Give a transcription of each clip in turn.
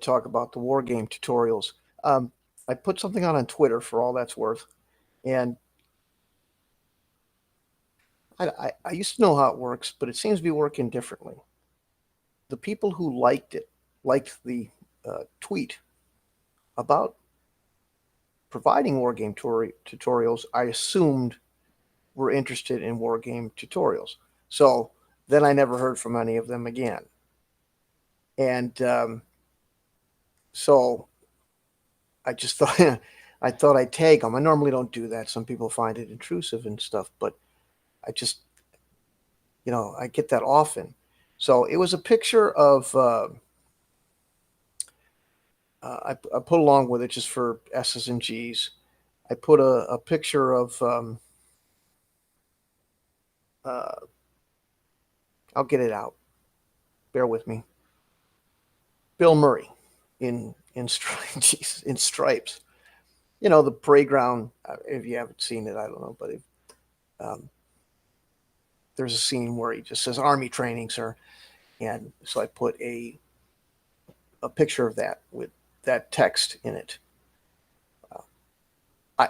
talk about the Wargame Tutorials. Um, I put something on Twitter for all that's worth, and I used to know how it works, but it seems to be working differently. The people who liked the tweet about providing Wargame tutorials, I assumed were interested in Wargame tutorials. So then I never heard from any of them again. And so I just thought I thought I'd tag them. I normally don't do that. Some people find it intrusive and stuff, but I just I get that often. So it was a picture of I put along with it just for S's and G's. I put a picture of uh, I'll get it out. Bear with me. Bill Murray in jeez, in stripes. The parade ground. If you haven't seen it, I don't know, but um, there's a scene where he just says "Army training, sir," and so I put a picture of that with that text in it. Uh,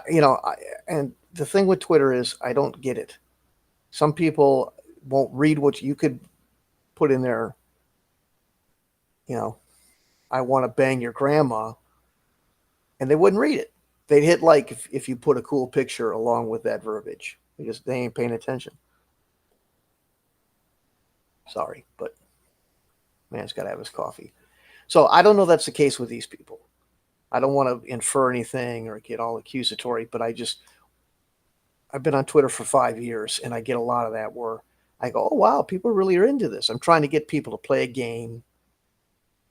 and the thing with Twitter is I don't get it. Some people won't read what you could put in there. You know, I want to bang your grandma, and they wouldn't read it. They'd hit like if you put a cool picture along with that verbiage because they ain't paying attention. Sorry, but man's got to have his coffee. So I don't know that's the case with these people. I don't want to infer anything or get all accusatory, but I've been on Twitter for 5 years, and I get a lot of that where I go, oh wow, people really are into this. I'm trying to get people to play a game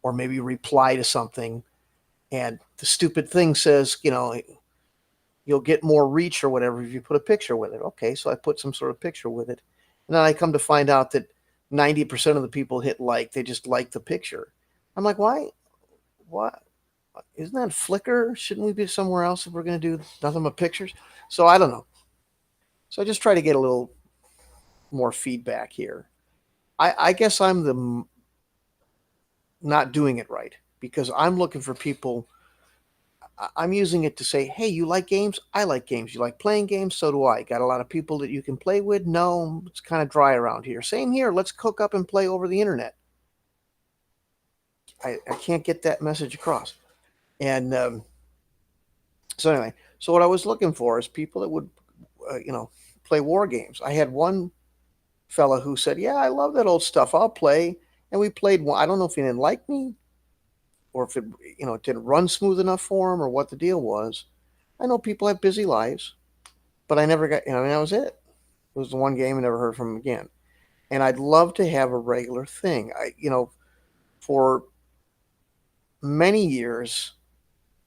or maybe reply to something, and the stupid thing says, you'll get more reach or whatever if you put a picture with it. Okay, so I put some sort of picture with it, and then I come to find out that 90% of the people hit like. They just like the picture. I'm like, why? What? Isn't that Flickr? Shouldn't we be somewhere else if we're going to do nothing but pictures? So I don't know. So I just try to get a little more feedback here. I guess I'm the not doing it right because I'm looking for people. I'm using it to say, hey, you like games? I like games. You like playing games? So do I. Got a lot of people that you can play with? No, it's kind of dry around here. Same here. Let's cook up and play over the internet. I can't get that message across. And so anyway, so what I was looking for is people that would, play war games. I had one fella who said, "Yeah, I love that old stuff. I'll play." And we played one. I don't know if he didn't like me or if it didn't run smooth enough for him or what the deal was. I know people have busy lives, but I never got. That was it. It was the one game I never heard from him again. And I'd love to have a regular thing. For many years,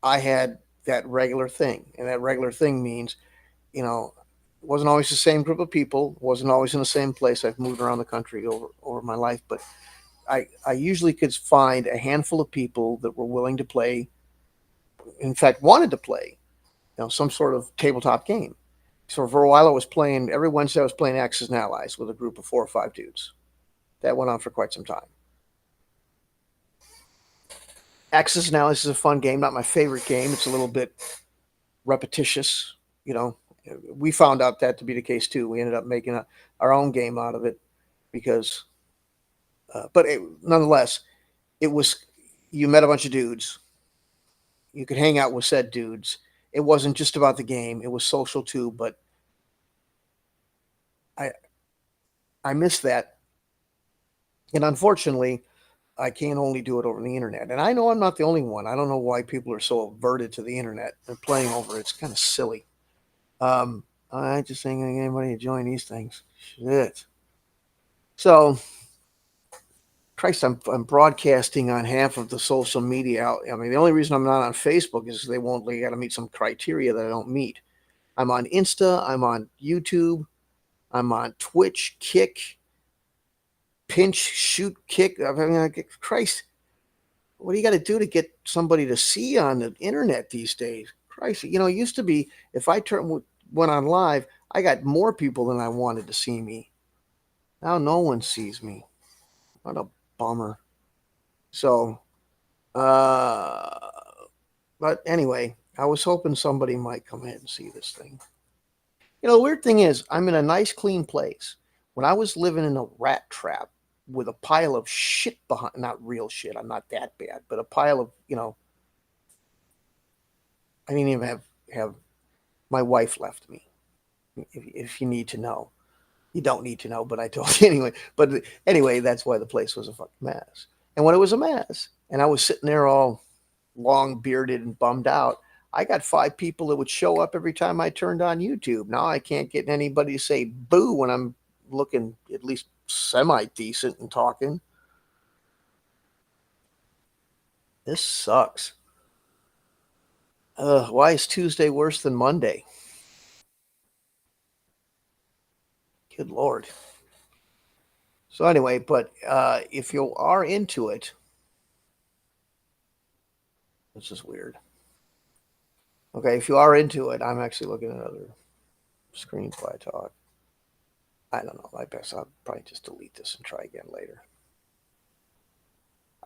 I had that regular thing, and that regular thing means, it wasn't always the same group of people, wasn't always in the same place. I've moved around the country over my life, but I usually could find a handful of people that were willing to play, in fact, wanted to play, some sort of tabletop game. So for a while, I was playing every Wednesday. I was playing Axis and Allies with a group of 4 or 5 dudes. That went on for quite some time. Axis and Allies is a fun game, not my favorite game. It's a little bit repetitious. You know, we found out that to be the case too. We ended up making our own game out of it because, nonetheless, it was you met a bunch of dudes. You could hang out with said dudes. It wasn't just about the game; it was social too. But I I miss that, and unfortunately, I can only do it over the internet. And I know I'm not the only one. I don't know why people are so averted to the internet and playing over it. It's kind of silly. I just ain't gonna get anybody to join these things. Shit. So, Christ, I'm broadcasting on half of the social media out. I mean, the only reason I'm not on Facebook is they won't. They got to meet some criteria that I don't meet. I'm on Insta. I'm on YouTube. I'm on Twitch, Kick, Pinch, Shoot, Kick. I mean, Christ, what do you got to do to get somebody to see on the internet these days? Christ, it used to be if I went on live, I got more people than I wanted to see me. Now no one sees me. What a bummer. So Uh, but anyway, I was hoping somebody might come in and see this thing. You know, the weird thing is, I'm in a nice, clean place. When I was living in a rat trap with a pile of shit behind, not real shit, I'm not that bad, but a pile of, I didn't even have my wife left me, if you need to know. You don't need to know, but I told you anyway. But anyway, that's why the place was a fucking mess. And when it was a mess, and I was sitting there all long bearded and bummed out, I got 5 people that would show up every time I turned on YouTube. Now I can't get anybody to say boo when I'm looking at least semi decent and talking. This sucks. Why is Tuesday worse than Monday? Good Lord. So anyway, but if you are into it, this is weird. Okay, if you are into it, I'm actually looking at another screen while I talk. I don't know. I guess I'll probably just delete this and try again later.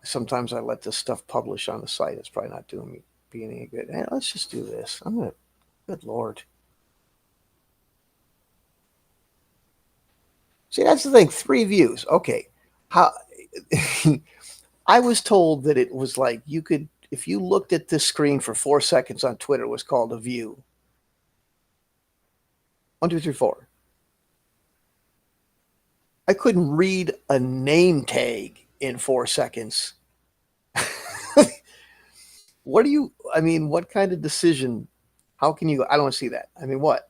Sometimes I let this stuff publish on the site. It's probably not doing me being any good. Hey, let's just do this. I'm gonna. Good Lord. See, that's the thing. 3 views. Okay. How? I was told that it was like you could, if you looked at this screen for 4 seconds on Twitter, it was called a view. 1, 2, 3, 4. I couldn't read a name tag in 4 seconds. What do you, I mean, what kind of decision? How can you, I don't see that. I mean, what?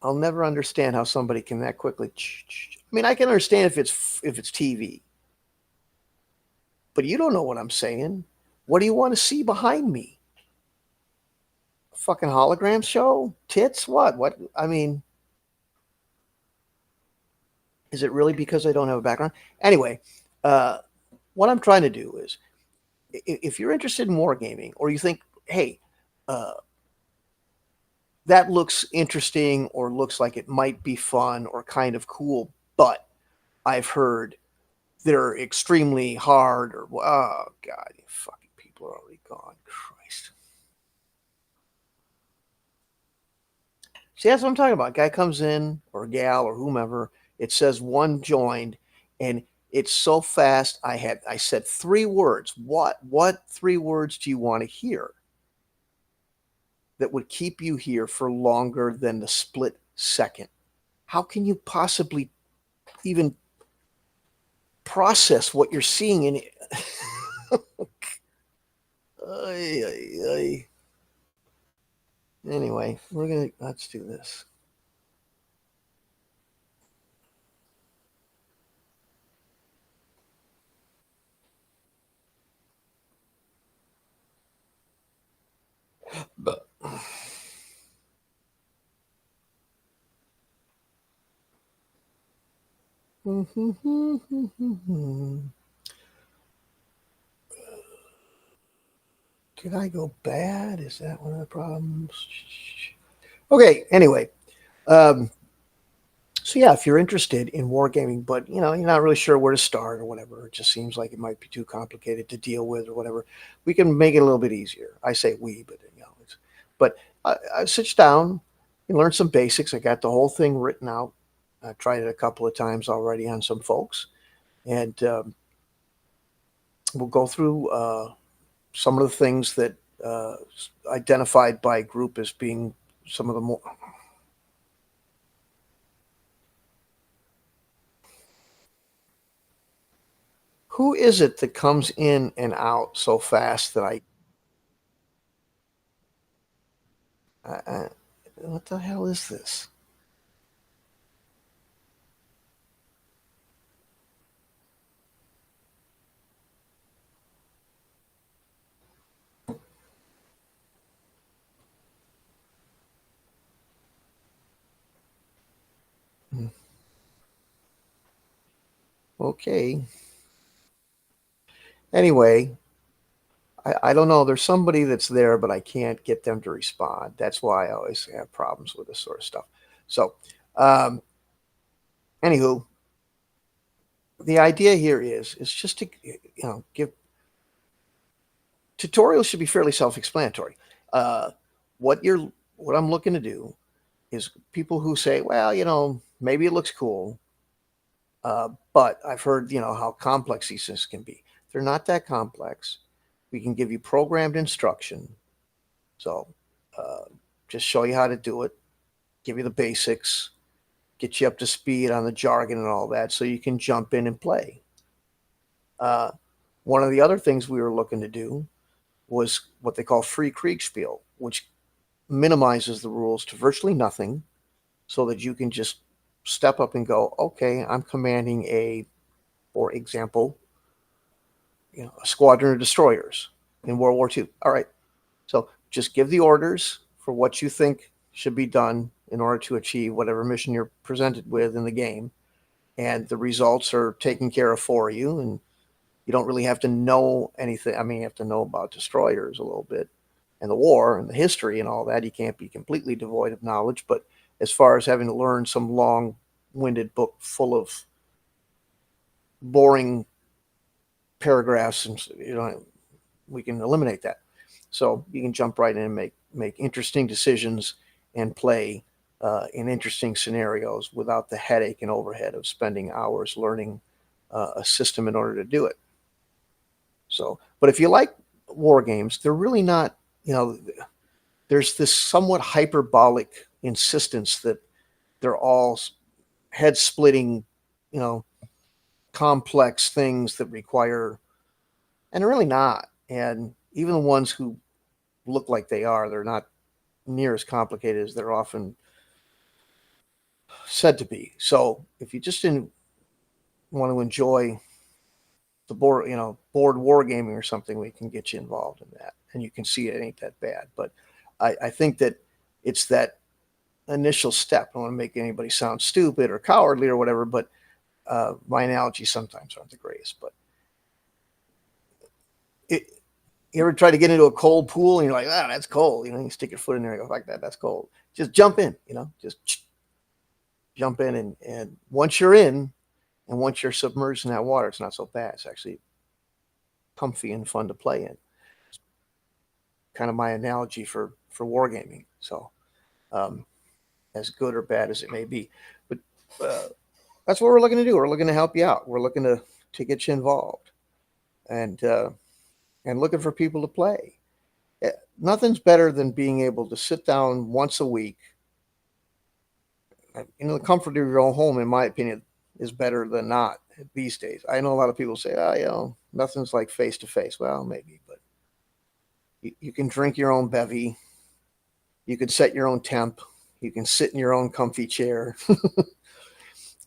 I'll never understand how somebody can that quickly. I mean, I can understand if it's TV, but you don't know what I'm saying. What do you want to see behind me? A fucking hologram show? Tits? What? What? I mean, is it really because I don't have a background? Anyway, uh, what I'm trying to do is, if you're interested in wargaming, or you think, hey, uh, that looks interesting, or looks like it might be fun or kind of cool, but I've heard they're extremely hard, or oh god, you fucking people are already gone. Christ. See, that's what I'm talking about. Guy comes in, or gal, or whomever. It says one joined, and it's so fast. I said 3 words. What 3 words do you want to hear that would keep you here for longer than the split second? How can you possibly even process what you're seeing in it? Anyway, let's do this. But did I go bad? Is that one of the problems? Okay, anyway. Um, so yeah, if you're interested in wargaming, but you're not really sure where to start or whatever, it just seems like it might be too complicated to deal with or whatever, we can make it a little bit easier. I say we, but but I sit down and learn some basics. I got the whole thing written out. I tried it a couple of times already on some folks, and we'll go through some of the things that uh, identified by group as being some of the more. Who is it that comes in and out so fast that I what the hell is this? Hmm. Okay. Anyway, I don't know. There's somebody that's there, but I can't get them to respond. That's why I always have problems with this sort of stuff. So, um, anywho, the idea here is just to give tutorials should be fairly self-explanatory. Uh, what you're what I'm looking to do is people who say, well, maybe it looks cool, but I've heard how complex these things can be. They're not that complex. We can give you programmed instruction. So uh, just show you how to do it, give you the basics, get you up to speed on the jargon and all that, so you can jump in and play. Uh, One of the other things we were looking to do was what they call free Kriegspiel, which minimizes the rules to virtually nothing so that you can just step up and go, okay, I'm commanding for example, a squadron of destroyers in World War II. All right. So just give the orders for what you think should be done in order to achieve whatever mission you're presented with in the game. And the results are taken care of for you. And you don't really have to know anything. I mean, you have to know about destroyers a little bit and the war and the history and all that. You can't be completely devoid of knowledge. But as far as having to learn some long-winded book full of boring paragraphs, and we can eliminate that. So you can jump right in and make interesting decisions and play in interesting scenarios without the headache and overhead of spending hours learning a system in order to do it. So, but if you like war games, they're really not, there's this somewhat hyperbolic insistence that they're all head splitting, complex things that require, and they're really not. And even the ones who look like they're not near as complicated as they're often said to be. So if you just didn't want to enjoy the board wargaming or something, we can get you involved in that, and you can see it ain't that bad. But I think that it's that initial step. I don't want to make anybody sound stupid or cowardly or whatever, but my analogies sometimes aren't the greatest. But you ever try to get into a cold pool and you're like, that's cold. You stick your foot in there and go, like that's cold. Just jump in, just jump in. And once you're in, and once you're submerged in that water, it's not so bad. It's actually comfy and fun to play in. It's kind of my analogy for wargaming. So as good or bad as it may be. But that's what we're looking to do. We're looking to help you out. We're looking to get you involved. And looking for people to play. Nothing's better than being able to sit down once a week. The comfort of your own home, in my opinion, is better than not these days. I know a lot of people say, nothing's like face to face. Well, maybe, but you can drink your own bevy. You can set your own temp. You can sit in your own comfy chair.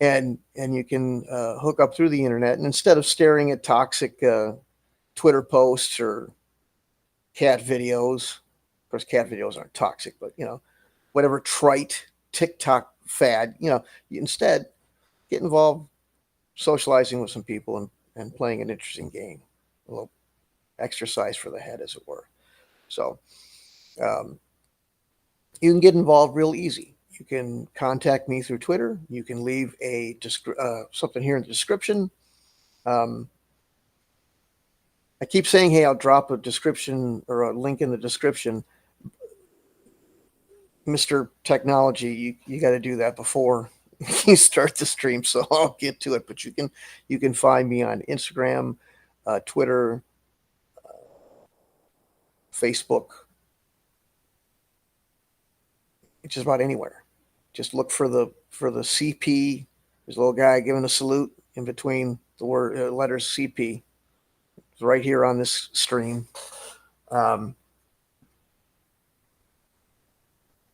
and you can hook up through the internet. And instead of staring at toxic Twitter posts or cat videos. Of course, cat videos aren't toxic, but whatever trite TikTok fad, you instead get involved socializing with some people and playing an interesting game, a little exercise for the head, as it were. So you can get involved real easy. You can contact me through Twitter. You can leave something here in the description. I keep saying, hey, I'll drop a description or a link in the description. Mr. Technology, you got to do that before you start the stream, so I'll get to it. But you can find me on Instagram, Twitter, Facebook, just about anywhere. Just look for the CP. There's a little guy giving a salute in between the word letters CP. It's right here on this stream. And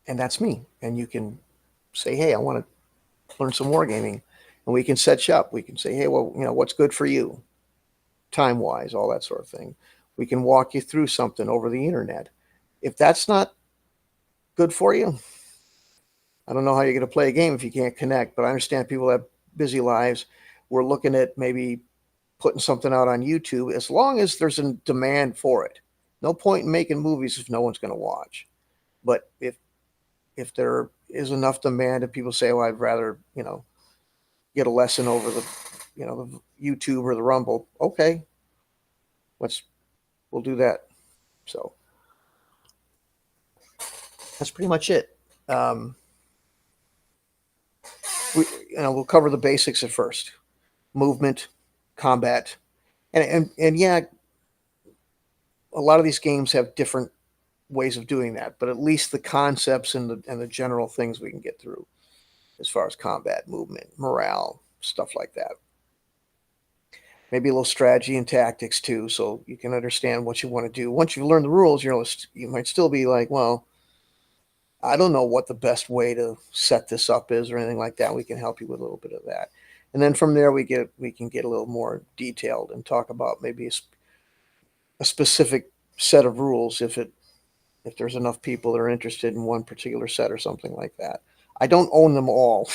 that's me. And you can say, hey, I want to learn some wargaming. And we can set you up. We can say, hey, well, what's good for you? Time-wise, all that sort of thing. We can walk you through something over the internet. If that's not good for you, I don't know how you're going to play a game if you can't connect, but I understand people have busy lives. We're looking at maybe putting something out on YouTube, as long as there's a demand for it. No point in making movies if no one's going to watch. But if there is enough demand and people say, well, I'd rather, get a lesson over the, the YouTube or the Rumble. Okay, we'll do that. So that's pretty much it. Um, we'll cover the basics at first: movement, combat, and yeah, a lot of these games have different ways of doing that, but at least the concepts and the general things we can get through as far as combat, movement, morale, stuff like that. Maybe a little strategy and tactics too, so you can understand what you want to do. Once you learn the rules, you might still be like, well, I don't know what the best way to set this up is or anything like that. We can help you with a little bit of that, and then from there we can get a little more detailed and talk about maybe a specific set of rules if there's enough people that are interested in one particular set or something like that. I don't own them all,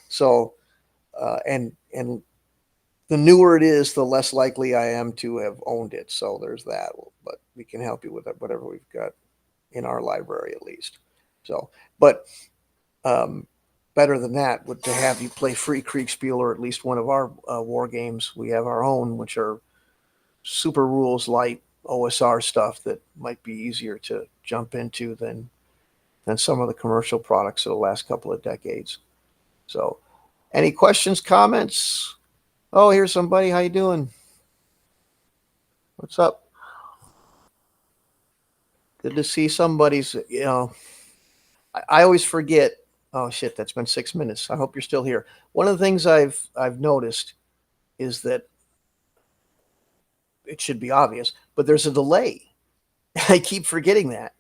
so and the newer it is, the less likely I am to have owned it. So there's that. But we can help you with whatever we've got in our library at least. So, but better than that would to have you play Free Kriegspiel or at least one of our war games. We have our own, which are super rules light OSR stuff that might be easier to jump into than some of the commercial products of the last couple of decades. So, any questions, comments? Oh, here's somebody. How you doing? What's up? Good to see somebody's. I always forget. Oh shit, that's been 6 minutes. I hope you're still here. One of the things I've noticed is that it should be obvious, but there's a delay. I keep forgetting that.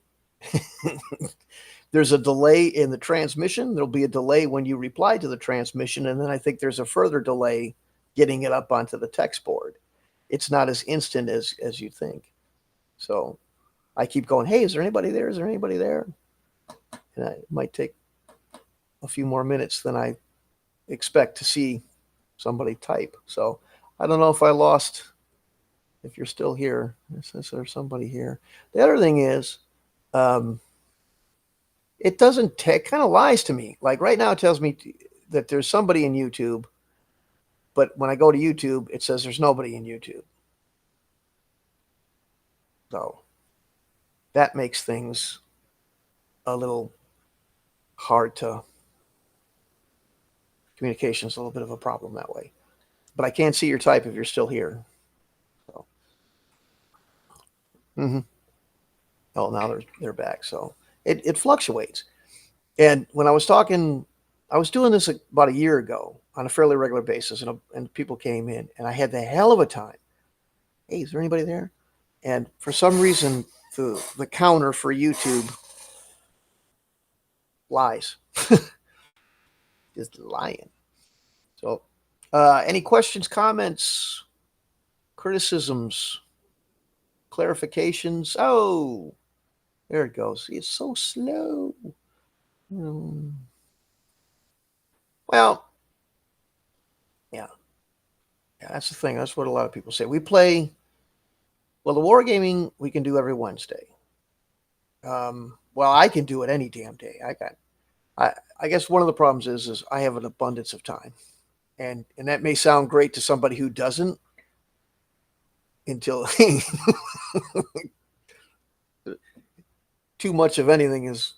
There's a delay in the transmission. There'll be a delay when you reply to the transmission, and then I think there's a further delay getting it up onto the text board. It's not as instant as you think. So I keep going, hey, is there anybody there? Is there anybody there? And it might take a few more minutes than I expect to see somebody type. So I don't know if I lost, if you're still here. Is there somebody here? The other thing is, it doesn't take, kind of lies to me. Like right now it tells me that there's somebody in YouTube, but when I go to YouTube, it says there's nobody in YouTube. So that makes things a little hard to, communication is a little bit of a problem that way. But I can't see your type if you're still here. So. Oh, now they're back. So it fluctuates. And when I was doing this about a year ago on a fairly regular basis, and people came in, and I had the hell of a time. Hey, is there anybody there? And for some reason, the counter for YouTube lies. Just lying. So, any questions, comments, criticisms, clarifications? Oh, there it goes. It's so slow. Well, yeah, that's the thing. That's what a lot of people say. We play. Well, the wargaming we can do every Wednesday. Well, I can do it any damn day. I guess one of the problems is I have an abundance of time, and that may sound great to somebody who doesn't, until too much of anything is,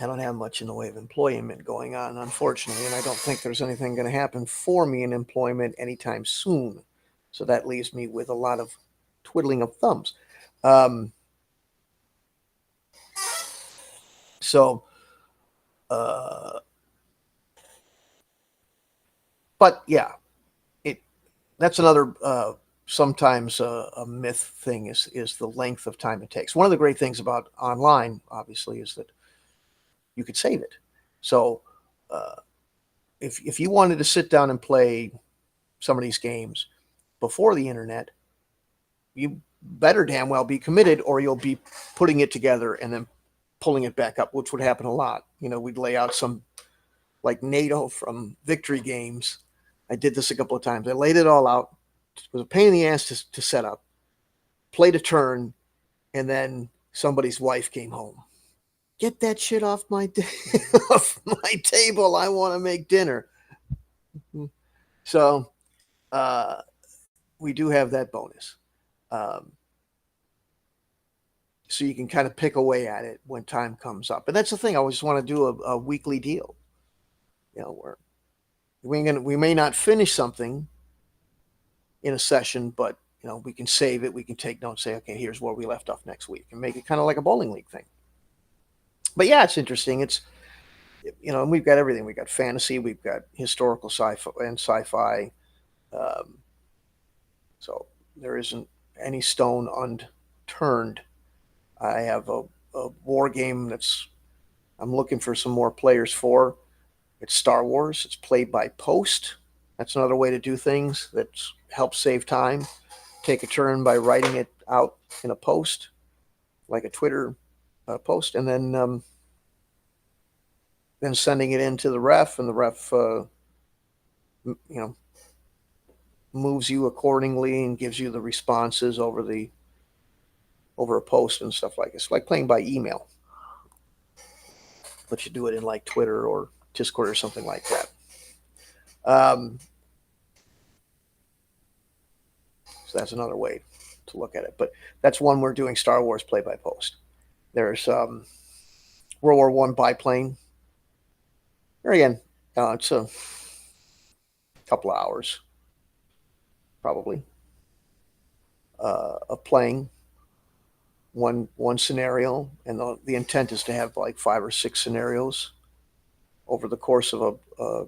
I don't have much in the way of employment going on, unfortunately, and I don't think there's anything going to happen for me in employment anytime soon. So that leaves me with a lot of twiddling of thumbs. But yeah, that's another sometimes a myth thing is the length of time it takes. One of the great things about online, obviously, is that you could save it. So if you wanted to sit down and play some of these games before the internet, you better damn well be committed, or you'll be putting it together and then pulling it back up, which would happen a lot. We'd lay out some, like NATO from Victory Games. I did this a couple of times. I laid it all out. It was a pain in the ass to set up. Played a turn, and then somebody's wife came home. Get that shit off my off my table. I want to make dinner. So we do have that bonus. Um, so you can kind of pick away at it when time comes up. And that's the thing. I always want to do a weekly deal, where we may not finish something in a session, but we can save it. We can take notes, say, okay, here's where we left off next week, and make it kind of like a bowling league thing. But yeah, it's interesting. It's and we've got everything. We've got fantasy, we've got historical sci-fi. Um, so there isn't any stone unturned. I have a war game I'm looking for some more players for. It's Star Wars. It's played by post. That's another way to do things that helps save time. Take a turn by writing it out in a post, like a Twitter post, and then sending it in to the ref, and the ref, moves you accordingly and gives you the responses over a post and stuff like this. It's like playing by email, but you do it in like Twitter or Discord or something like that. So that's another way to look at it. But that's one we're doing Star Wars play by post. There's World War One biplane. There again, it's a couple of hours, probably, of playing one scenario, and the intent is to have like 5 or 6 scenarios over the course of a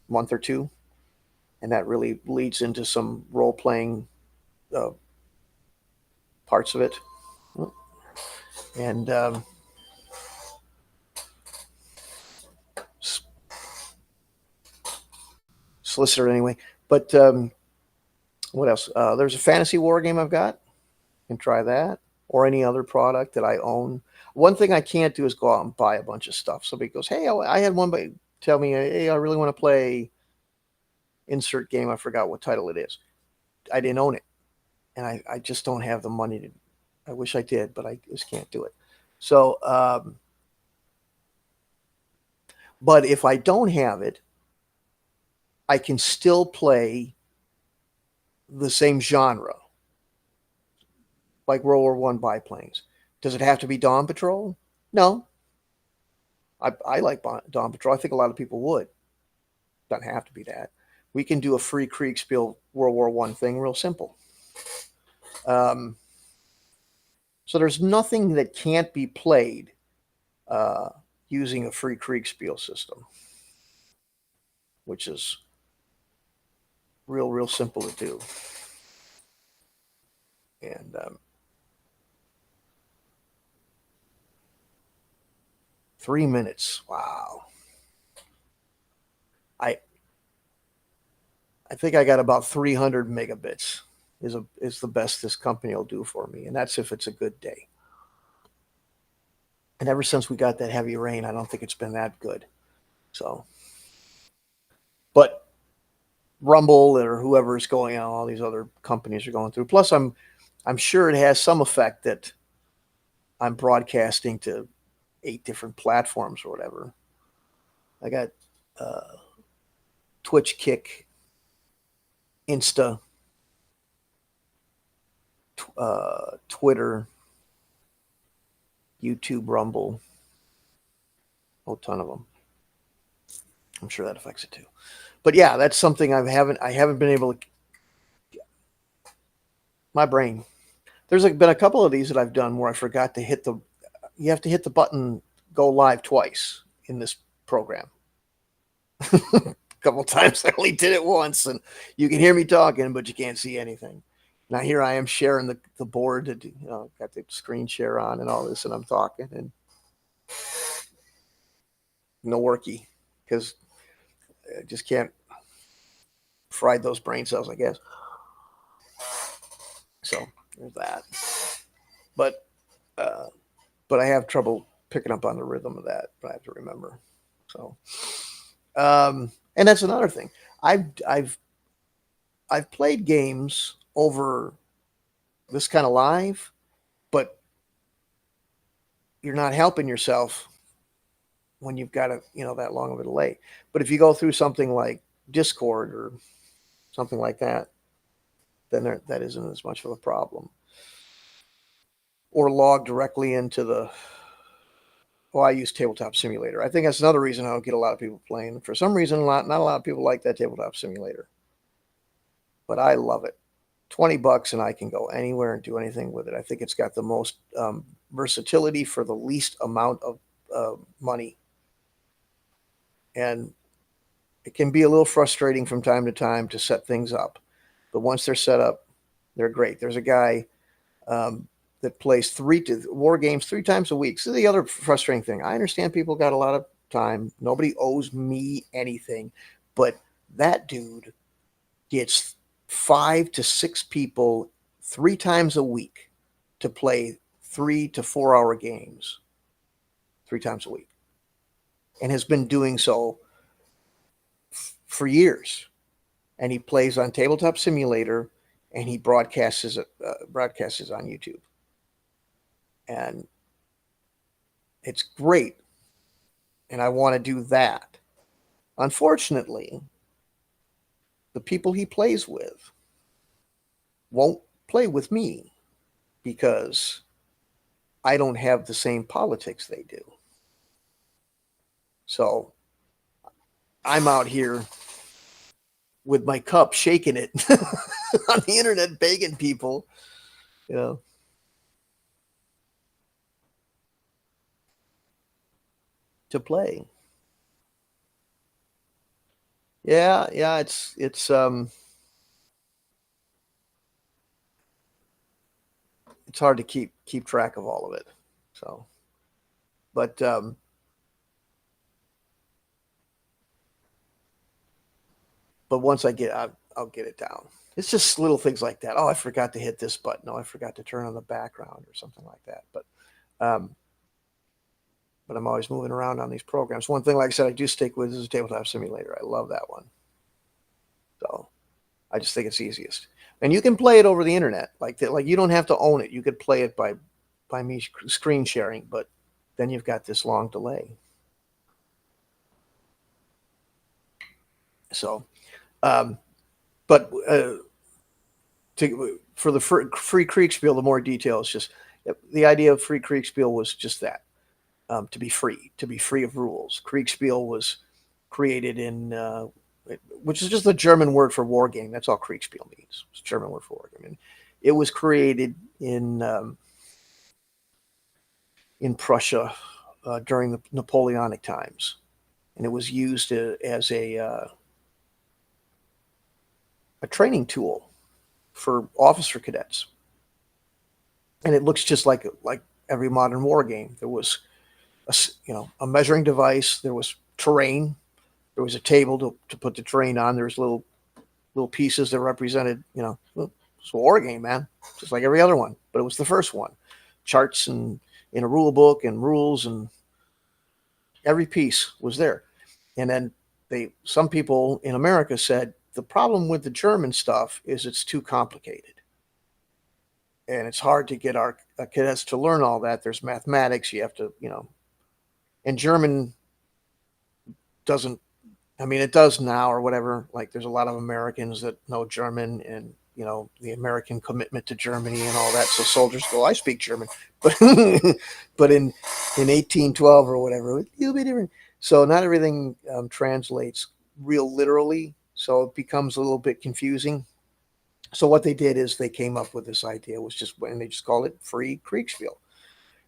month or two, and that really leads into some role playing parts of it, and solicitor anyway. But what else? There's a fantasy war game I've got. You can try that, or any other product that I own. One thing I can't do is go out and buy a bunch of stuff. Somebody goes, "Hey, I had one, but tell me, hey, I really want to play insert game. I forgot what title it is. I didn't own it, and I just don't have the money to. I wish I did, but I just can't do it. So, but if I don't have it, I can still play the same genre, like World War One biplanes. Does it have to be Dawn Patrol? No. I like Dawn Patrol. I think a lot of people would. Doesn't have to be that. We can do a free Kriegspiel World War One thing real simple. So there's nothing that can't be played using a free Kriegspiel system, which is real simple to do. And 3 minutes. Wow. I think I got about 300 megabits is the best this company will do for me, and that's if it's a good day. And ever since we got that heavy rain, I don't think it's been that good. So, but Rumble or whoever is going on, all these other companies are going through. Plus, I'm sure it has some effect that I'm broadcasting to 8 different platforms or whatever. I got Twitch, Kick, Insta, Twitter, YouTube, Rumble, a ton of them. I'm sure that affects it too. But yeah, that's something I haven't been able to. My brain. There's been a couple of these that I've done where I forgot to hit the. You have to hit the button go live twice in this program. A couple times I only did it once, and you can hear me talking, but you can't see anything. Now here I am sharing the board, got the screen share on and all this, and I'm talking, and no worky, because I just can't fried those brain cells, I guess. So there's that. But I have trouble picking up on the rhythm of that. I have to remember. So, and that's another thing. I've played games over this kind of live, but you're not helping yourself when you've got that long of a delay. But if you go through something like Discord or something like that, then that isn't as much of a problem. Or log directly into the. Well, I use Tabletop Simulator. I think that's another reason I don't get a lot of people playing. For some reason, not a lot of people like that Tabletop Simulator, but I love it. $20 and I can go anywhere and do anything with it. I think it's got the most versatility for the least amount of money, and it can be a little frustrating from time to time to set things up, but once they're set up, they're great. There's a guy that plays war games 3 times a week. So the other frustrating thing, I understand people got a lot of time. Nobody owes me anything, but that dude gets 5 to 6 people 3 times a week to play 3 to 4 hour games 3 times a week, and has been doing so for years. And he plays on Tabletop Simulator, and he broadcasts on YouTube. And it's great. And I want to do that. Unfortunately, the people he plays with won't play with me because I don't have the same politics they do. So I'm out here with my cup shaking it on the internet, begging people, to play. Yeah, it's hard to keep track of all of it. So, but once I get out, I'll get it down. It's just little things like that. Oh, I forgot to hit this button. Oh, I forgot to turn on the background or something like that. But I'm always moving around on these programs. One thing, like I said, I do stick with is Tabletop Simulator. I love that one. So I just think it's easiest. And you can play it over the internet. Like you don't have to own it. You could play it by me screen sharing, but then you've got this long delay. So, but for the free Kriegspiel, the more details, just the idea of free Kriegspiel was just that. To be free of rules. Kriegspiel was created in, which is just the German word for war game. That's all Kriegspiel means. It's a German word for war game. And it was created in Prussia during the Napoleonic times, and it was used as a training tool for officer cadets. And it looks just like every modern war game. There was a measuring device. There was terrain. There was a table to put the terrain on. There was little pieces that represented, it's a war game, man, just like every other one. But it was the first one. Charts and in a rule book and rules, and every piece was there. And then some people in America said the problem with the German stuff is it's too complicated. And it's hard to get our cadets to learn all that. There's mathematics. You have to, and German doesn't, it does now or whatever. Like there's a lot of Americans that know German and, the American commitment to Germany and all that. So soldiers go, I speak German. But but in 1812 or whatever, it'll be different. So not everything translates real literally. So it becomes a little bit confusing. So what they did is they came up with this idea, and they just called it free Kriegspiel.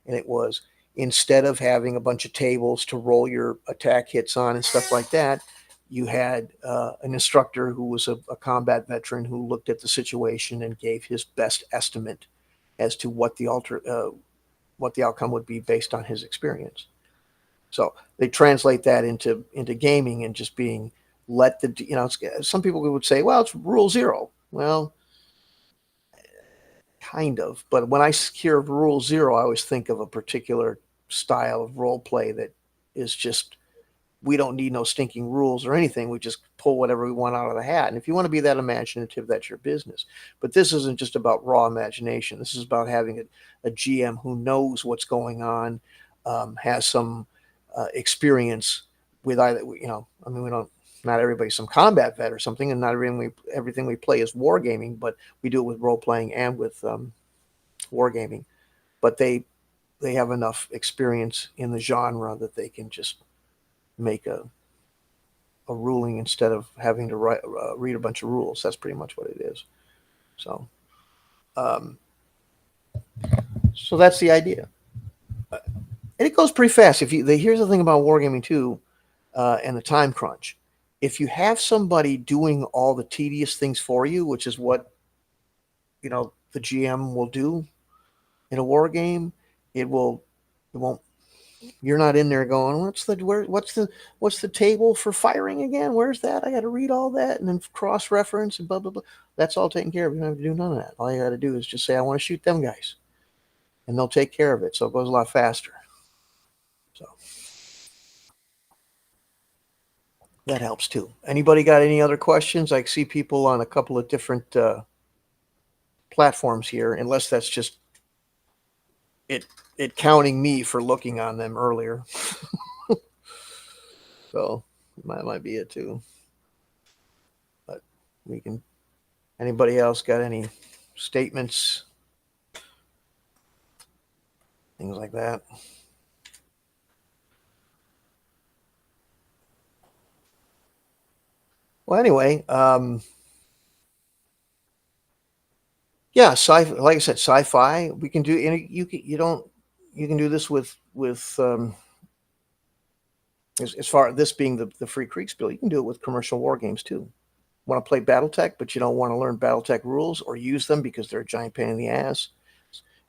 And it was, instead of having a bunch of tables to roll your attack hits on and stuff like that, you had an instructor who was a combat veteran who looked at the situation and gave his best estimate as to what the outcome would be based on his experience. So they translate that into gaming and just being some people would say, well, it's rule 0. Well, kind of. But when I hear rule 0, I always think of a particular style of role play that is just, we don't need no stinking rules or anything. We just pull whatever we want out of the hat. And if you want to be that imaginative, that's your business. But this isn't just about raw imagination. This is about having a GM who knows what's going on, has some experience with either, we don't, not everybody's some combat vet or something, and not everything we play is wargaming, but we do it with role playing and with wargaming. But they have enough experience in the genre that they can just make a ruling instead of having to read a bunch of rules. That's pretty much what it is. So, um, so that's the idea, and it goes pretty fast. Here's the thing about wargaming too, and the time crunch. If you have somebody doing all the tedious things for you, which is what the GM will do in a war game, it won't. You're not in there going, what's the table for firing again? Where's that? I got to read all that and then cross reference and blah blah blah. That's all taken care of. You don't have to do none of that. All you got to do is just say, I want to shoot them guys, and they'll take care of it. So it goes a lot faster. So that helps too. Anybody got any other questions? I see people on a couple of different platforms here, unless that's just it counting me for looking on them earlier. So that might be it too. But we can. Anybody else got any statements? Things like that. Well, anyway, yeah, like I said, sci-fi. We can do. You can do this with as far as this being the Free Creeks bill. You can do it with commercial war games too. Want to play BattleTech, but you don't want to learn BattleTech rules or use them because they're a giant pain in the ass.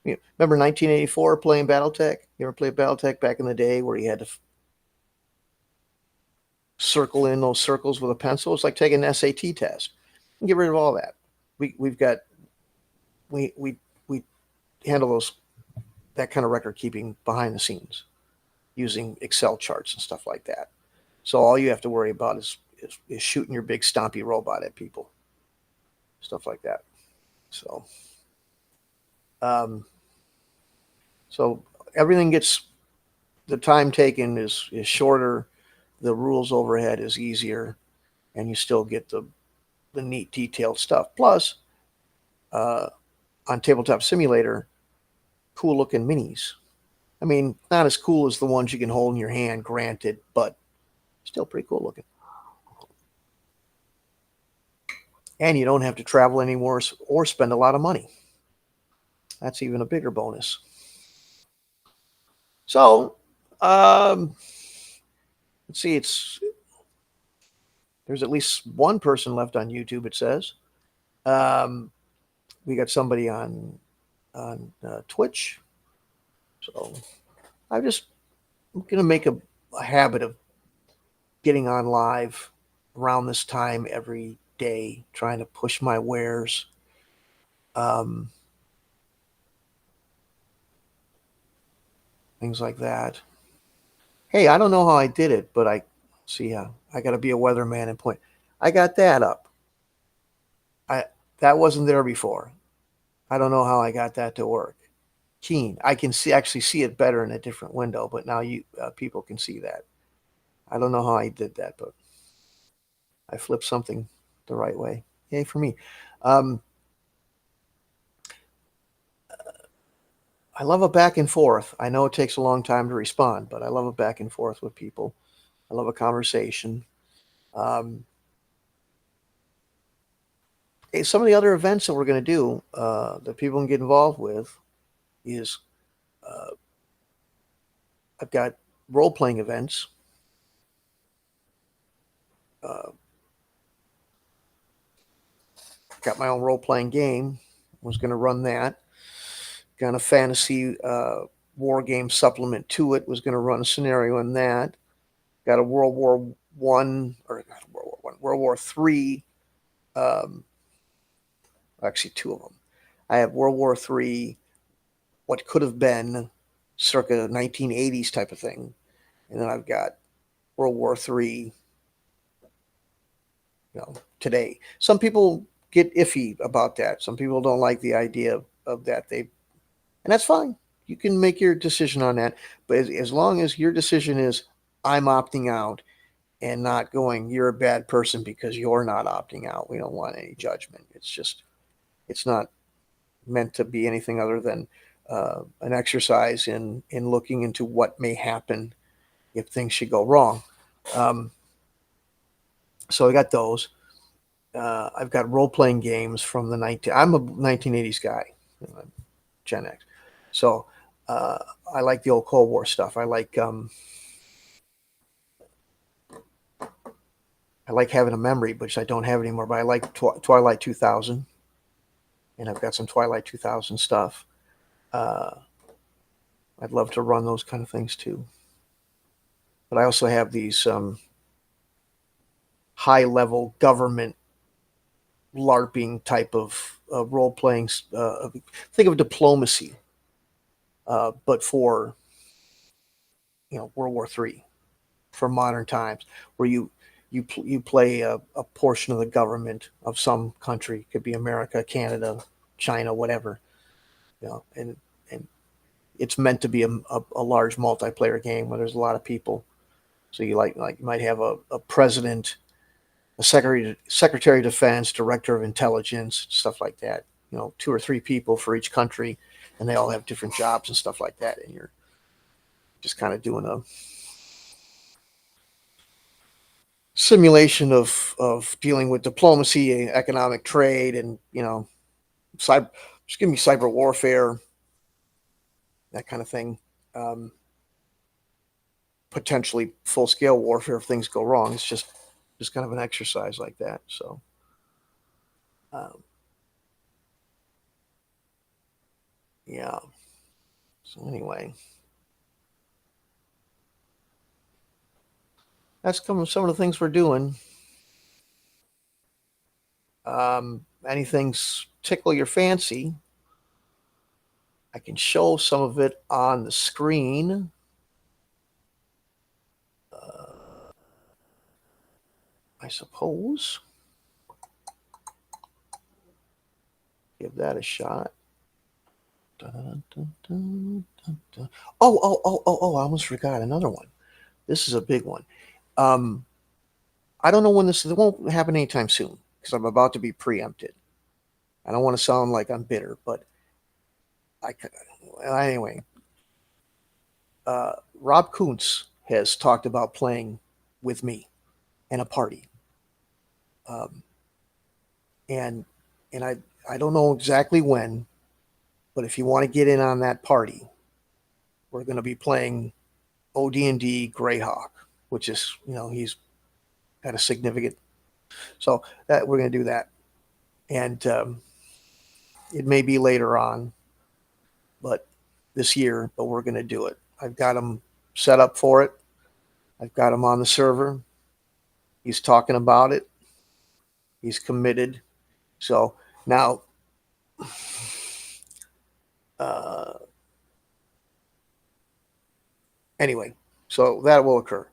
Remember 1984 playing BattleTech? You ever played BattleTech back in the day where you had to circle in those circles with a pencil? It's like taking an SAT test. Get rid of all that. We handle that kind of record keeping behind the scenes using Excel charts and stuff like that. So all you have to worry about is shooting your big stompy robot at people, stuff like that. So, so everything gets, the time taken is shorter, the rules overhead is easier, and you still get the neat detailed stuff. Plus, on Tabletop Simulator, cool looking minis. I mean, not as cool as the ones you can hold in your hand, granted, but still pretty cool looking. And you don't have to travel anymore or spend a lot of money. That's even a bigger bonus. So, let's see, there's at least one person left on YouTube, it says. We got somebody on Twitch. So I'm going to make a habit of getting on live around this time every day, trying to push my wares. Things like that. Hey, I don't know how I did it, but I got to be a weatherman and point. I got that up. That wasn't there before. I don't know how I got that to work. Keen. I can actually see it better in a different window, but now people can see that. I don't know how I did that, but I flipped something the right way. Yay for me. I love a back and forth. I know it takes a long time to respond, but I love a back and forth with people. I love a conversation. Some of the other events that we're going to do that people can get involved with is I've got role-playing events. Got my own role-playing game. Was going to run that. Got a fantasy war game supplement to it. Was going to run a scenario in that. Got a World War One or World War Three. Actually, two of them. I have World War III, what could have been circa 1980s type of thing. And then I've got World War III, today. Some people get iffy about that. Some people don't like the idea of that. And that's fine. You can make your decision on that. But as long as your decision is, I'm opting out, and not going, you're a bad person because you're not opting out. We don't want any judgment. It's not meant to be anything other than an exercise in looking into what may happen if things should go wrong. Um, so I got those. I've got role playing games from the 19. I'm a 1980s guy, Gen X. So uh, I like the old Cold War stuff. I like having a memory, which I don't have anymore. But I like Twilight 2000, and I've got some Twilight 2000 stuff. Uh, I'd love to run those kind of things too. But I also have these high level government LARPing type of role playing. Think of diplomacy, but for World War III, for modern times, where you play a portion of the government of some country. It could be America, Canada, China, whatever. And it's meant to be a large multiplayer game where there's a lot of people. So you you might have a president, a secretary of defense, director of intelligence, stuff like that. 2 or 3 people for each country, and they all have different jobs and stuff like that. And you're just kind of doing a simulation of dealing with diplomacy, economic trade, and cyber, cyber warfare, that kind of thing. Um, Potentially full scale warfare if things go wrong. It's just kind of an exercise like that. So, um, yeah. So anyway, that's some of the things we're doing. Anything tickle your fancy? I can show some of it on the screen. I suppose. Give that a shot. Dun, dun, dun, dun, dun. Oh, I almost forgot another one. This is a big one. Um, I don't know when this it won't happen anytime soon because I'm about to be preempted. I don't want to sound like I'm bitter, but I anyway. Rob Kuntz has talked about playing with me in a party, um, and I don't know exactly when, but if you want to get in on that party, we're going to be playing OD&D Greyhawk, which is he's got a significant. So that we're going to do that, and it may be later on, but this year, but we're going to do it. I've got him set up for it. I've got him on the server. He's talking about it. He's committed. So now, uh, anyway, so that will occur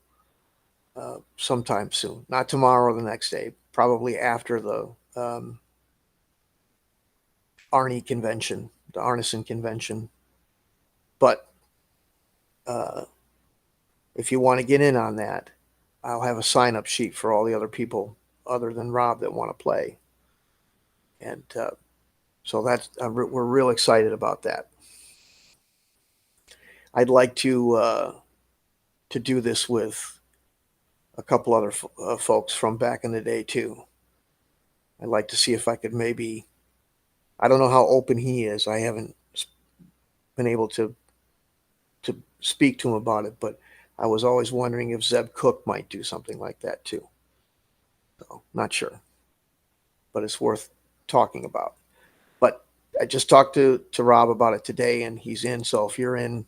sometime soon. Not tomorrow or the next day. Probably after the Arnie convention, the Arneson convention. But uh, if you want to get in on that, I'll have a sign up sheet for all the other people other than Rob that want to play. And so we're real excited about that. I'd like to do this with a couple other folks from back in the day too. I'd like to see if I could maybe. I don't know how open he is. I haven't been able to speak to him about it, but I was always wondering if Zeb Cook might do something like that too. So not sure, but it's worth talking about. But I just talked to Rob about it today, and he's in. So if you're in,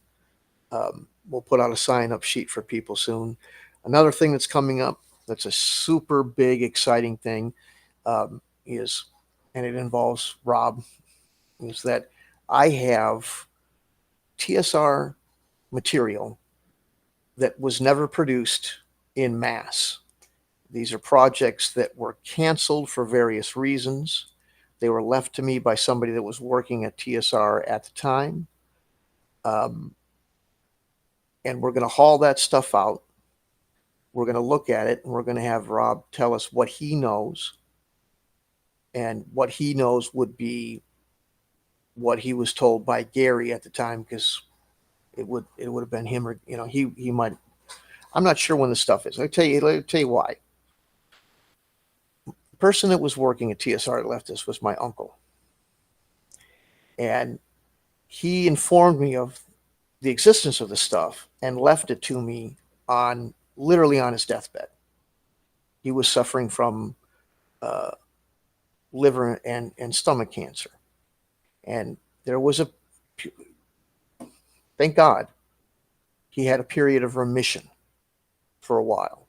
we'll put out a sign up sheet for people soon. Another thing that's coming up that's a super big, exciting thing is, and it involves Rob, is that I have TSR material that was never produced in mass. These are projects that were canceled for various reasons. They were left to me by somebody that was working at TSR at the time. And we're going to haul that stuff out. we're going to look at it, and we're going to have Rob tell us what he knows, and what he knows would be what he was told by Gary at the time, because it would have been him, or he might. I'm not sure when the stuff is. I'll tell you why. The person that was working at TSR that left us was my uncle, and he informed me of the existence of the stuff and left it to me literally on his deathbed. He was suffering from liver and stomach cancer, and there was thank God, he had a period of remission for a while,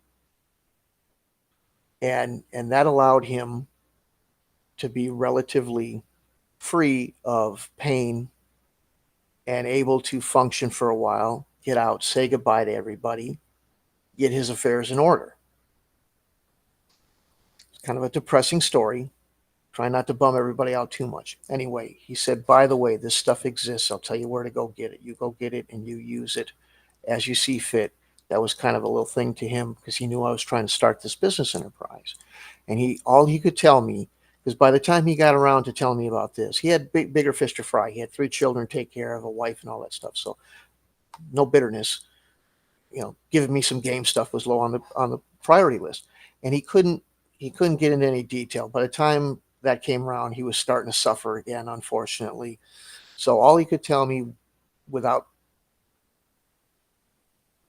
and that allowed him to be relatively free of pain and able to function for a while, get out, say goodbye to everybody, get his affairs in order. It's kind of a depressing story. Try not to bum everybody out too much. Anyway, he said, by the way, this stuff exists. I'll tell you where to go get it. You go get it and you use it as you see fit. That was kind of a little thing to him, because he knew I was trying to start this business enterprise. And all he could tell me, because by the time he got around to telling me about this, he had bigger fish to fry. He had 3 children to take care of, a wife and all that stuff. So no bitterness. Giving me some game stuff was low on the priority list. And he couldn't get into any detail. By the time that came around, he was starting to suffer again, unfortunately. So all he could tell me,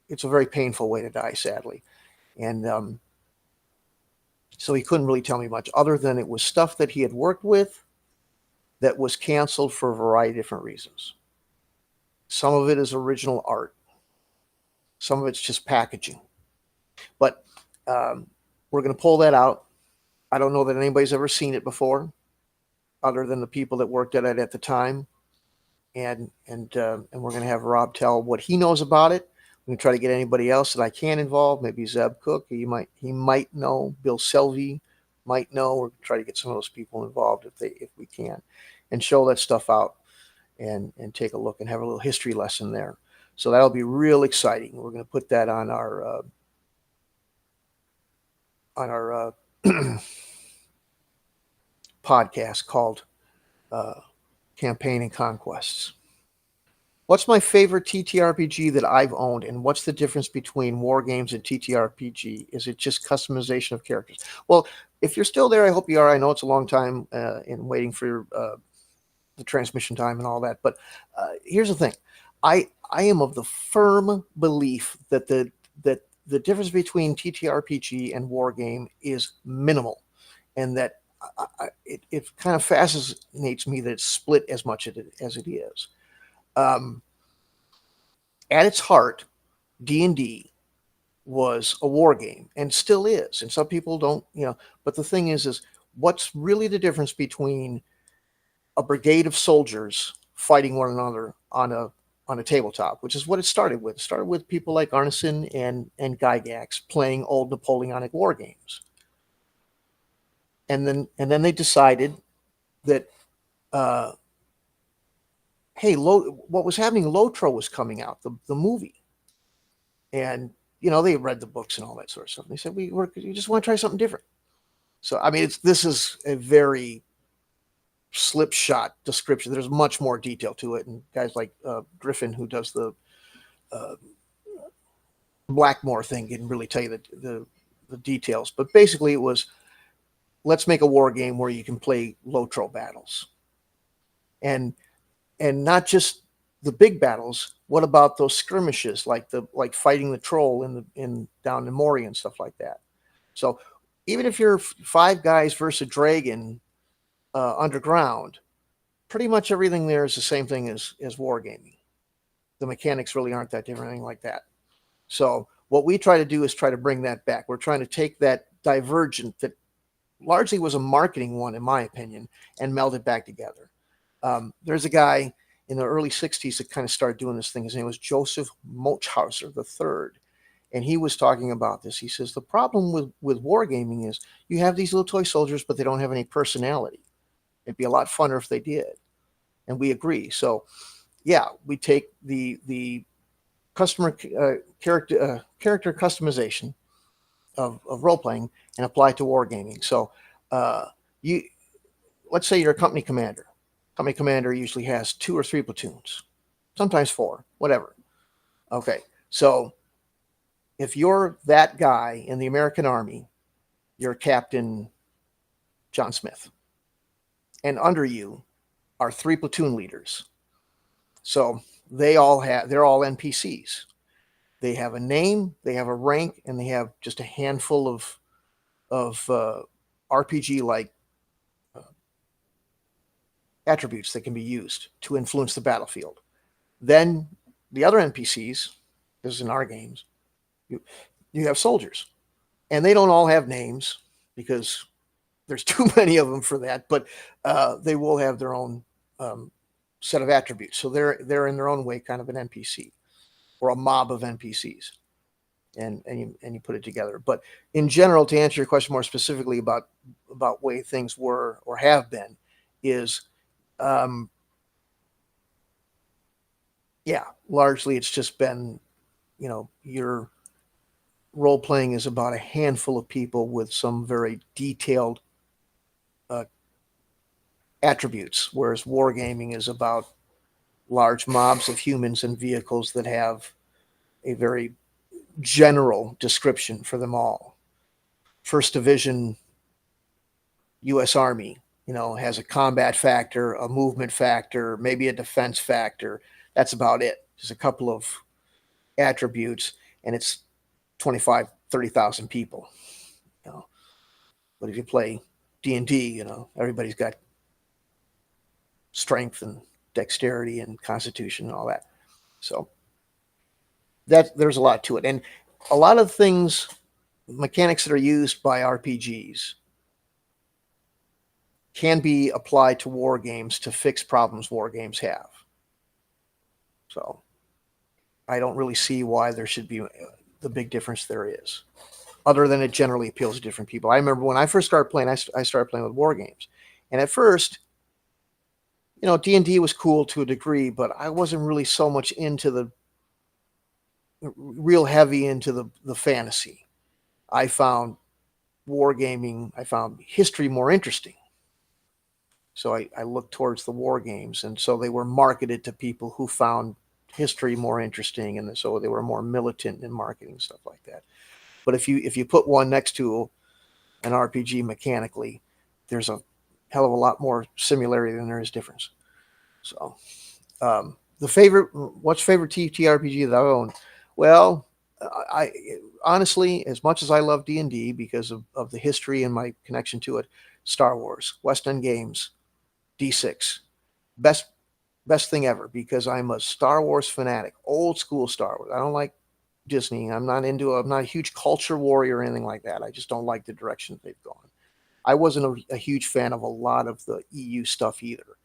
it's a very painful way to die, sadly. And so he couldn't really tell me much, other than it was stuff that he had worked with that was canceled for a variety of different reasons. Some of it is original art. Some of it's just packaging. But we're going to pull that out. I don't know that anybody's ever seen it before, other than the people that worked at it at the time. And we're going to have Rob tell what he knows about it. We're going to try to get anybody else that I can involve. Maybe Zeb Cook. He might know. Bill Selvey might know. We're going to try to get some of those people involved if we can, and show that stuff out and take a look and have a little history lesson there. So that'll be real exciting. We're going to put that on our podcast called Campaign and Conquests. What's my favorite TTRPG that I've owned, and what's the difference between Wargames and TTRPG? Is it just customization of characters? Well, if you're still there, I hope you are. I know it's a long time in waiting for the transmission time and all that, but here's the thing. I am of the firm belief that the difference between TTRPG and Wargame is minimal, and that it kind of fascinates me that it's split as much as it is. At its heart, D&D was a war game, and still is. And some people don't, but the thing is what's really the difference between a brigade of soldiers fighting one another on a tabletop, which is what it started with. It started with people like Arneson and Gygax playing old Napoleonic war games. And then they decided that, hey, what was happening? Lotro was coming out, the movie, and they read the books and all that sort of stuff. And they said, we just want to try something different. So I mean, this is a very slipshod description. There's much more detail to it, and guys like Griffin, who does the Blackmore thing, can really tell you the details. But basically, it was, let's make a war game where you can play Lotro battles, and not just the big battles. What about those skirmishes, like fighting the troll in down in Moria and stuff like that? So even if you're 5 guys versus a dragon underground, pretty much everything there is the same thing as wargaming. The mechanics really aren't that different, anything like that. So what we try to do is try to bring that back. We're trying to take that divergent that largely was a marketing one, in my opinion, and meld it back together. There's a guy in the early 60s that kind of started doing this thing. His name was Joseph Mochhauser III. And he was talking about this. He says, the problem with wargaming is you have these little toy soldiers, but they don't have any personality. It'd be a lot funner if they did. And we agree. So, yeah, we take the customer character customization, of role playing and apply it to wargaming. So you let's say you're a company commander. Company commander usually has 2 or 3 platoons, sometimes 4, whatever. Okay, so if you're that guy in the American Army, you're Captain John Smith, and under you are 3 platoon leaders. So they're all NPCs. They have a name, they have a rank, and they have just a handful of RPG like attributes that can be used to influence the battlefield. Then the other NPCs, this is in our games, you have soldiers, and they don't all have names because there's too many of them for that, but they will have their own set of attributes. So they're in their own way kind of an NPC or a mob of NPCs, and you put it together. But in general, to answer your question more specifically about way things were or have been, is yeah, largely it's just been, your role playing is about a handful of people with some very detailed attributes, whereas wargaming is about large mobs of humans and vehicles that have a very general description for them all. First Division U.S. Army, has a combat factor, a movement factor, maybe a defense factor. That's about it. Just a couple of attributes, and it's 25, 30,000 people. But if you play D&D, everybody's got strength and dexterity and constitution and all that. So there's a lot to it. And a lot of things, mechanics that are used by RPGs can be applied to war games to fix problems war games have. So I don't really see why there should be the big difference there is, other than it generally appeals to different people. I remember when I first started playing, I started playing with war games. And at first, D&D was cool to a degree, but I wasn't really so much into the real heavy into the fantasy. I found wargaming, I found history more interesting. So I looked towards the war games, and so they were marketed to people who found history more interesting, and so they were more militant in marketing, stuff like that. But if you put one next to an RPG mechanically, there's a hell of a lot more similarity than there is difference. So what's favorite TTRPG that I own? Well, I honestly, as much as I love D&D because of the history and my connection to it, Star Wars, West End Games, D6, best thing ever, because I'm a Star Wars fanatic, old school Star Wars. I don't like Disney. I'm not a huge culture warrior or anything like that. I just don't like the direction they've gone. I wasn't a huge fan of a lot of the EU stuff either.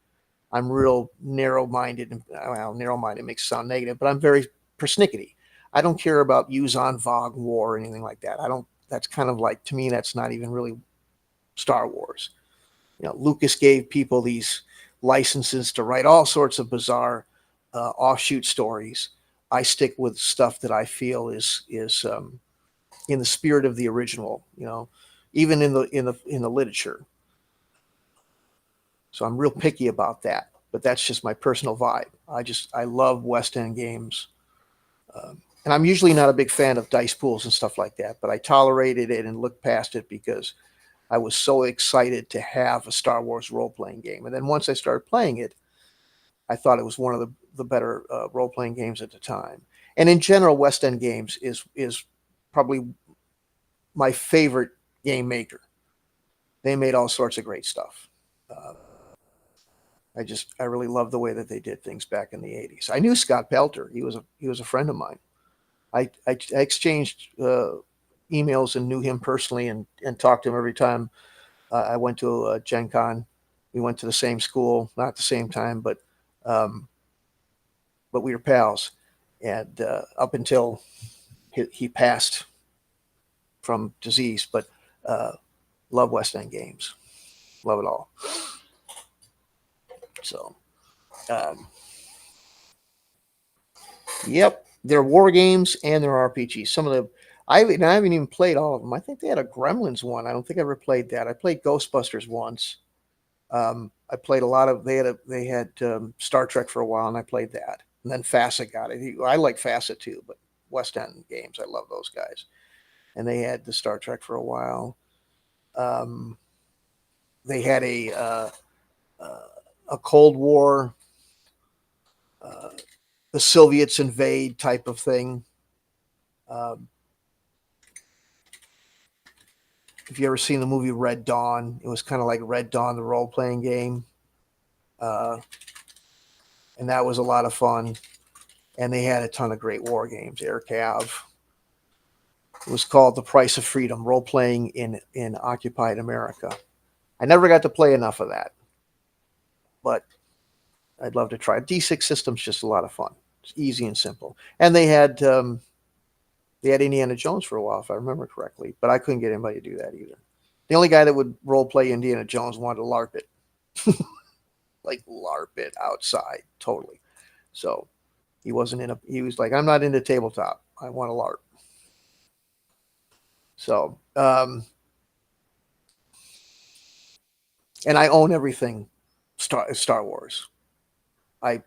I'm real narrow-minded. Well, narrow-minded makes it sound negative, but I'm very persnickety. I don't care about Yuuzhan Vong War or anything like that. That's kind of like, to me, that's not even really Star Wars. Lucas gave people these licenses to write all sorts of bizarre offshoot stories. I stick with stuff that I feel is in the spirit of the original, even in the literature. So I'm real picky about that, but that's just my personal vibe. I love West End games. And I'm usually not a big fan of dice pools and stuff like that, but I tolerated it and looked past it because I was so excited to have a Star Wars role-playing game. And then once I started playing it, I thought it was one of the better role-playing games at the time. And in general, West End Games is probably my favorite game maker. They made all sorts of great stuff. I really love the way that they did things back in the 80s. I knew Scott Pelter. He was a friend of mine. I exchanged emails and knew him personally and talked to him every time I went to Gen Con. We went to the same school, not at the same time, but we were pals. And up until he passed from disease, but love West End Games. Love it all. So, yep, they're war games and they're RPGs. I haven't even played all of them. I think they had a Gremlins one. I don't think I ever played that. I played Ghostbusters once. I played a lot of. They had Star Trek for a while, and I played that. And then Facet got it. I like Facet too, but West End Games, I love those guys. And they had the Star Trek for a while. Um, they had a Cold War, uh, the Soviets invade type of thing. Um, if you ever seen the movie Red Dawn, it was kind of like Red Dawn, the role playing game, uh, and that was a lot of fun. And they had a ton of great war games. Air Cav. It was called The Price of Freedom, role playing in occupied America. I never got to play enough of that, but I'd love to try. D6 system's just a lot of fun. It's easy and simple. And they had Indiana Jones for a while, if I remember correctly, but I couldn't get anybody to do that either. The only guy that would role play Indiana Jones wanted to LARP it, like LARP it outside, totally. So he wasn't in a. He was like, I'm not into tabletop. I want to LARP. So, and I own everything Star Wars. I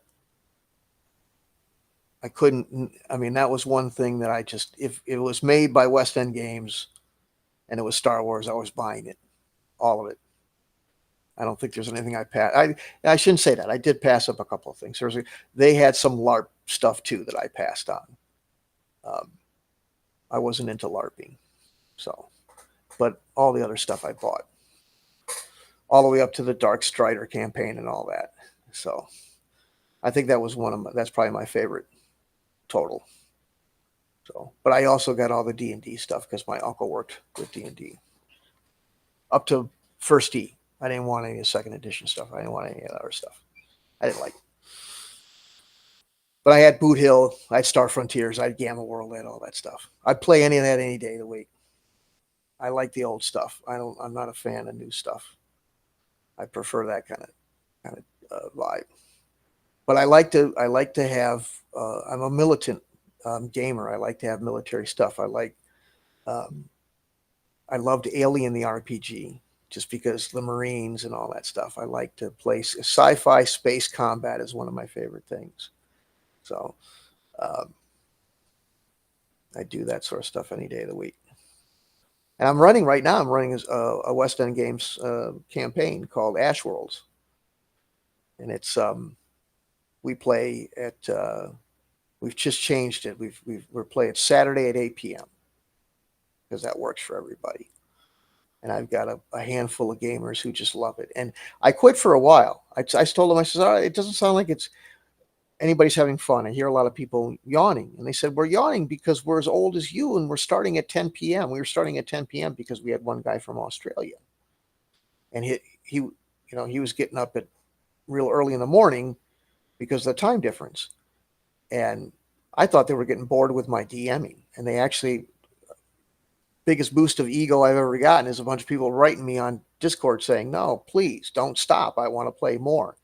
I couldn't. I mean, that was one thing that I just, if it was made by West End Games and it was Star Wars, I was buying it, all of it. I don't think there's anything I passed. I shouldn't say that. I did pass up a couple of things. They had some LARP stuff too that I passed on. Um, I wasn't into LARPing, so, but all the other stuff I bought, all the way up to the Dark Strider campaign and all that. So I think that was that's probably my favorite total. So, but I also got all the D&D stuff because my uncle worked with D&D up to first D. I didn't want any of the second edition stuff. I didn't want any of that other stuff. I didn't like it. But I had Boot Hill, I had Star Frontiers, I had Gamma World, I had all that stuff. I'd play any of that any day of the week. I like the old stuff. I'm not a fan of new stuff. I prefer that kind of vibe. But I like to have. I'm a militant gamer. I like to have military stuff. Um, I loved Alien the RPG just because the Marines and all that stuff. I like to play sci-fi. Space combat is one of my favorite things. So um, I do that sort of stuff any day of the week. And I'm running right now. I'm running a West End Games campaign called Ash Worlds, and it's we play at. We've just changed it. We're playing Saturday at 8 p.m. because that works for everybody. And I've got a handful of gamers who just love it. And I quit for a while. I told them, I said, oh, it doesn't sound like it's anybody's having fun. I hear a lot of people yawning. And they said, we're yawning because we're as old as you and we're starting at 10 p.m. We were starting at 10 p.m. because we had one guy from Australia. And he was getting up at real early in the morning because of the time difference. And I thought they were getting bored with my DMing. And they actually, biggest boost of ego I've ever gotten is a bunch of people writing me on Discord saying, no, please don't stop. I want to play more.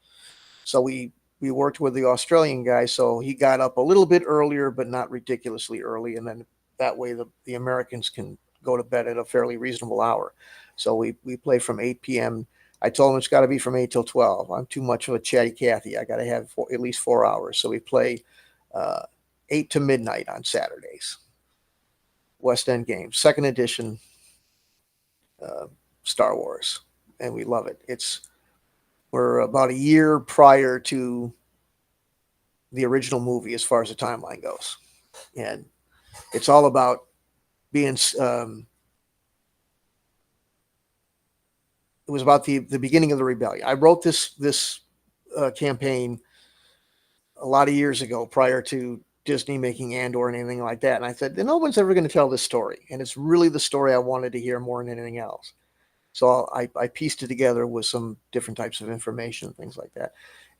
So we worked with the Australian guy. So he got up a little bit earlier, but not ridiculously early. And then that way the Americans can go to bed at a fairly reasonable hour. So we play from 8 p.m. I told him it's got to be from 8 till 12. I'm too much of a chatty Cathy. I got to have at least 4 hours. So we play 8 to midnight on Saturdays. West End Games, second edition Star Wars, and we love it. We're about a year prior to the original movie as far as the timeline goes, and it's all about being. It was about the beginning of the rebellion. I wrote this campaign a lot of years ago, prior to Disney making Andor and anything like that. And I said, no one's ever going to tell this story. And it's really the story I wanted to hear more than anything else. So I pieced it together with some different types of information and things like that.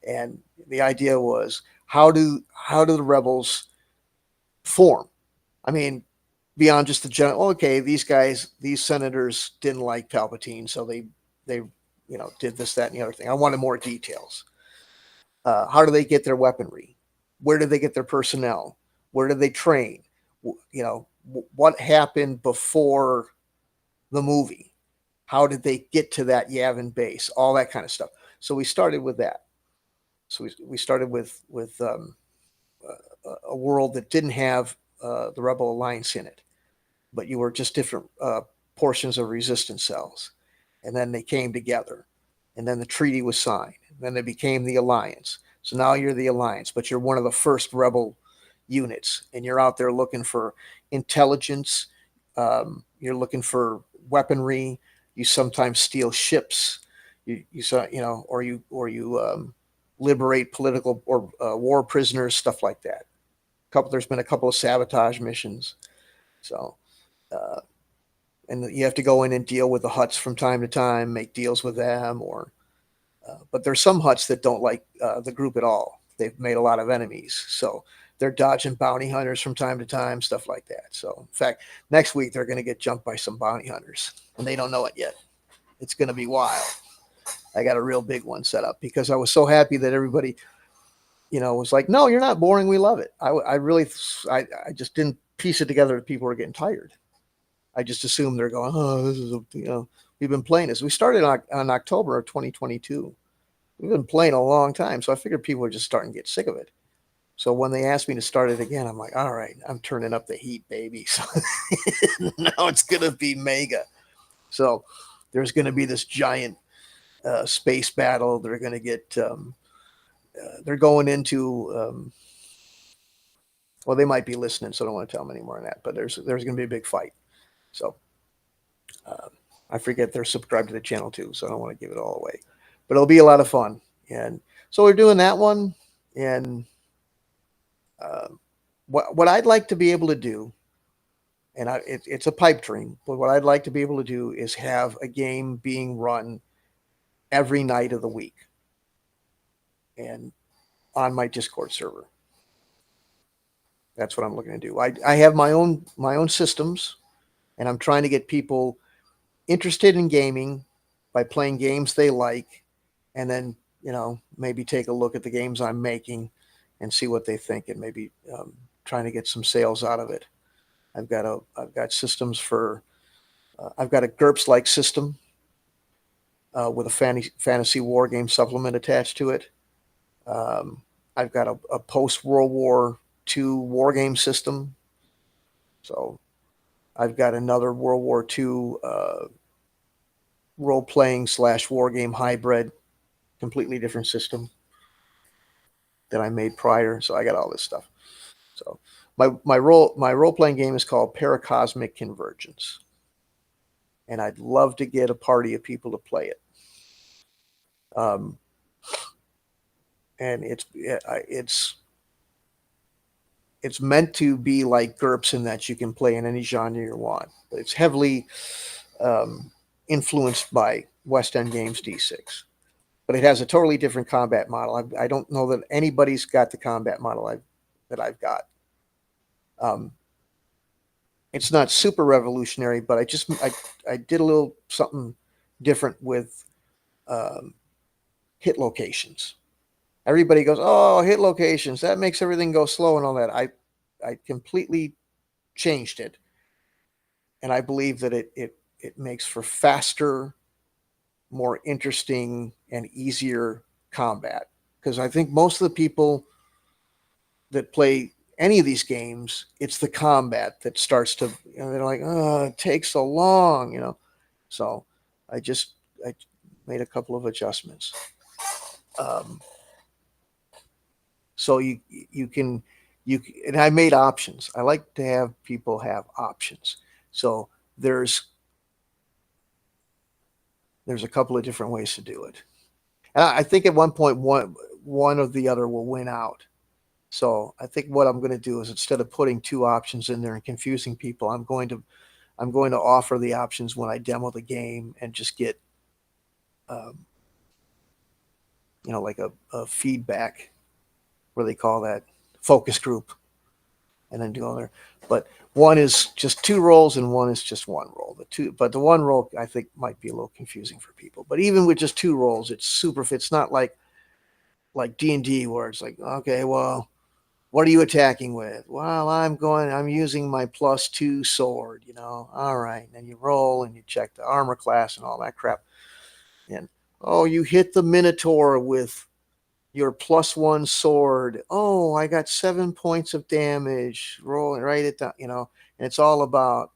And the idea was, how do the rebels form? I mean, beyond just the general, okay, these senators didn't like Palpatine, so they did this, that, and the other thing. I wanted more details. How do they get their weaponry? Where do they get their personnel? Where do they train? what happened before the movie. How did they get to that Yavin base? All that kind of stuff. So we started with that. So we started with a world that didn't have the Rebel Alliance in it, but you were just different portions of resistance cells. And then they came together. And then the treaty was signed. And then they became the Alliance. So now you're the Alliance, but you're one of the first Rebel units. And you're out there looking for intelligence. You're looking for weaponry. You sometimes steal ships. Or you liberate political or war prisoners, stuff like that. There's been a couple of sabotage missions. So, and you have to go in and deal with the Hutts from time to time, make deals with them, but there's some Hutts that don't like the group at all. They've made a lot of enemies, so they're dodging bounty hunters from time to time, stuff like that. So, in fact, next week they're going to get jumped by some bounty hunters, and they don't know it yet. It's going to be wild. I got a real big one set up because I was so happy that everybody, was like, "No, you're not boring. We love it." I just didn't piece it together that people were getting tired. I just assumed they're going, "Oh, this is we've been playing this." We started on October of 2022. We've been playing a long time, so I figured people were just starting to get sick of it. So when they asked me to start it again, I'm like, "All right, I'm turning up the heat, baby." So now it's gonna be mega. So there's gonna be this giant space battle. They're gonna get. They're going into. Well, they might be listening, so I don't want to tell them any more than that. But there's going to be a big fight. So I forget they're subscribed to the channel too, so I don't want to give it all away. But it'll be a lot of fun. And so we're doing that one. And what I'd like to be able to do, and it's a pipe dream, but what I'd like to be able to do is have a game being run every night of the week and on my Discord server. That's what I'm looking to do. I have my own systems, and I'm trying to get people interested in gaming by playing games they like, and then maybe take a look at the games I'm making and see what they think, and maybe trying to get some sales out of it. I've got systems for I've got a GURPS like system with a fantasy war game supplement attached to it. I've got a post World War II war game system. So I've got another World War II role playing / war game hybrid, completely different system that I made prior. So I got all this stuff. So my role playing game is called Paracosmic Convergence, and I'd love to get a party of people to play it. And it's meant to be like GURPS in that you can play in any genre you want. But it's heavily influenced by West End Games D6. But it has a totally different combat model. I don't know that anybody's got the combat model that I've got. It's not super revolutionary, but I did a little something different with hit locations. Everybody goes, "Oh, hit locations, that makes everything go slow," and all that. I completely changed it, and I believe that it makes for faster, more interesting, and easier combat. Because I think most of the people that play any of these games, it's the combat that starts to, they're like, "Oh, it takes so long," So I made a couple of adjustments. So and I made options. I like to have people have options. So there's a couple of different ways to do it. And I think at one point one or the other will win out. So I think what I'm going to do is, instead of putting two options in there and confusing people, I'm going to offer the options when I demo the game and just get like a feedback, where they call that, focus group, and then do all there. But one is just two rolls and one is just one roll. But the one roll I think might be a little confusing for people. But even with just two rolls, it's super fit. It's not like D&D where it's like, okay, well, What are you attacking with? Well, I'm using my +2 sword, All right. And then you roll and you check the armor class and all that crap. And, oh, you hit the Minotaur with your +1 sword. Oh, I got 7 points of damage. Roll and write it down, and it's all about,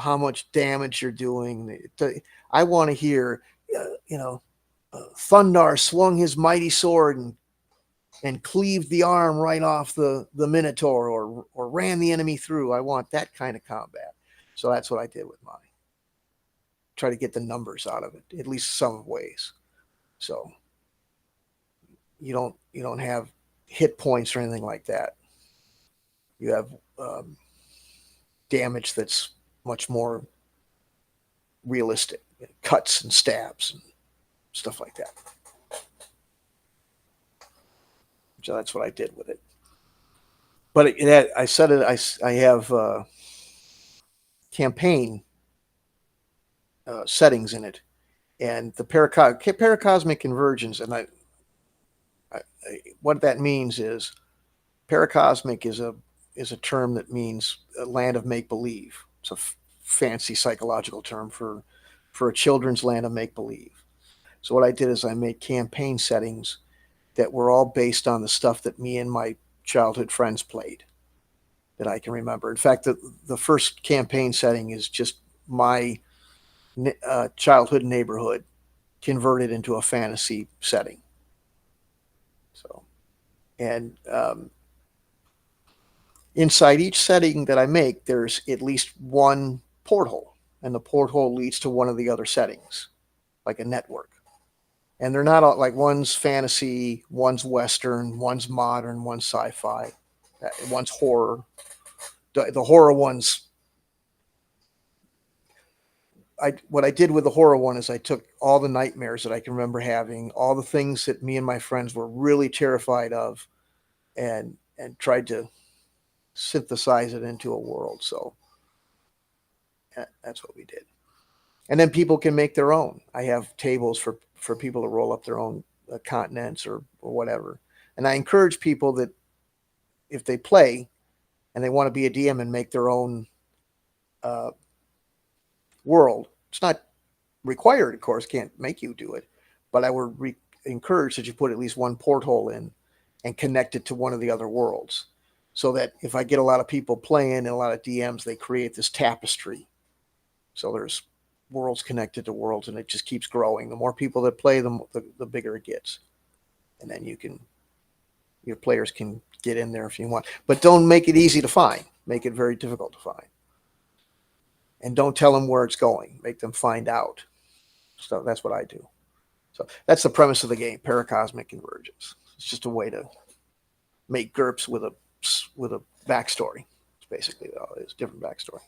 how much damage you're doing. I want to hear, Thundar swung his mighty sword and cleaved the arm right off the Minotaur, or ran the enemy through. I want that kind of combat. So that's what I did with mine. Try to get the numbers out of it, at least some ways. So you don't have hit points or anything like that. You have damage that's much more realistic, cuts and stabs and stuff like that. So that's what I did with it. But I said it. I have campaign settings in it, and the paracosmic convergence, and what that means is paracosmic is a term that means a land of make believe. It's a fancy psychological term for a children's land of make believe. So what I did is I made campaign settings that were all based on the stuff that me and my childhood friends played that I can remember. In fact, the first campaign setting is just my childhood neighborhood converted into a fantasy setting. So, and inside each setting that I make, there's at least one porthole, and the porthole leads to one of the other settings, like a network. And they're not all, like, one's fantasy, one's Western, one's modern, one's sci-fi, one's horror. The horror ones, what I did with the horror one is I took all the nightmares that I can remember having, all the things that me and my friends were really terrified of, and tried to synthesize it into a world. So that's what we did. And then people can make their own. I have tables for people to roll up their own continents or whatever. And I encourage people that if they play and they want to be a DM and make their own world, it's not required, of course, can't make you do it, but I would encourage that you put at least one porthole in and connect it to one of the other worlds, so that if I get a lot of people playing and a lot of DMs, they create this tapestry. So there's worlds connected to worlds, and it just keeps growing. The more people that play, the bigger it gets. And then your players can get in there if you want. But don't make it easy to find. Make it very difficult to find. And don't tell them where it's going. Make them find out. So that's what I do. So that's the premise of the game, paracosmic convergence. It's just a way to make GURPS with a backstory. It's basically it's different backstory.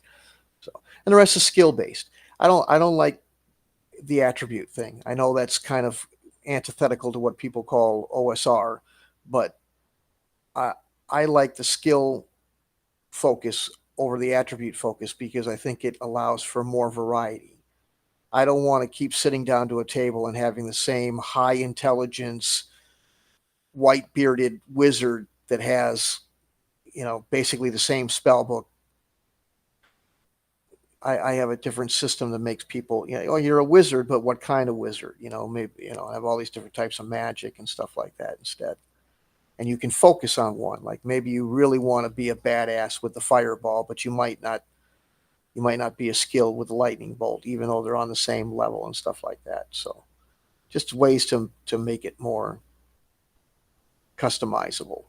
So, and the rest is skill based. I don't like the attribute thing. I know that's kind of antithetical to what people call OSR, but I like the skill focus over the attribute focus because I think it allows for more variety. I don't want to keep sitting down to a table and having the same high intelligence, white bearded wizard that has, basically the same spell book. I have a different system that makes people, oh, you're a wizard, but what kind of wizard? Maybe, I have all these different types of magic and stuff like that instead. And you can focus on one. Like maybe you really want to be a badass with the fireball, but you might not be as skilled with the lightning bolt, even though they're on the same level and stuff like that. So just ways to make it more customizable.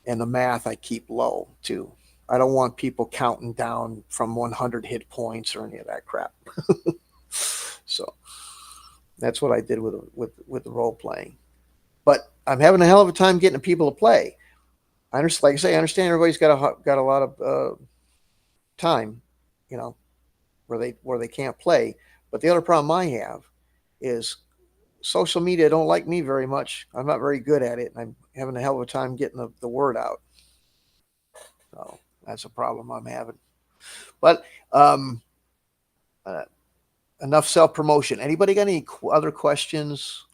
And the math I keep low too. I don't want people counting down from 100 hit points or any of that crap. So that's what I did with the role playing. But I'm having a hell of a time getting people to play. I understand, like I say, I understand everybody's got a lot of time, where they can't play. But the other problem I have is social media don't like me very much. I'm not very good at it, and I'm having a hell of a time getting the word out. So that's a problem I'm having. But enough self-promotion. Anybody got any other questions?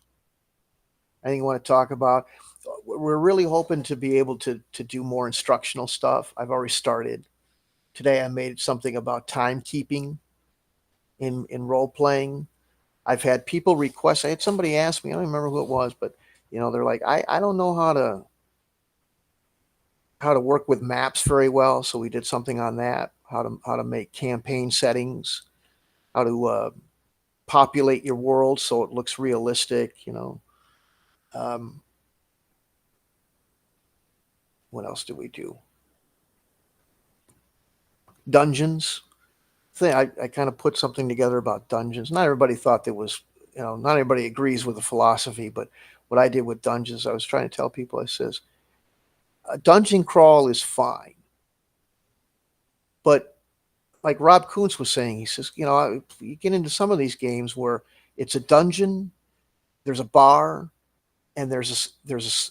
Anything you want to talk about? We're really hoping to be able to do more instructional stuff. I've already started. Today I made something about timekeeping in role playing. I've had people request. I had somebody ask me. I don't remember who it was, but they're like, I don't know how to work with maps very well. So we did something on that. How to make campaign settings. How to populate your world so it looks realistic. Um, what else do we do? Dungeons. I kind of put something together about dungeons. Not everybody thought there was, not everybody agrees with the philosophy, but what I did with dungeons, I was trying to tell people, I says, a dungeon crawl is fine, but like Rob Kuntz was saying, he says, you get into some of these games where it's a dungeon, there's a bar, and there's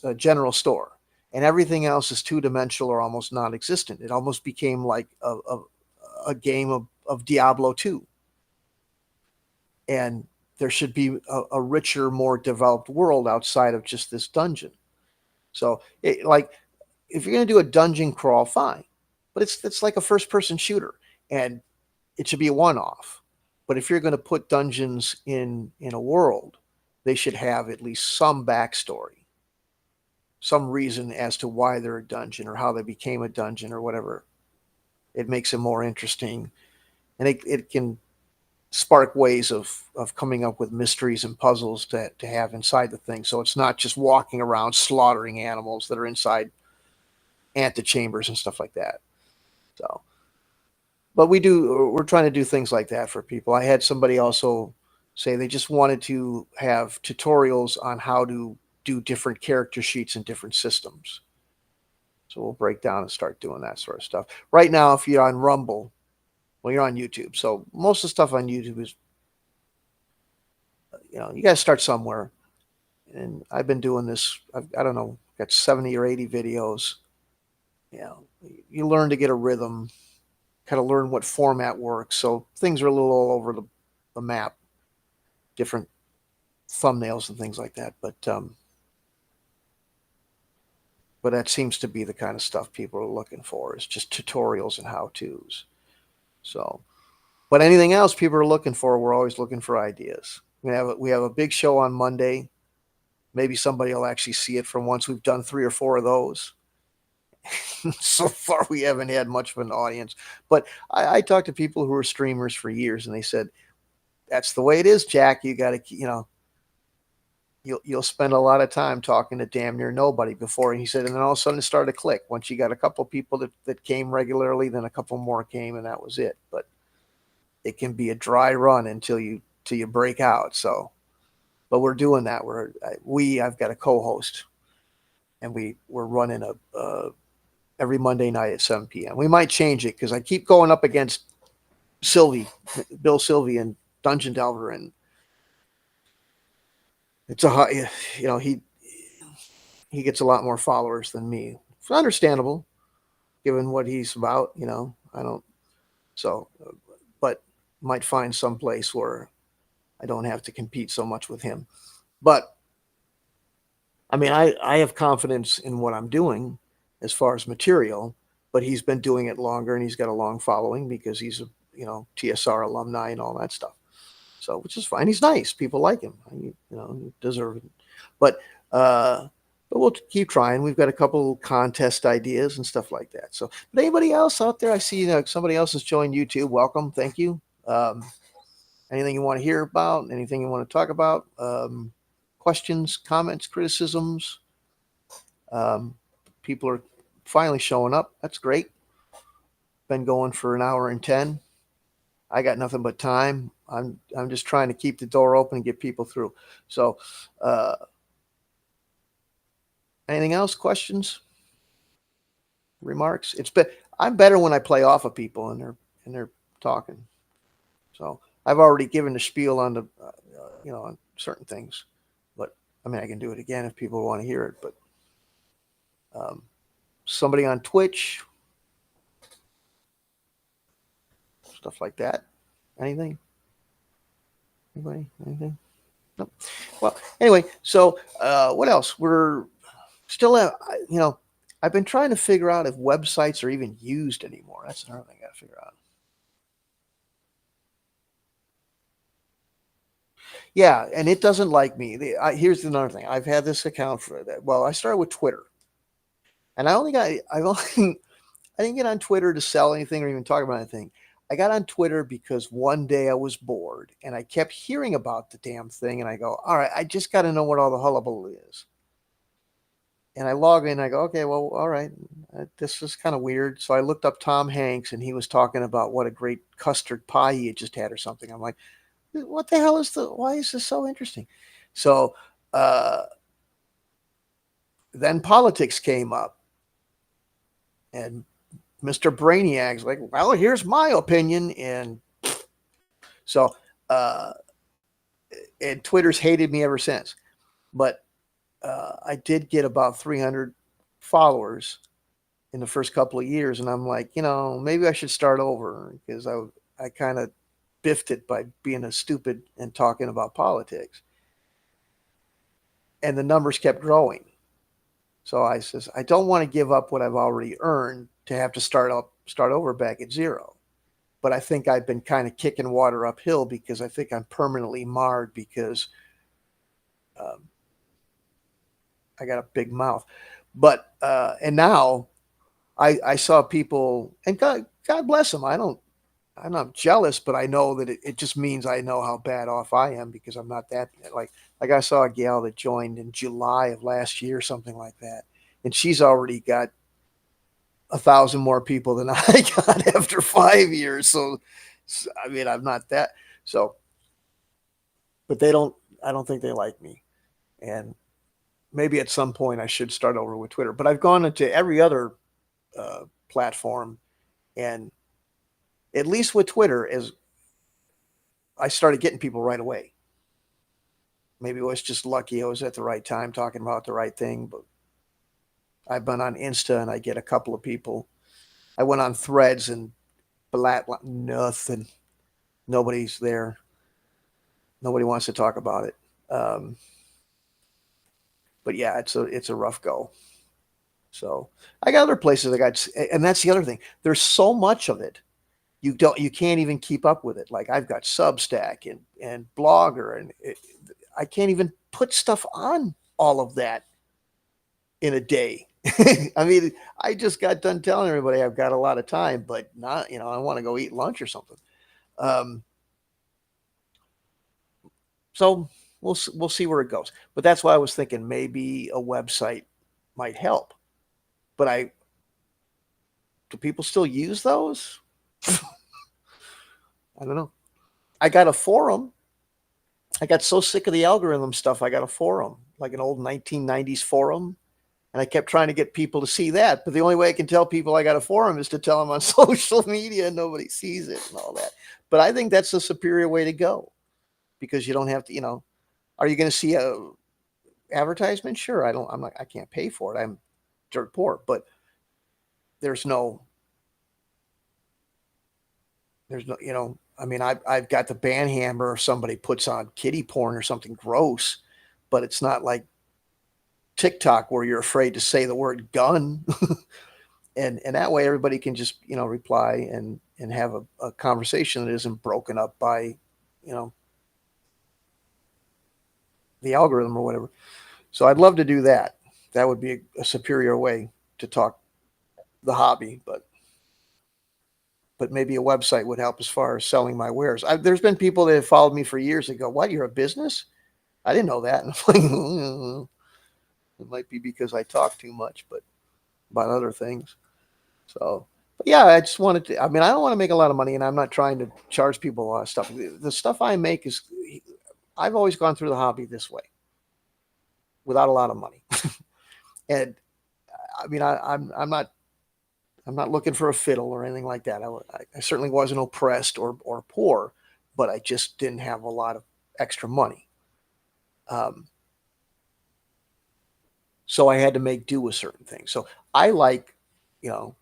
a general store, and everything else is two-dimensional or almost non-existent. It almost became like a game of Diablo 2. And there should be a richer, more developed world outside of just this dungeon. So, like, if you're going to do a dungeon crawl, fine, but it's like a first-person shooter, and it should be a one-off. But if you're going to put dungeons in a world, they should have at least some backstory, some reason as to why they're a dungeon or how they became a dungeon or whatever. It makes it more interesting, and it can spark ways of coming up with mysteries and puzzles to have inside the thing. So it's not just walking around slaughtering animals that are inside antechambers and stuff like that. So, but we're trying to do things like that for people. I had somebody also say they just wanted to have tutorials on how to do different character sheets in different systems. So we'll break down and start doing that sort of stuff. Right now, if you're on Rumble, well, you're on YouTube. So most of the stuff on YouTube is, you got to start somewhere. And I've been doing this, I don't know, got 70 or 80 videos. You learn to get a rhythm, kind of learn what format works. So things are a little all over the map, different thumbnails and things like that. But that seems to be the kind of stuff people are looking for, is just tutorials and how-tos. So, but anything else people are looking for, we're always looking for ideas. We have a big show on Monday. Maybe somebody will actually see it from once we've done 3 or 4 of those. So far, we haven't had much of an audience. But I talked to people who are streamers for years, and they said, that's the way it is, Jack. You got to, you'll spend a lot of time talking to damn near nobody before. He said, and then all of a sudden it started to click. Once you got a couple people that came regularly, then a couple more came, and that was it. But it can be a dry run until you break out. So, but we're doing that. I've got a co-host, and we're running every Monday night at 7 p.m. We might change it because I keep going up against Bill Sylvie and Dungeon Delver, and it's he gets a lot more followers than me. It's understandable given what he's about. I don't so, but might find some place where I don't have to compete so much with him. But I mean, I have confidence in what I'm doing as far as material, but he's been doing it longer and he's got a long following because he's a TSR alumni and all that stuff. So, which is fine. He's nice. People like him. He deserve it. But but we'll keep trying. We've got a couple contest ideas and stuff like that. So, but anybody else out there? I see somebody else has joined YouTube. Welcome. Thank you. Anything you want to hear about? Anything you want to talk about? Questions, comments, criticisms? People are finally showing up. That's great. Been going for an hour and 10. I got nothing but time. I'm just trying to keep the door open and get people through. So, anything else? Questions? Remarks? I'm better when I play off of people and they're talking. So I've already given the spiel on the on certain things, but I mean I can do it again if people want to hear it. But somebody on Twitch, stuff like that. Anything? Anybody? Anything? Nope. Well, anyway, so what else? We're still, I've been trying to figure out if websites are even used anymore. That's another thing I got to figure out. Yeah, and it doesn't like me. Here's another thing. I've had this account for that. Well, I started with Twitter, and I've only, I didn't get on Twitter to sell anything or even talk about anything. I got on Twitter because one day I was bored and I kept hearing about the damn thing, and I go, all right, I just got to know what all the hullabaloo is. And I log in, I go, okay, well, all right, this is kind of weird. So I looked up Tom Hanks, and he was talking about what a great custard pie he had just had or something. I'm like, what the hell why is this so interesting? So uh, then politics came up, and Mr. Brainiac's like, well, here's my opinion. And so, uh, and Twitter's hated me ever since. But I did get about 300 followers in the first couple of years, and I'm like, maybe I should start over because I kind of biffed it by being a stupid and talking about politics, and the numbers kept growing. So I says, I don't want to give up what I've already earned to have to start over back at zero. But I think I've been kind of kicking water uphill because I think I'm permanently marred because um, I got a big mouth. But and now I saw people, and God bless them. I'm not jealous, but I know that it just means I know how bad off I am because I'm not that like I saw a gal that joined in July of last year, something like that, and she's already got 1,000 more people than I got after 5 years. So I mean, I'm not that. So, but they don't. I don't think they like me, and maybe at some point I should start over with Twitter. But I've gone into every other platform, and at least with Twitter, as I started getting people right away. Maybe it was just lucky I was at the right time talking about the right thing, but I've been on Insta and I get a couple of people. I went on Threads and nothing. Nobody's there. Nobody wants to talk about it. Um, but yeah, it's a rough go. So I got other places I got, and that's the other thing. There's so much of it. You can't even keep up with it. Like I've got Substack and Blogger, and I can't even put stuff on all of that in a day. I mean, I just got done telling everybody I've got a lot of time, but not, I want to go eat lunch or something. Um, so we'll see where it goes. But that's why I was thinking maybe a website might help. But do people still use those? I don't know. I got a forum. I got so sick of the algorithm stuff. I got a forum, like an old 1990s forum. And I kept trying to get people to see that. But the only way I can tell people I got a forum is to tell them on social media and nobody sees it and all that. But I think that's a superior way to go because you don't have to, are you going to see a advertisement? Sure. I can't pay for it. I'm dirt poor, but there's no, I mean, I've got the banhammer if somebody puts on kitty porn or something gross, but it's not like TikTok where you're afraid to say the word gun. and that way everybody can just, reply and have a conversation that isn't broken up by, the algorithm or whatever. So I'd love to do that. That would be a superior way to talk the hobby, but maybe a website would help as far as selling my wares. There's been people that have followed me for years that go, "What? You're a business? I didn't know that." And I'm like, it might be because I talk too much, but about other things. So, but yeah, I just wanted to. I mean, I don't want to make a lot of money, and I'm not trying to charge people a lot of stuff. The stuff I make is, I've always gone through the hobby this way, without a lot of money. And I mean, I'm not looking for a fiddle or anything like that. I certainly wasn't oppressed or poor, but I just didn't have a lot of extra money. Um, so I had to make do with certain things. So I like, you know,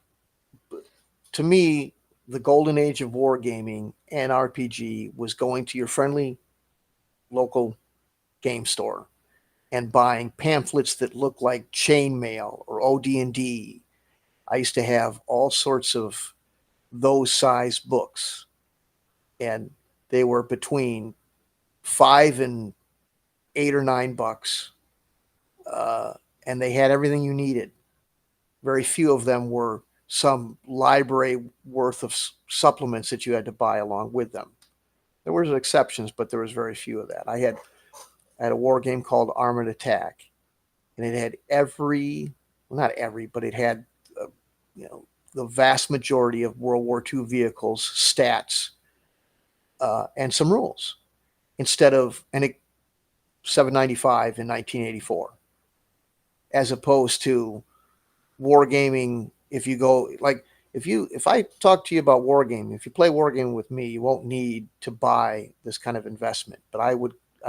to me, the golden age of wargaming and RPG was going to your friendly local game store and buying pamphlets that look like chainmail or OD&D. I used to have all sorts of those size books, and they were between $5 and $8 or $9, and they had everything you needed. Very few of them were some library worth of supplements that you had to buy along with them. There were exceptions, but there was very few of that. I had a war game called Armored Attack, and it had not every, but it had the vast majority of World War II vehicles, stats, and some rules. Instead of $7.95 in 1984, as opposed to wargaming. If I talk to you about wargaming, if you play wargaming with me, you won't need to buy this kind of investment. But I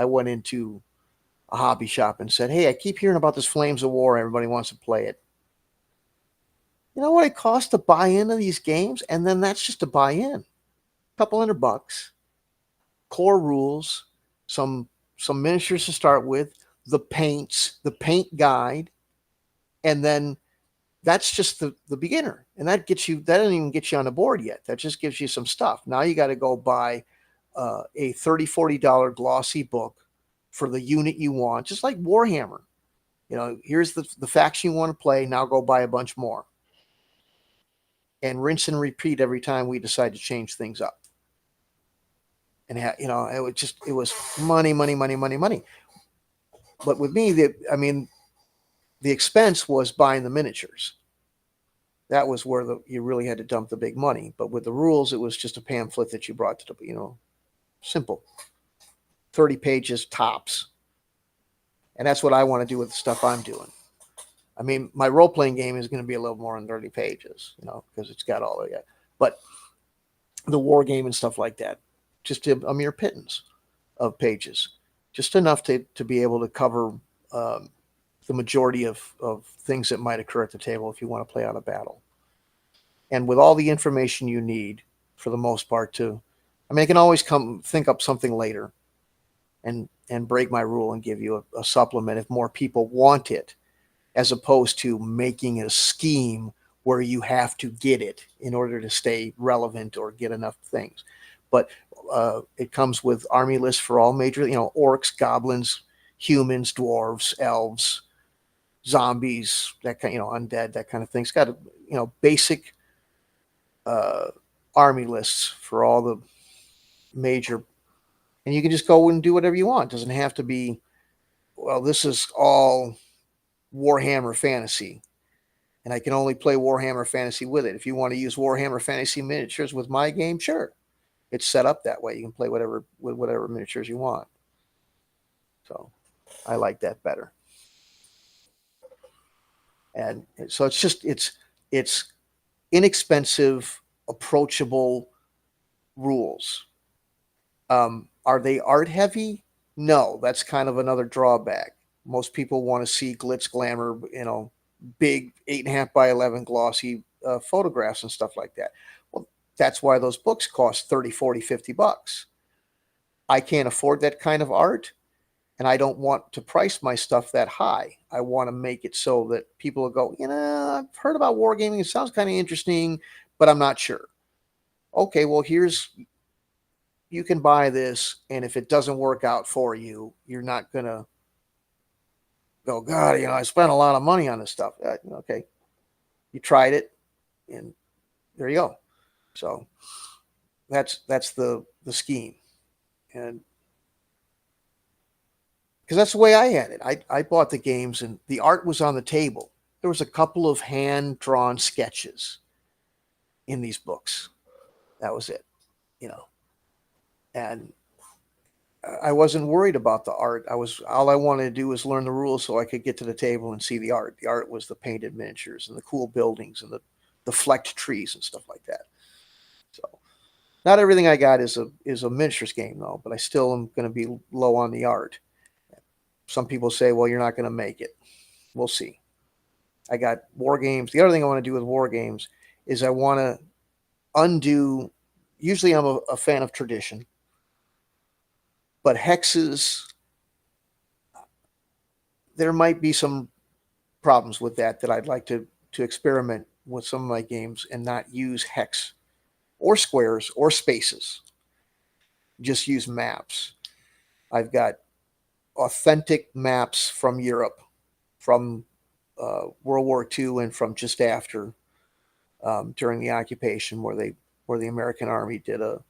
went into a hobby shop and said, hey, I keep hearing about this Flames of War. Everybody wants to play it. You know what it costs to buy into these games? And then that's just to buy in. A couple $100, core rules, some miniatures to start with, the paints, the paint guide, and then that's just the beginner. And that doesn't even get you on the board yet. That just gives you some stuff. Now you got to go buy a $30, $40 glossy book for the unit you want, just like Warhammer. Here's the faction you want to play. Now go buy a bunch more. And rinse and repeat every time we decide to change things up. And it was money. But with me, the expense was buying the miniatures. That was where you really had to dump the big money. But with the rules, it was just a pamphlet that you brought to simple, 30 pages tops. And that's what I want to do with the stuff I'm doing. My role-playing game is going to be a little more than 30 pages, because it's got all of that. But the war game and stuff like that, just a mere pittance of pages, just enough to be able to cover the majority of things that might occur at the table if you want to play out a battle. And with all the information you need, for the most part, I can always think up something later and break my rule and give you a supplement if more people want it, as opposed to making a scheme where you have to get it in order to stay relevant or get enough things. But it comes with army lists for all major, orcs, goblins, humans, dwarves, elves, zombies, that kind, undead, that kind of thing. It's got basic army lists for all the major, and you can just go and do whatever you want. It doesn't have to be, well, this is all Warhammer Fantasy, and I can only play Warhammer Fantasy with it. If you want to use Warhammer Fantasy miniatures with my game, sure. It's set up that way. You can play with whatever miniatures you want. So I like that better. And so it's inexpensive, approachable rules. Are they art heavy? No, that's kind of another drawback. Most people want to see glitz, glamour, big 8.5 by 11 glossy photographs and stuff like that. Well, that's why those books cost $30, $40, $50. I can't afford that kind of art, and I don't want to price my stuff that high. I want to make it so that people will go, I've heard about wargaming. It sounds kind of interesting, but I'm not sure. Okay, well, you can buy this, and if it doesn't work out for you, you're not going to go, God, I spent a lot of money on this stuff. Okay. You tried it, and there you go. So that's the scheme. And because that's the way I had it. I bought the games, and the art was on the table. There was a couple of hand-drawn sketches in these books. That was it, and I wasn't worried about the art. All I wanted to do was learn the rules so I could get to the table and see the art. The art was the painted miniatures and the cool buildings and the flecked trees and stuff like that. So not everything I got is a miniatures game though, but I still am going to be low on the art. Some people say, well, you're not going to make it. We'll see. I got war games. The other thing I want to do with war games is I want to undo. Usually I'm a fan of tradition. But hexes there might be some problems with that I'd like to experiment with some of my games and not use hex or squares or spaces. Just use maps. I've got authentic maps from Europe, from World War II and from just after, during the occupation, where the American Army did a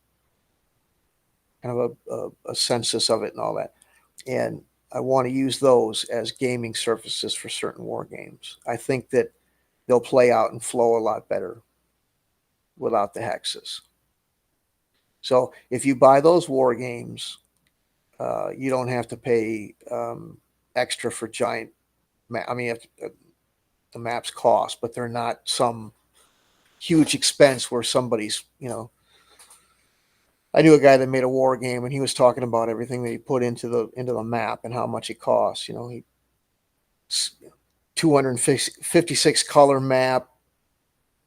kind of a census of it and all that. And I want to use those as gaming surfaces for certain war games. I think that they'll play out and flow a lot better without the hexes. So if you buy those war games, you don't have to pay extra for giant I mean, the maps cost, but they're not some huge expense where somebody's, I knew a guy that made a war game and he was talking about everything that he put into the map and how much it costs. He 256 color map,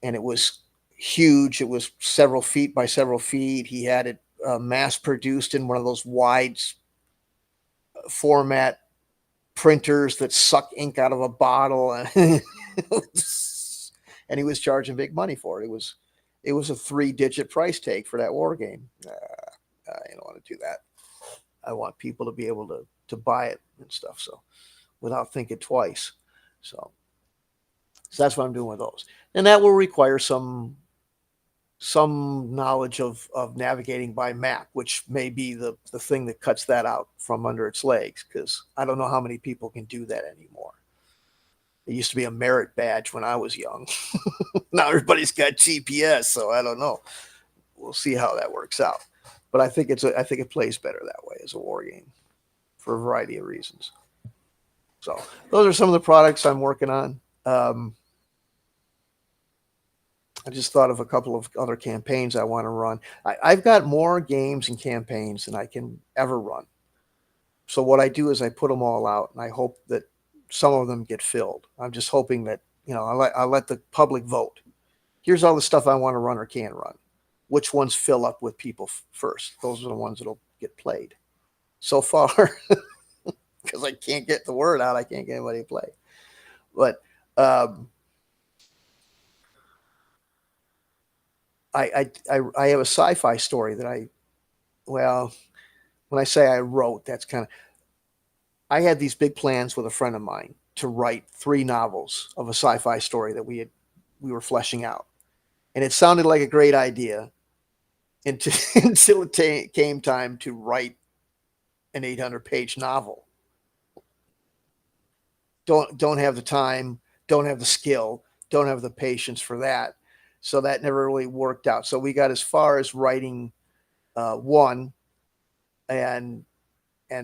and it was huge. It was several feet by several feet. He had it mass produced in one of those wide format printers that suck ink out of a bottle, and he was charging big money for it. It was a 3-digit price tag for that war game. I don't want to do that. I want people to be able to buy it and stuff, so without thinking twice. So that's what I'm doing with those, and that will require some knowledge of navigating by map, which may be the thing that cuts that out from under its legs, because I don't know how many people can do that anymore. It used to be a merit badge when I was young. Now everybody's got GPS, so I don't know. We'll see how that works out. But I think it plays better that way as a war game for a variety of reasons. So those are some of the products I'm working on. I just thought of a couple of other campaigns I want to run. I've got more games and campaigns than I can ever run. So what I do is I put them all out, and I hope that some of them get filled. I'm just hoping that, I let the public vote. Here's all the stuff I want to run or can't run. Which ones fill up with people first? Those are the ones that'll get played. So far, because I can't get the word out, I can't get anybody to play. But I have a sci-fi story that when I say I wrote, that's kind of, I had these big plans with a friend of mine to write 3 novels of a sci-fi story that we were fleshing out. And it sounded like a great idea until it came time to write an 800-page novel. Don't have the time, don't have the skill, don't have the patience for that. So that never really worked out. So we got as far as writing one and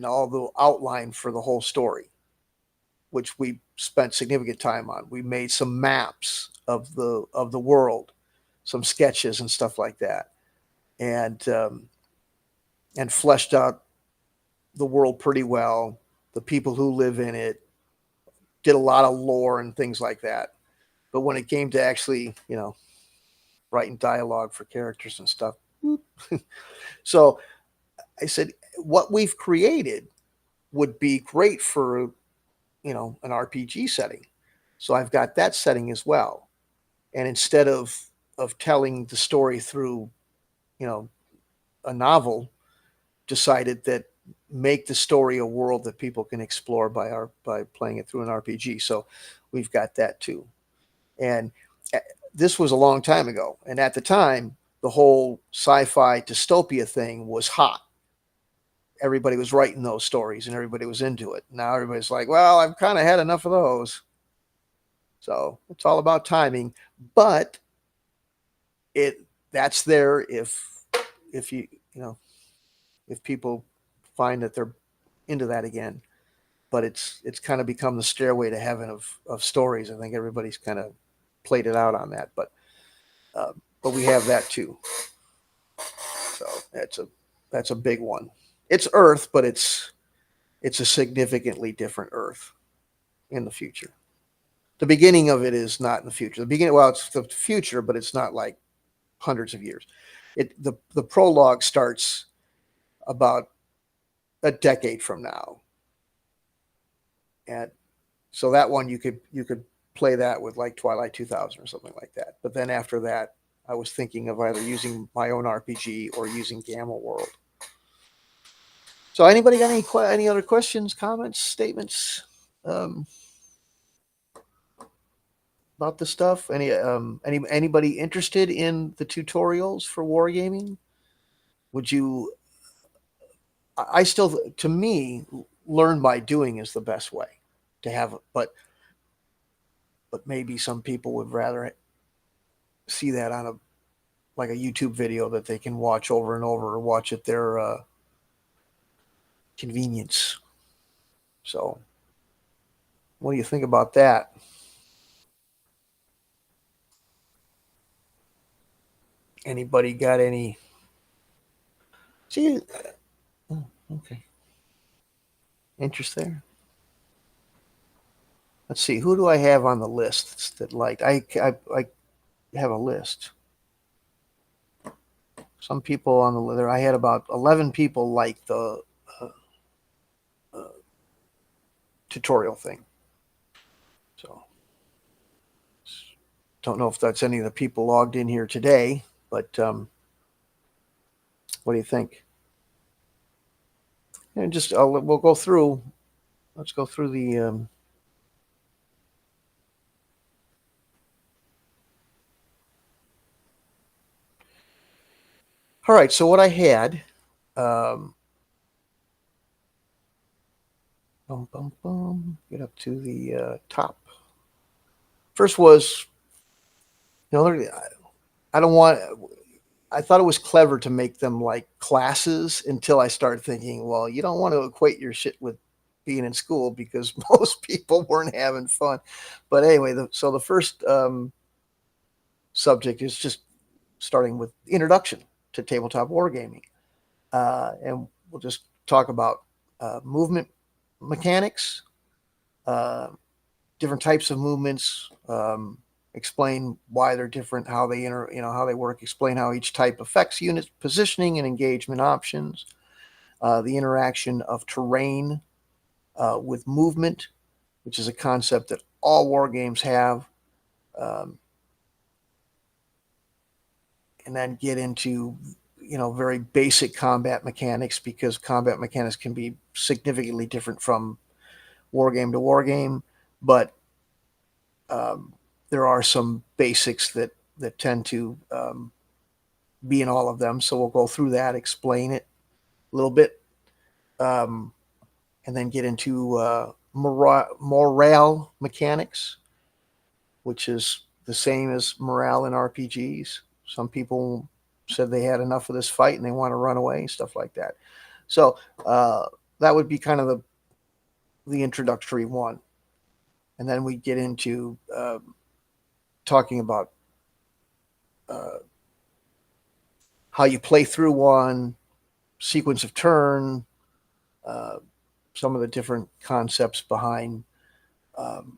all the outline for the whole story, which we spent significant time on. We made some maps of the world, some sketches and stuff like that, and fleshed out the world pretty well. The people who live in it, did a lot of lore and things like that. But when it came to actually, writing dialogue for characters and stuff, so I said, what we've created would be great for, an RPG setting. So I've got that setting as well. And instead of telling the story through, a novel, decided that make the story a world that people can explore by playing it through an RPG. So we've got that too. And this was a long time ago. And at the time, the whole sci-fi dystopia thing was hot. Everybody was writing those stories and everybody was into it. Now everybody's like, well, I've kind of had enough of those. So it's all about timing, but that's there if if people find that they're into that again. But it's kind of become the stairway to heaven of stories. I think everybody's kind of played it out on that, but we have that too. So that's a big one. It's Earth, but it's a significantly different Earth in the future. The beginning of it is not in the future. It's the future, but it's not like hundreds of years. The prologue starts about a decade from now. And So that one you could play that with like Twilight 2000 or something like that. But then after that, I was thinking of either using my own RPG or using Gamma World. So anybody got any other questions, comments, statements um, about this stuff? Anybody interested in the tutorials for wargaming? Would you? I still, to me, learn by doing is the best way to have. But maybe some people would rather see that on a like a YouTube video that they can watch over and over or watch at their convenience. So, what do you think about that? Anybody got any? See, oh, okay, interest there. Let's see, who do I have on the list that like I have a list. Some people on the list. I had about 11 people like the uh, uh, tutorial thing. So don't know if that's any of the people logged in here today, but what do you think? And just we'll go through. Let's go through the. All right. So what I had. Um, Bum, bum, bum. Get up to the top. First was, you know, I don't want. I thought it was clever to make them like classes until I started thinking, well, you don't want to equate your shit with being in school because most people weren't having fun. But anyway, so the first subject is just starting with introduction to tabletop wargaming, and we'll just talk about movement mechanics, uh, different types of movements, explain why they're different, how they how they work, explain how each type affects unit positioning and engagement options, the interaction of terrain with movement, which is a concept that all war games have, um, and then get into very basic combat mechanics because combat mechanics can be significantly different from war game to war game, but um, there are some basics that tend to be in all of them. So we'll go through that, explain it a little bit, um, and then get into morale mechanics, which is the same as morale in RPGs. Some people said they had enough of this fight and they want to run away, stuff like that. So that would be kind of the introductory one, and then we get into talking about uh, how you play through one, sequence of turn, uh, some of the different concepts behind um,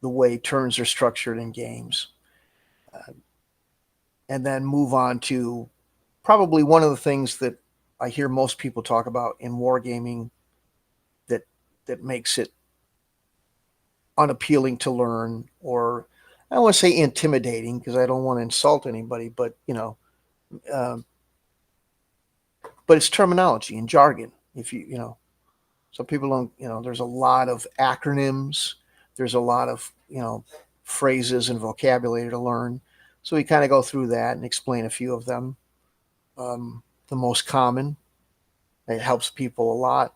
the way turns are structured in games, uh, and then move on to probably one of the things that I hear most people talk about in wargaming that makes it unappealing to learn, or I don't want to say intimidating because I don't want to insult anybody, but um, but it's terminology and jargon. If some people don't, there's a lot of acronyms, there's a lot of, phrases and vocabulary to learn. So we kind of go through that and explain a few of them. The most common, it helps people a lot.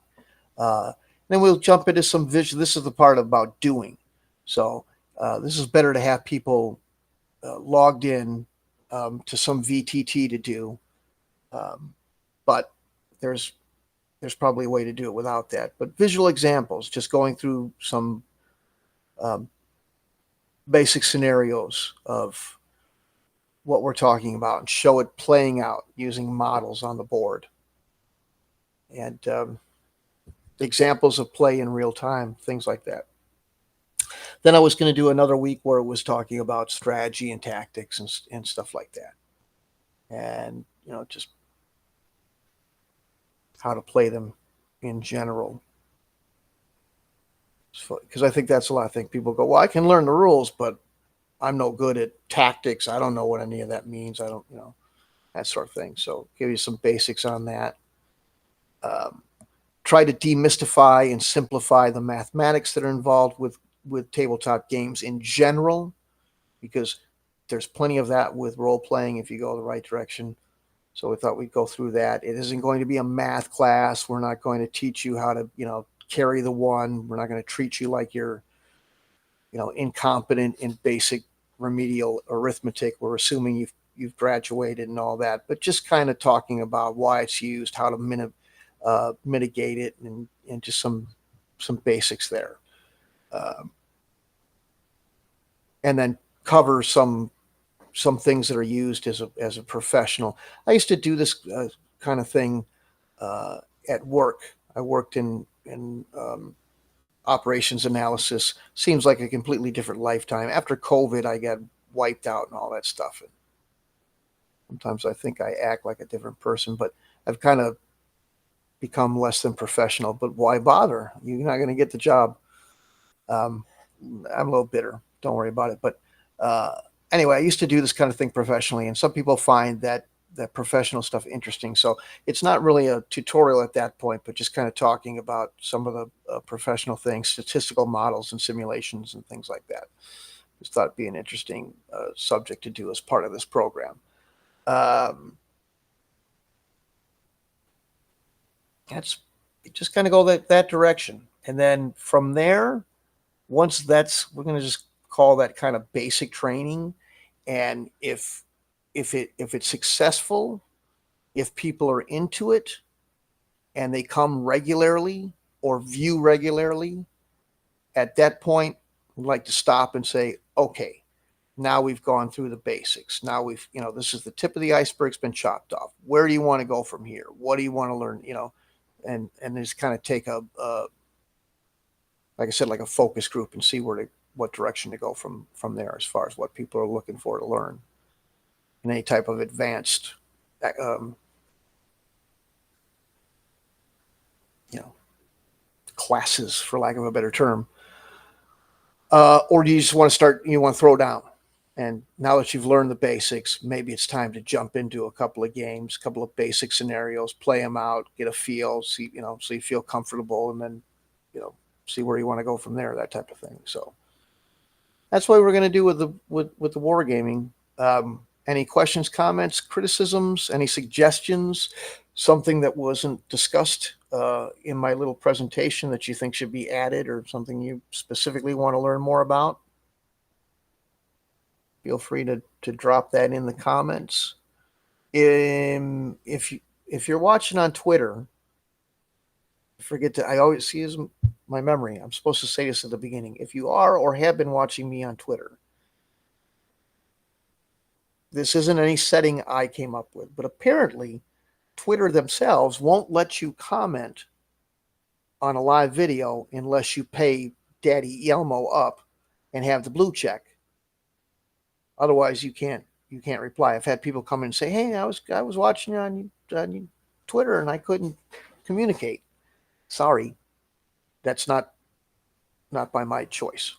Then we'll jump into some visual. This is the part about doing. So this is better to have people logged in to some VTT to do. Um, but there's probably a way to do it without that. But visual examples, just going through some um, basic scenarios of what we're talking about and show it playing out using models on the board and examples of play in real time, things like that. Then I was going to do another week where it was talking about strategy and tactics and stuff like that. And, just how to play them in general. Because I think that's a lot of things. People go, well, I can learn the rules, but I'm no good at tactics. I don't know what any of that means. I don't, that sort of thing. So give you some basics on that. Um, Try to demystify and simplify the mathematics that are involved with tabletop games in general, because there's plenty of that with role playing if you go the right direction. So we thought we'd go through that. It isn't going to be a math class. We're not going to teach you how to, carry the one. We're not going to treat you like you're, incompetent in basic remedial arithmetic. We're assuming you've graduated and all that, but just kind of talking about why it's used, how to mitigate it, and just some basics there, and then cover some things that are used as a professional. I used to do this kind of thing at work. I worked in operations analysis. Seems like a completely different lifetime. After COVID, I got wiped out and all that stuff. And sometimes I think I act like a different person, but I've kind of become less than professional. But why bother? You're not going to get the job. I'm a little bitter. Don't worry about it. But anyway, I used to do this kind of thing professionally, and some people find that professional stuff interesting. So it's not really a tutorial at that point, but just kind of talking about some of the professional things, statistical models and simulations and things like that. Just thought it'd be an interesting subject to do as part of this program. That's just kind of go that direction. And then from there, once we're going to just call that kind of basic training. And if it's successful, if people are into it and they come regularly or view regularly, at that point, we'd like to stop and say, okay, now we've gone through the basics. Now this is the tip of the iceberg's been chopped off. Where do you want to go from here? What do you want to learn? And just kind of take like I said, like a focus group and see what direction to go from there as far as what people are looking for to learn in any type of advanced, classes, for lack of a better term. Or do you just want to throw down? And now that you've learned the basics, maybe it's time to jump into a couple of games, a couple of basic scenarios, play them out, get a feel, see, so you feel comfortable, and then, see where you want to go from there, that type of thing. So that's what we're going to do with the wargaming. Any questions, comments, criticisms, any suggestions, something that wasn't discussed in my little presentation that you think should be added, or something you specifically want to learn more about? Feel free to drop that in the comments. If you're watching on Twitter, I always see as my memory. I'm supposed to say this at the beginning. If you are or have been watching me on Twitter, this isn't any setting I came up with, but apparently Twitter themselves won't let you comment on a live video unless you pay Daddy Elmo up and have the blue check. Otherwise, you can't reply. I've had people come in and say, "Hey, I was watching you on Twitter and I couldn't communicate." Sorry, that's not by my choice.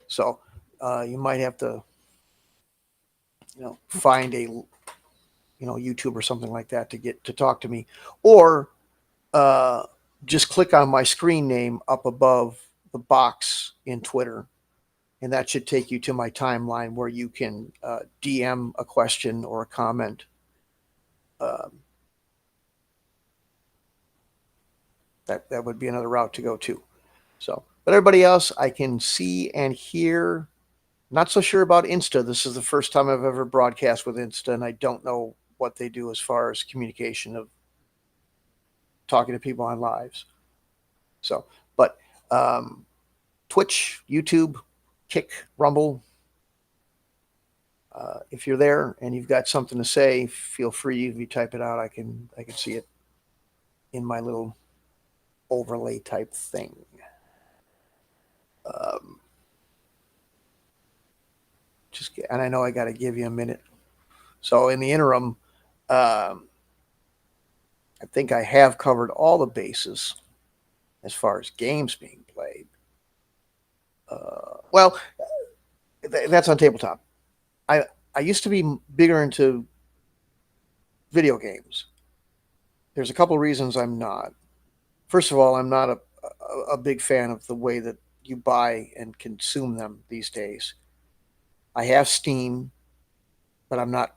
So you might have to, find a, YouTube or something like that to talk to me, or just click on my screen name up above the box in Twitter, and that should take you to my timeline where you can DM a question or a comment. That would be another route to go too. So, but everybody else, I can see and hear. Not so sure about Insta. This is the first time I've ever broadcast with Insta, and I don't know what they do as far as communication of talking to people on lives. So, but Twitch, YouTube, Kick, Rumble. If you're there and you've got something to say, feel free. If you type it out, I can see it in my little overlay type thing. And I know I got to give you a minute. So in the interim, I think I have covered all the bases as far as games being played. Well, that's on tabletop. I I used to be bigger into video games. There's a couple reasons I'm not. First of all, I'm not a big fan of the way that you buy and consume them these days. I have Steam, but I'm not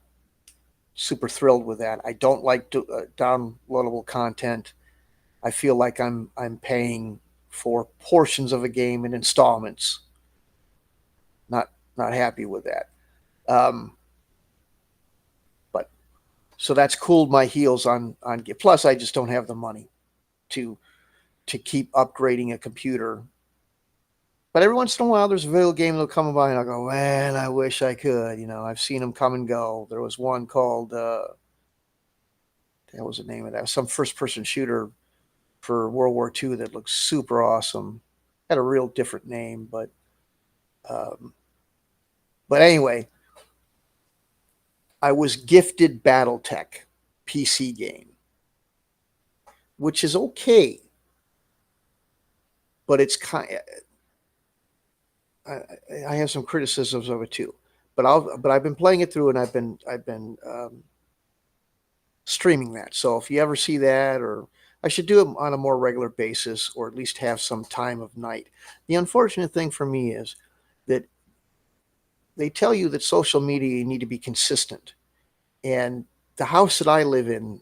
super thrilled with that. I don't like downloadable content. I feel like I'm paying for portions of a game in installments. Not not happy with that. Um, but so that's cooled my heels on. Plus, I just don't have the money to to keep upgrading a computer. But every once in a while, there's a video game that'll come by, and I'll go, man, I wish I could. I've seen them come and go. There was one called, what was the name of that? Some first-person shooter for World War II that looked super awesome. Had a real different name, um, but anyway, I was gifted BattleTech PC game, which is okay, but it's kind. I have some criticisms of it too, but I've been playing it through, and I've been streaming that. So if you ever see that, or I should do it on a more regular basis, or at least have some time of night. The unfortunate thing for me is that they tell you that social media, you need to be consistent, and the house that I live in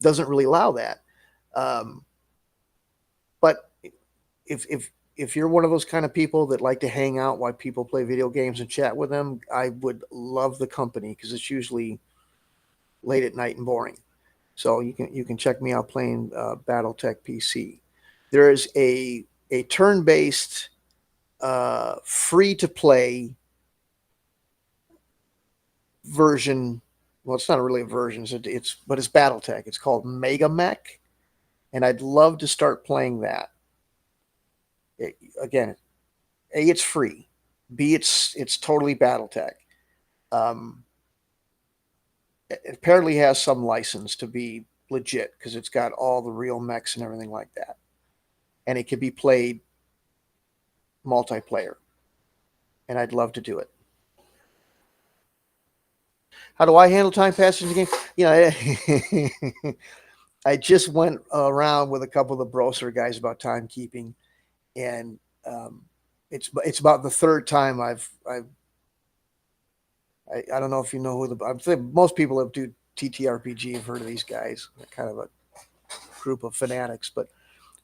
doesn't really allow that. Um, but if you're one of those kind of people that like to hang out while people play video games and chat with them, I would love the company because it's usually late at night and boring. So you can check me out playing BattleTech PC. There is a turn based free to play version. Well, it's not really a version. But it's BattleTech. It's called Mega Mech, and I'd love to start playing that. Again, A, it's free. B, it's totally BattleTech. Um, it apparently has some license to be legit because it's got all the real mechs and everything like that, and it can be played multiplayer. And I'd love to do it. How do I handle time passage in the game? I just went around with a couple of the Broser guys about timekeeping, and um, it's about the third time I don't know if you know who I'm saying most people that do TTRPG have heard of these guys. They're kind of a group of fanatics. But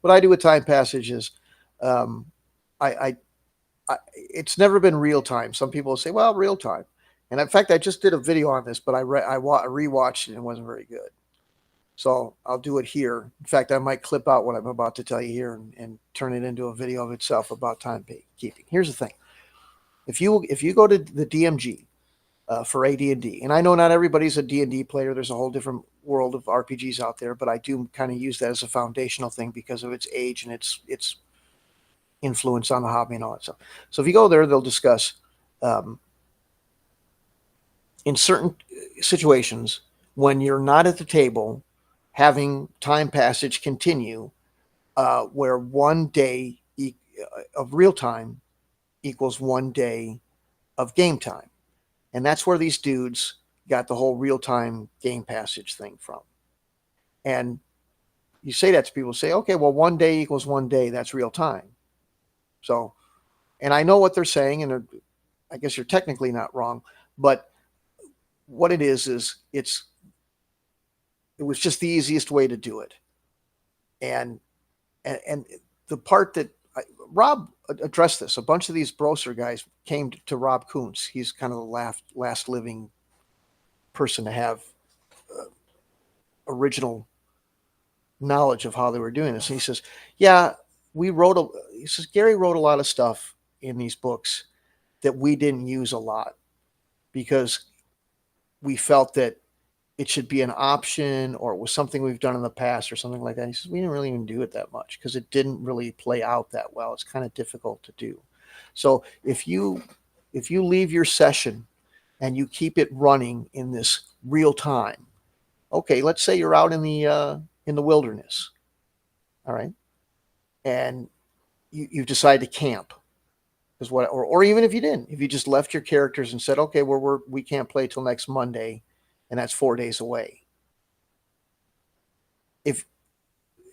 what I do with time passage is um, I, it's never been real time. Some people say, well, real time. And in fact, I just did a video on this, but I rewatched it and it wasn't very good. So I'll do it here. In fact, I might clip out what I'm about to tell you here and turn it into a video of itself about timekeeping. Here's the thing: if you go to the DMG for AD&D, and I know not everybody's a D&D player. There's a whole different world of RPGs out there, but I do kind of use that as a foundational thing because of its age and its influence on the hobby and all that stuff. So if you go there, they'll discuss um, in certain situations when you're not at the table, having time passage continue, where one day of real time equals one day of game time. And that's where these dudes got the whole real time game passage thing from. And you say that to people, say, okay, well, one day equals one day. That's real time. So, and I know what they're saying, and I guess you're technically not wrong, but what it is it was just the easiest way to do it. And the part that Rob addressed this, a bunch of these Broser guys came to Rob Kuntz. He's kind of the last living person to have original knowledge of how they were doing this. And he says, yeah, he says, Gary wrote a lot of stuff in these books that we didn't use a lot because we felt that it should be an option or it was something we've done in the past or something like that. He says, we didn't really even do it that much because it didn't really play out that well. It's kind of difficult to do. So if you leave your session and you keep it running in this real time, okay, let's say you're out in the wilderness, all right, and you've decided to camp, is what, or even if you didn't, if you just left your characters and said, okay, we can't play till next Monday, and that's 4 days away. If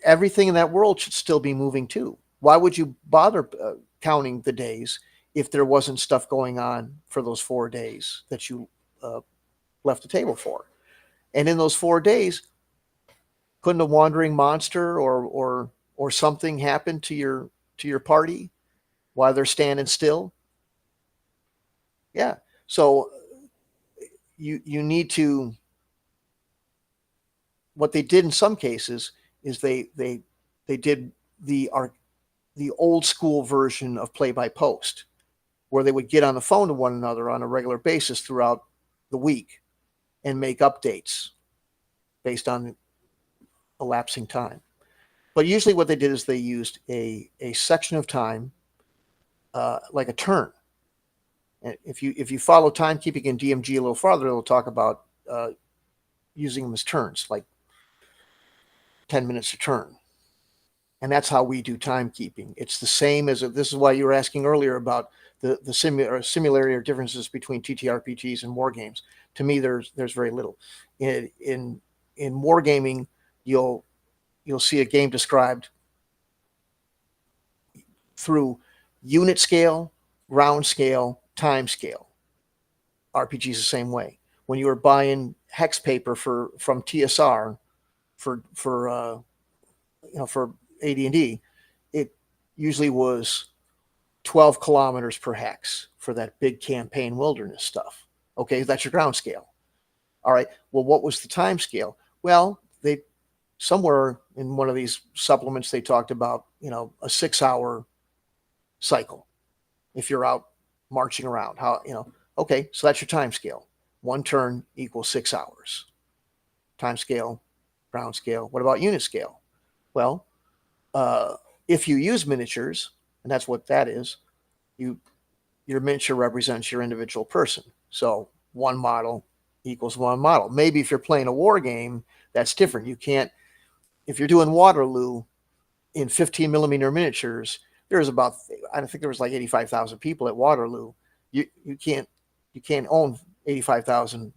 everything in that world should still be moving too, why would you bother counting the days if there wasn't stuff going on for those 4 days that you left the table for? And in those 4 days, couldn't a wandering monster or something happen to your party while they're standing still? Yeah. So you need to. What they did in some cases is they did the old school version of play by post, where they would get on the phone to one another on a regular basis throughout the week and make updates based on elapsing time. But usually what they did is they used a section of time, like a turn. And if you follow timekeeping in DMG a little farther, it'll talk about using them as turns, like 10 minutes a turn. And that's how we do timekeeping. It's the same as, this is why you were asking earlier about the similarity or differences between TTRPGs and war games. To me, there's very little. In wargaming, you'll see a game described through unit scale, round scale, time scale. RPGs the same way. When you were buying hex paper from TSR for AD&D, it usually was 12 kilometers per hex for that big campaign wilderness stuff. Okay, that's your ground scale. All right. Well, what was the time scale? Well, they somewhere in one of these supplements they talked about, a 6-hour cycle. If you're out marching around, okay, so that's your time scale. 1 turn equals 6 hours. Time scale, ground scale. What about unit scale? Well, if you use miniatures, and that's what that is, your miniature represents your individual person. So 1 model equals 1 model. Maybe if you're playing a war game, that's different. You can't, if you're doing Waterloo in 15 millimeter miniatures, there's about, I think there was like 85,000 people at Waterloo. You can't own 85,000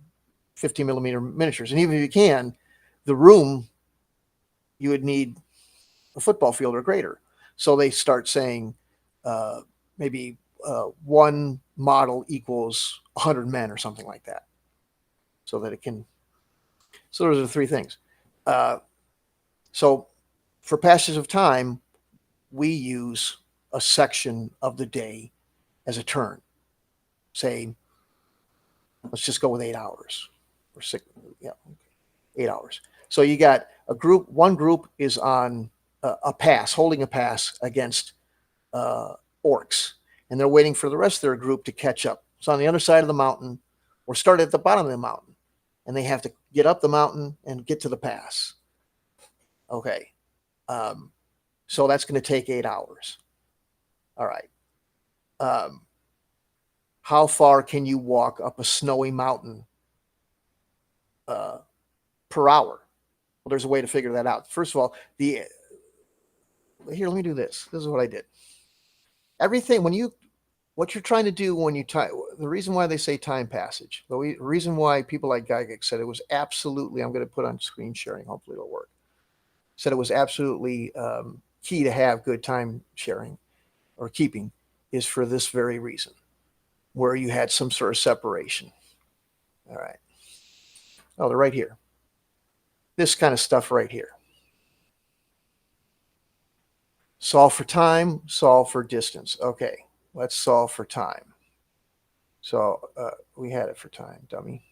15 millimeter miniatures. And even if you can, the room, you would need a football field or greater. So they start saying maybe 1 model equals 100 men or something like that. So that it can, so those are the 3 things. So for passage of time, we use a section of the day as a turn. Say, let's just go with 8 hours or 6, 8 hours. So you got a group, one group is on a pass, holding a pass against orcs, and they're waiting for the rest of their group to catch up. It's on the other side of the mountain or start at the bottom of the mountain, and they have to get up the mountain and get to the pass. Okay. So that's going to take 8 hours. All right. How far can you walk up a snowy mountain per hour? Well, there's a way to figure that out. First of all, here, let me do this. This is what I did. Everything, what you're trying to do when you time, the reason why they say time passage, the reason why people like Gygax said it was absolutely, I'm going to put on screen sharing, hopefully it'll work, said it was absolutely key to have good time sharing or keeping, is for this very reason, where you had some sort of separation. All right. Oh, they're right here. This kind of stuff right here. Solve for time, solve for distance. Okay, let's solve for time. So we had it for time, dummy.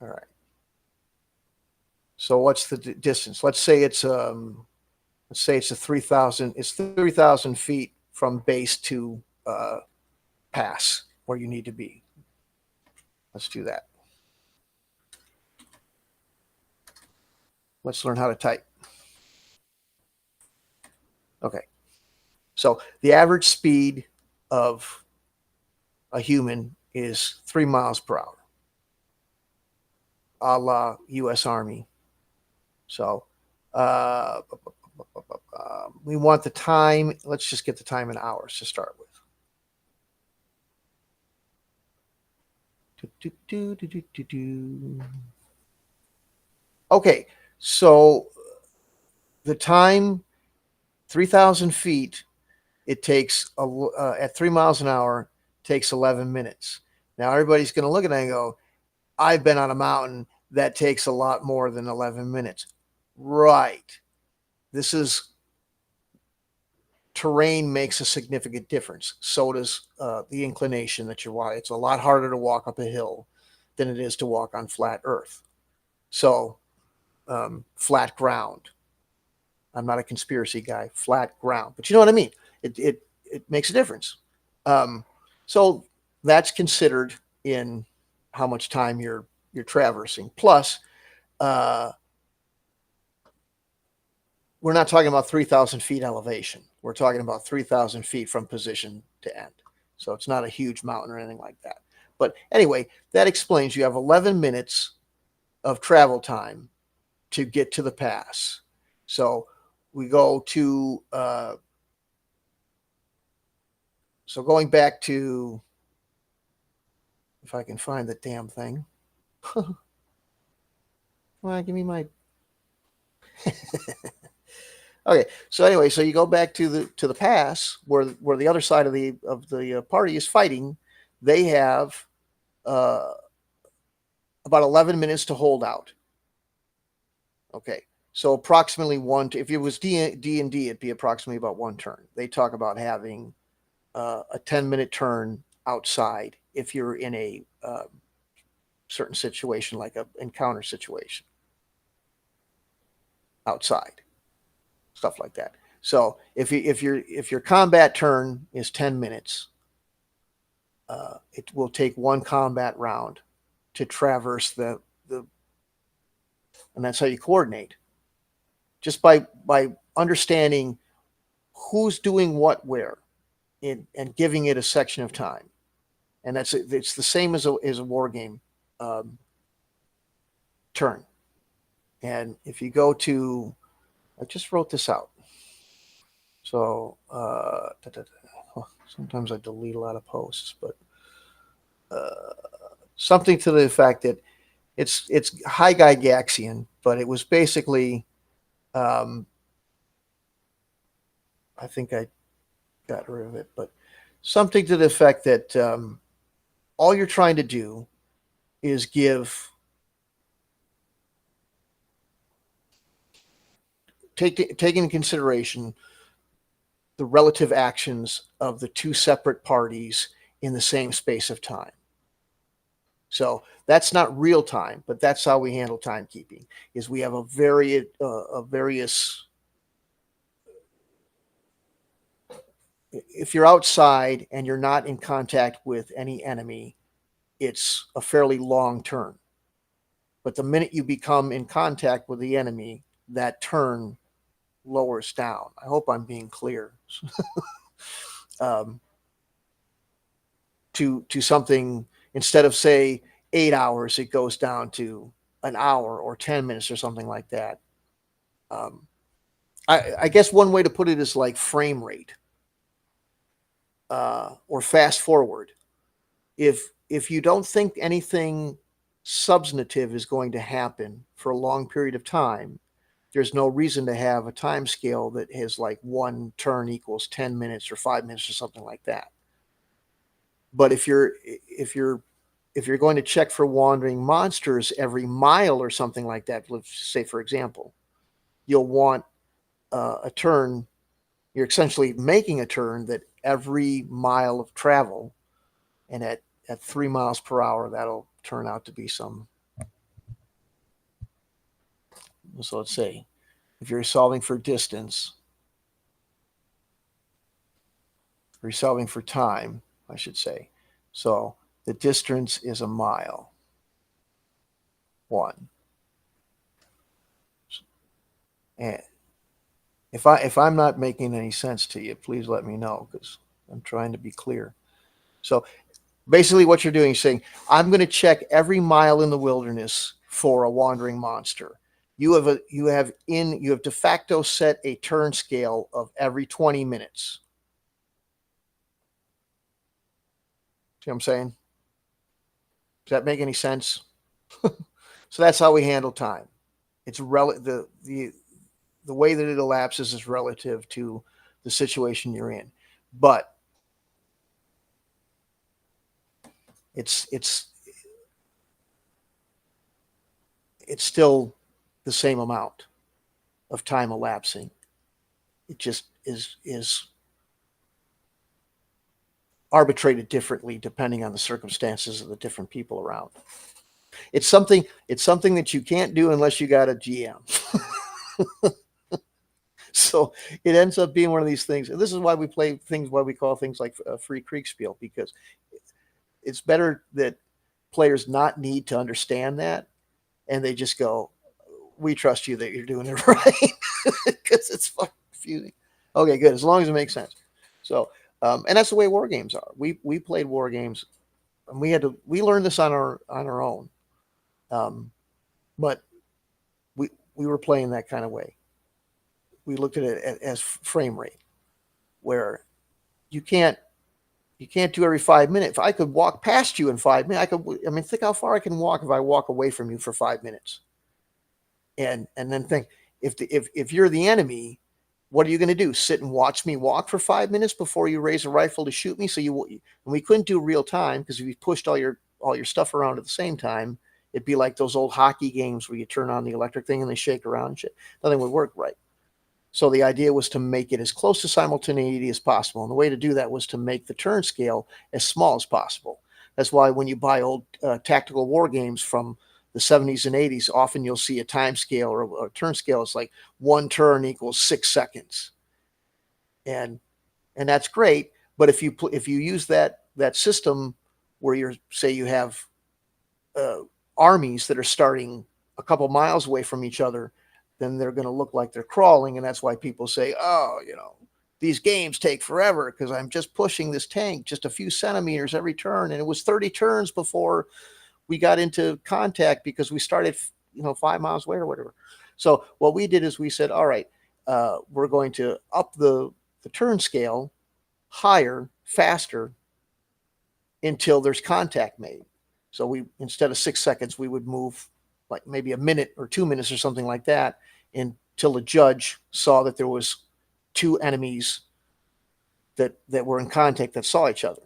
All right. So what's the distance? Let's say it's a 3,000. It's 3,000 feet from base to pass where you need to be. Let's do that. Let's learn how to type. Okay. So the average speed of a human is 3 miles per hour, a la U.S. Army. So We want the time. Let's just get the time in hours to start with. Okay, so the time, 3,000 feet, it takes at 3 miles an hour, takes 11 minutes. Now everybody's going to look at that and go, I've been on a mountain that takes a lot more than 11 minutes. Right. This is terrain makes a significant difference. So does the inclination that you're walking. It's a lot harder to walk up a hill than it is to walk on flat earth. So flat ground. I'm not a conspiracy guy. Flat ground, but you know what I mean. It makes a difference. So that's considered in how much time you're traversing. Plus, we're not talking about 3,000 feet elevation. We're talking about 3,000 feet from position to end. So it's not a huge mountain or anything like that. But anyway, that explains you have 11 minutes of travel time to get to the pass. So we go to, so going back to, if I can find the damn thing. Come on, give me my. Okay, so anyway, so you go back to the pass where the other side of the party is fighting. They have about 11 minutes to hold out. Okay, so approximately if it was D&D, it'd be approximately about one turn. They talk about having a 10-minute turn outside if you're in a certain situation, like an encounter situation outside. Stuff like that. So if your combat turn is 10 minutes, it will take one combat round to traverse the and that's how you coordinate. Just by understanding who's doing what where, and giving it a section of time, and it's the same as a war game turn. And if you go to, I just wrote this out. So sometimes I delete a lot of posts, but something to the effect that it's High Gygaxian, but it was basically, I think I got rid of it, but something to the effect that all you're trying to do is take into consideration the relative actions of the two separate parties in the same space of time. So that's not real time, but that's how we handle timekeeping. Is we have a various. If you're outside and you're not in contact with any enemy, it's a fairly long turn. But the minute you become in contact with the enemy, that turn lowers down. I hope I'm being clear. To something, instead of say 8 hours, it goes down to an hour or 10 minutes or something like that. I guess one way to put it is like frame rate or fast forward. If you don't think anything substantive is going to happen for a long period of time, there's no reason to have a time scale that has like one turn equals 10 minutes or 5 minutes or something like that. But if you're going to check for wandering monsters every mile or something like that, let's say, for example, you'll want a turn. You're essentially making a turn that every mile of travel, and at 3 miles per hour, that'll turn out to be some. So let's say if you're solving for distance, or you're solving for time, I should say. So the distance is a mile. 1. And if I'm not making any sense to you, please let me know, because I'm trying to be clear. So basically what you're doing is saying, I'm going to check every mile in the wilderness for a wandering monster. You have de facto set a turn scale of every 20 minutes. See what I'm saying? Does that make any sense? So that's how we handle time. It's the way that it elapses is relative to the situation you're in, but it's still the same amount of time elapsing. It just is arbitrated differently depending on the circumstances of the different people around. It's something that you can't do unless you got a GM. So it ends up being one of these things. And this is why we play things, why we call things like free Kriegspiel, because it's better that players not need to understand that, and they just go, we trust you that you're doing it right, because it's fucking confusing. Okay, good. As long as it makes sense. So, and that's the way war games are. We played war games, and we learned this on our own. But we were playing that kind of way. We looked at it as frame rate, where you can't do every 5 minutes. If I could walk past you in 5 minutes, think how far I can walk if I walk away from you for 5 minutes. And then think, if you're the enemy, what are you going to do? Sit and watch me walk for 5 minutes before you raise a rifle to shoot me? And we couldn't do real time, because if you pushed all your stuff around at the same time, it'd be like those old hockey games where you turn on the electric thing and they shake around and shit. Nothing would work right. So the idea was to make it as close to simultaneity as possible. And the way to do that was to make the turn scale as small as possible. That's why when you buy old tactical war games from the 70s and 80s, often you'll see a time scale or a turn scale. It's like 1 turn equals 6 seconds. And that's great. But if you use that system where you have armies that are starting a couple miles away from each other, then they're going to look like they're crawling. And that's why people say, oh, these games take forever because I'm just pushing this tank just a few centimeters every turn. And it was 30 turns before we got into contact because we started, 5 miles away or whatever. So what we did is we said, all right, we're going to up the turn scale higher, faster, until there's contact made. So instead of 6 seconds, we would move like maybe a minute or 2 minutes or something like that, until the judge saw that there was 2 enemies that were in contact that saw each other.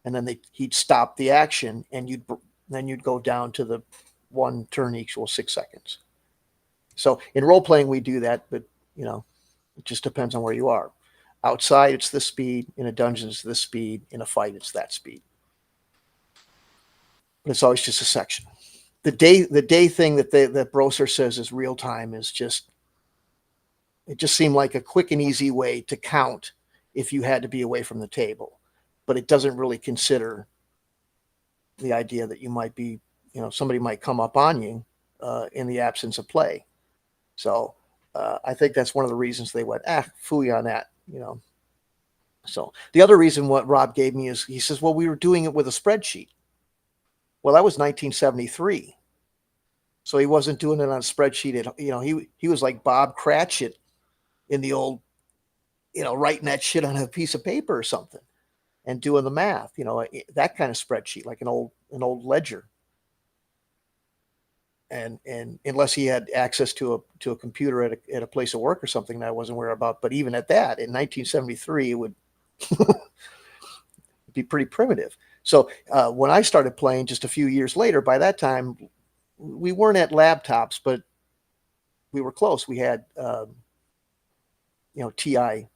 And then he'd stop the action, and you'd go down to the 1 turn equals 6 seconds. So in role playing, we do that, but it just depends on where you are. Outside, it's this speed. In a dungeon, it's this speed. In a fight, it's that speed. But it's always just a section. The day thing that Brosser says is real time is it just seemed like a quick and easy way to count if you had to be away from the table, but it doesn't really consider the idea that you might be, somebody might come up on you in the absence of play. So I think that's one of the reasons they went, phooey on that, So the other reason what Rob gave me is he says, well, we were doing it with a spreadsheet. Well, that was 1973. So he wasn't doing it on a spreadsheet. He was like Bob Cratchit in the old, writing that shit on a piece of paper or something and doing the math, that kind of spreadsheet, like an old ledger. And unless he had access to a computer at a place of work or something that I wasn't aware about. But even at that, in 1973, it would be pretty primitive. So when I started playing just a few years later, by that time, we weren't at laptops, but we were close. We had, TI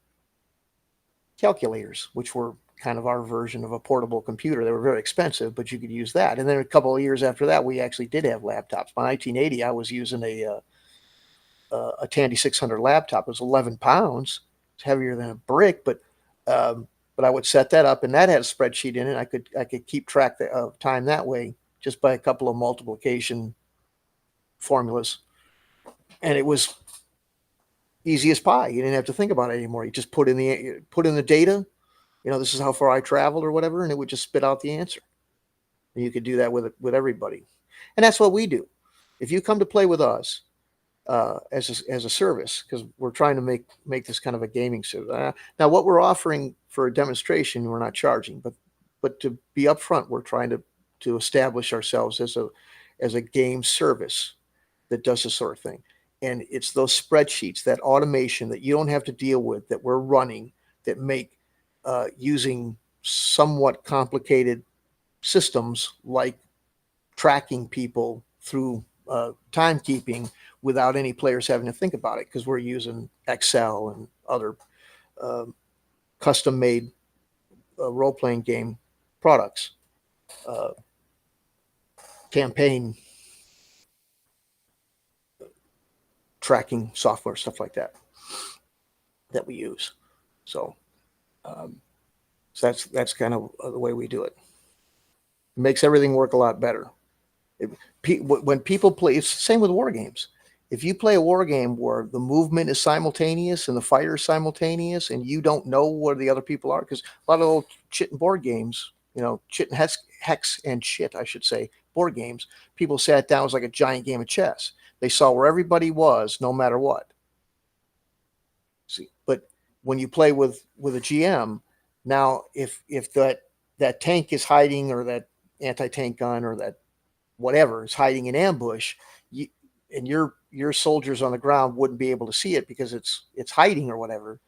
calculators, which were kind of our version of a portable computer. They were very expensive, but you could use that. And then a couple of years after that, we actually did have laptops. By 1980, I was using a Tandy 600 laptop. It was 11 pounds. It's heavier than a brick, but I would set that up, and that had a spreadsheet in it. I could keep track of time that way just by a couple of multiplication formulas, and it was easy as pie. You didn't have to think about it anymore. You just put in the data. This is how far I traveled or whatever, and it would just spit out the answer. And you could do that with everybody, and that's what we do. If you come to play with us, as a service, because we're trying to make this kind of a gaming service. Now, what we're offering for a demonstration, we're not charging, but to be upfront, we're trying to establish ourselves as a game service that does this sort of thing. And it's those spreadsheets, that automation that you don't have to deal with, that we're running, that make using somewhat complicated systems like tracking people through timekeeping without any players having to think about it, because we're using Excel and other uh, custom-made role-playing game products, uh, campaign tracking software, stuff like that we use. So, um, so that's kind of the way we do it. It makes everything work a lot better. When people play, it's the same with war games. If you play a war game where the movement is simultaneous and the fire is simultaneous, and you don't know where the other people are, because a lot of old chit and board games, chit and hex and shit, I should say, board games, people sat down, it was like a giant game of chess. They saw where everybody was, no matter what. See, but when you play with a GM, now if that tank is hiding, or that anti-tank gun, or that whatever is hiding in ambush, and your soldiers on the ground wouldn't be able to see it because it's hiding or whatever.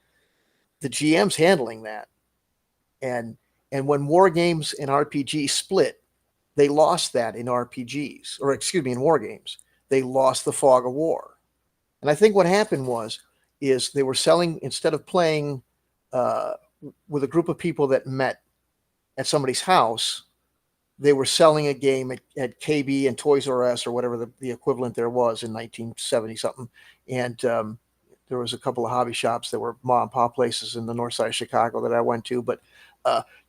The GM's handling that, and when war games and RPGs split, they lost that in RPGs, or excuse me, in war games. They lost the fog of war. And I think what happened is they were selling, instead of playing uh, with a group of people that met at somebody's house, they were selling a game at KB and Toys R Us, or whatever the equivalent there was in 1970 something. And there was a couple of hobby shops that were mom and pop places in the north side of Chicago that I went to. But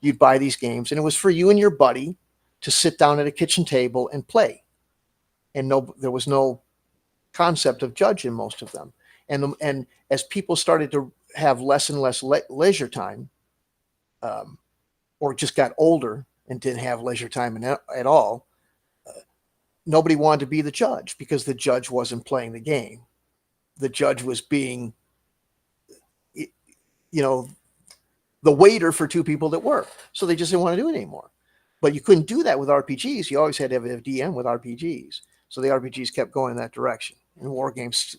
you'd buy these games, and it was for you and your buddy to sit down at a kitchen table and play. And there was no concept of judge in most of them. And as people started to have less and less leisure time, um, or just got older and didn't have leisure time at all, nobody wanted to be the judge, because the judge wasn't playing the game. The judge was being, you know, the waiter for two people that work. So they just didn't want to do it anymore. But you couldn't do that with RPGs. You always had to have a DM with RPGs. So the RPGs kept going in that direction, and war games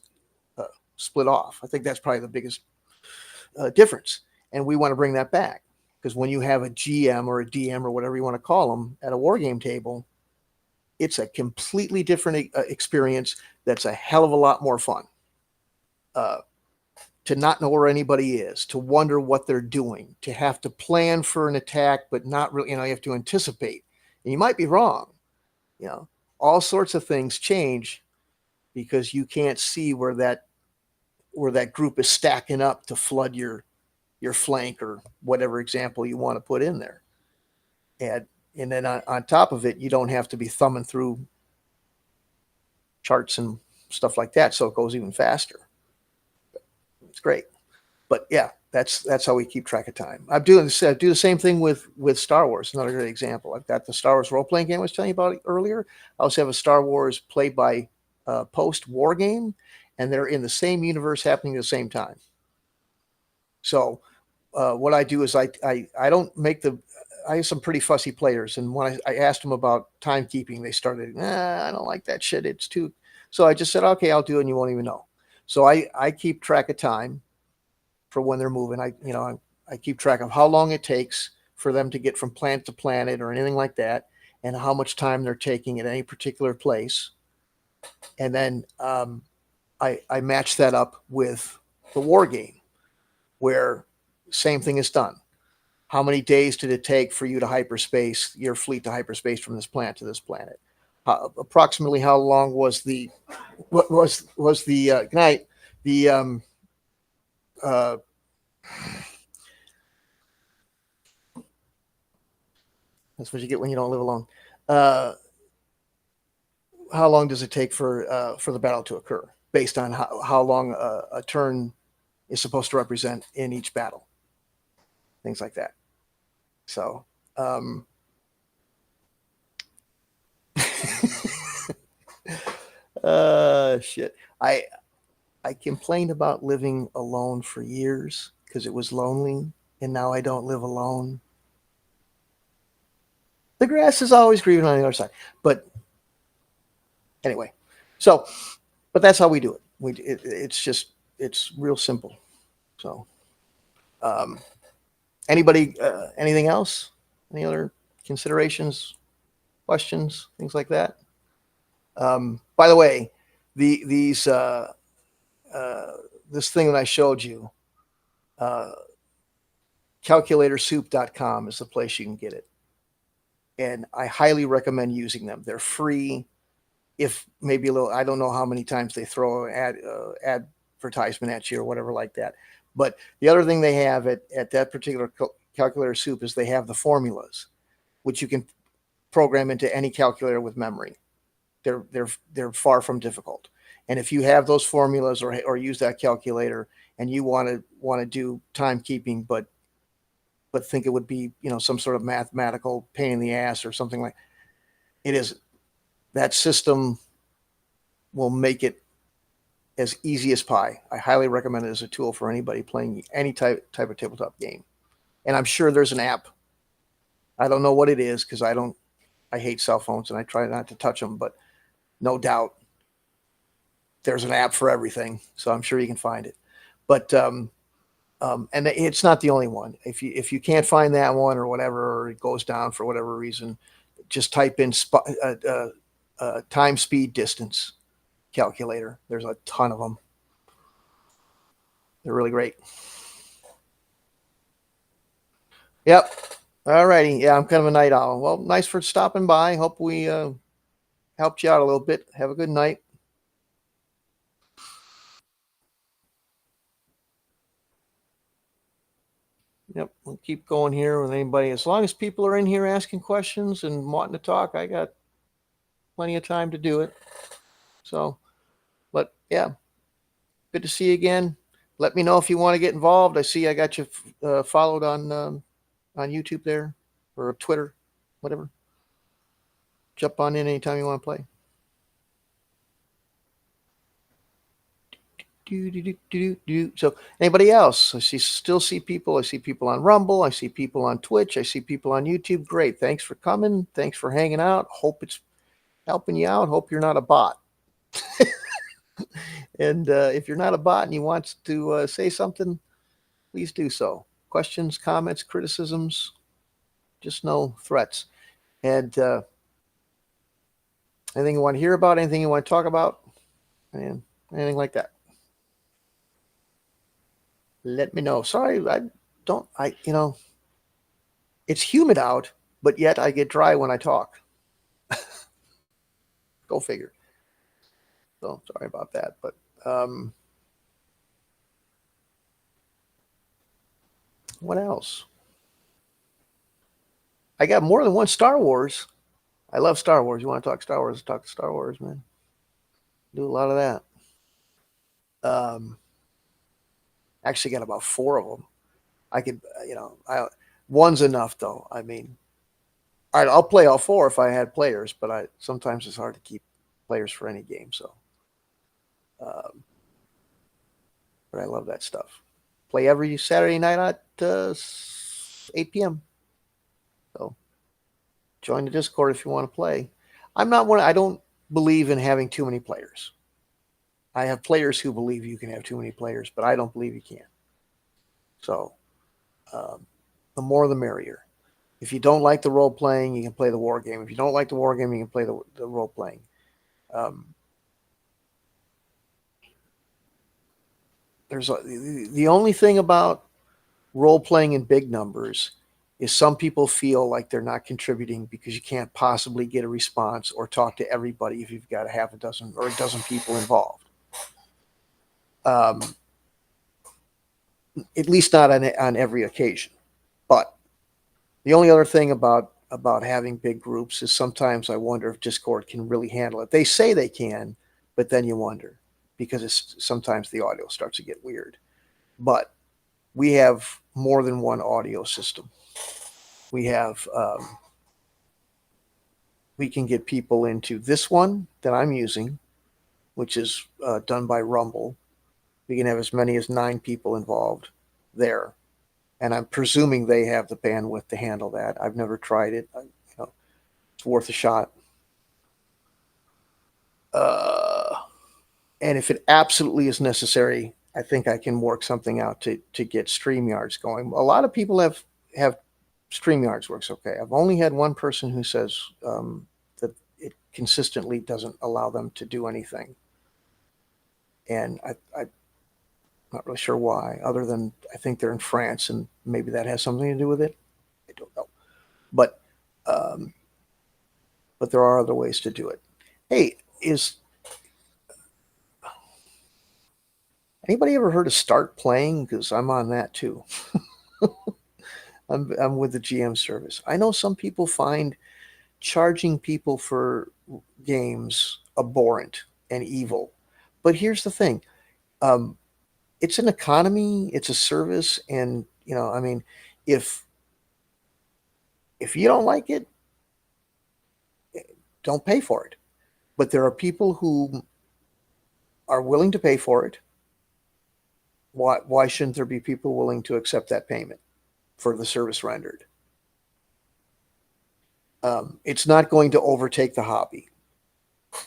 split off. I think that's probably the biggest difference. And we want to bring that back, because when you have a GM or a DM or whatever you want to call them at a war game table, it's a completely different experience. That's a hell of a lot more fun. To not know where anybody is, to wonder what they're doing, to have to plan for an attack, but not really, you have to anticipate. And you might be wrong. All sorts of things change because you can't see where that group is stacking up to flood your flank, or whatever example you want to put in there. And then on top of it, you don't have to be thumbing through charts and stuff like that, so it goes even faster. It's great. But yeah, that's how we keep track of time. I do the same thing with Star Wars. Another great example. I've got the Star Wars role-playing game I was telling you about earlier. I also have a Star Wars play-by post war game, and they're in the same universe happening at the same time. So what I do is I don't make I have some pretty fussy players, and when I asked them about timekeeping, they started, I don't like that shit. It's too. So I just said, okay, I'll do it, and you won't even know. So I keep track of time for when they're moving. I keep track of how long it takes for them to get from planet to planet or anything like that, and how much time they're taking at any particular place. And then I match that up with the war game, where same thing is done. How many days did it take for you to hyperspace, your fleet to hyperspace from this planet to this planet? Approximately how long was the good night, that's what you get when you don't live alone. How long does it take for the battle to occur, based on how long a turn is supposed to represent in each battle, things like that. So shit. I complained about living alone for years because it was lonely, and now I don't live alone. The grass is always greener on the other side. But anyway, so but that's how we do it. It's real simple. So um, anybody, anything else? Any other considerations, questions, things like that? By the way, these uh, this thing that I showed you, uh, calculatorsoup.com is the place you can get it, and I highly recommend using them. They're free. If maybe a little, I don't know how many times they throw an advertisement at you or whatever like that. But the other thing they have at that particular calculator soup is they have the formulas, which you can program into any calculator with memory. They're far from difficult. And if you have those formulas or use that calculator and you want to do timekeeping, but think it would be some sort of mathematical pain in the ass or something like it is, that system will make it as easy as pie. I highly recommend it as a tool for anybody playing any type of tabletop game. And I'm sure there's an app. I don't know what it is because I hate cell phones and I try not to touch them, but no doubt there's an app for everything. So I'm sure you can find it. But and it's not the only one. If you can't find that one or whatever, or it goes down for whatever reason, just type in time, speed, distance calculator. There's a ton of them. They're really great. Yep. All righty. Yeah, I'm kind of a night owl. Well, nice for stopping by. Hope we helped you out a little bit. Have a good night. Yep, we'll keep going here with anybody. As long as people are in here asking questions and wanting to talk, I got plenty of time to do it. So, but yeah, good to see you again. Let me know if you want to get involved. I see I got you followed on YouTube there or Twitter, whatever. Jump on in anytime you want to play. So anybody else? Still see people. I see people on Rumble. I see people on Twitch. I see people on YouTube. Great. Thanks for coming. Thanks for hanging out. Hope it's helping you out. Hope you're not a bot. And if you're not a bot and you want to say something, please do so. Questions, comments, criticisms, just no threats. And anything you want to hear about, anything you want to talk about, and anything like that, let me know. Sorry, it's humid out, but yet I get dry when I talk. Go figure. So sorry about that, but what else? I got more than one Star Wars. I love Star Wars. You want to talk Star Wars? Talk Star Wars, man. Do a lot of that. Actually, got about 4 of them. I could, one's enough though. I mean, I'll play all 4 if I had players, but sometimes it's hard to keep players for any game. So, but I love that stuff. Play every Saturday night at 8 p.m. So join the Discord if you want to play. I'm not one. I don't believe in having too many players. I have players who believe you can have too many players, but I don't believe you can. So the more the merrier. If you don't like the role playing, you can play the war game. If you don't like the war game, you can play the role playing. The only thing about role playing in big numbers is some people feel like they're not contributing because you can't possibly get a response or talk to everybody if you've got a half a dozen or a dozen people involved. At least not on every occasion. But the only other thing about having big groups is sometimes I wonder if Discord can really handle it. They say they can, but then you wonder because sometimes the audio starts to get weird. But we have more than one audio system. We have we can get people into this one that I'm using, which is done by Rumble. We can have as many as 9 people involved there, and I'm presuming they have the bandwidth to handle that. I've never tried it. It's worth a shot. Uh, and if it absolutely is necessary, I think I can work something out to get StreamYards going. A lot of people have StreamYards works okay. I've only had one person who says that it consistently doesn't allow them to do anything, and I'm not really sure why. Other than I think they're in France, and maybe that has something to do with it. I don't know, but um, but there are other ways to do it. Hey, is anybody ever heard of Start Playing? Because I'm on that too. I'm with the GM service. I know some people find charging people for games abhorrent and evil, but here's the thing: um, it's an economy, it's a service, and I mean, if you don't like it, don't pay for it. But there are people who are willing to pay for it. Why shouldn't there be people willing to accept that payment for the service rendered? It's not going to overtake the hobby.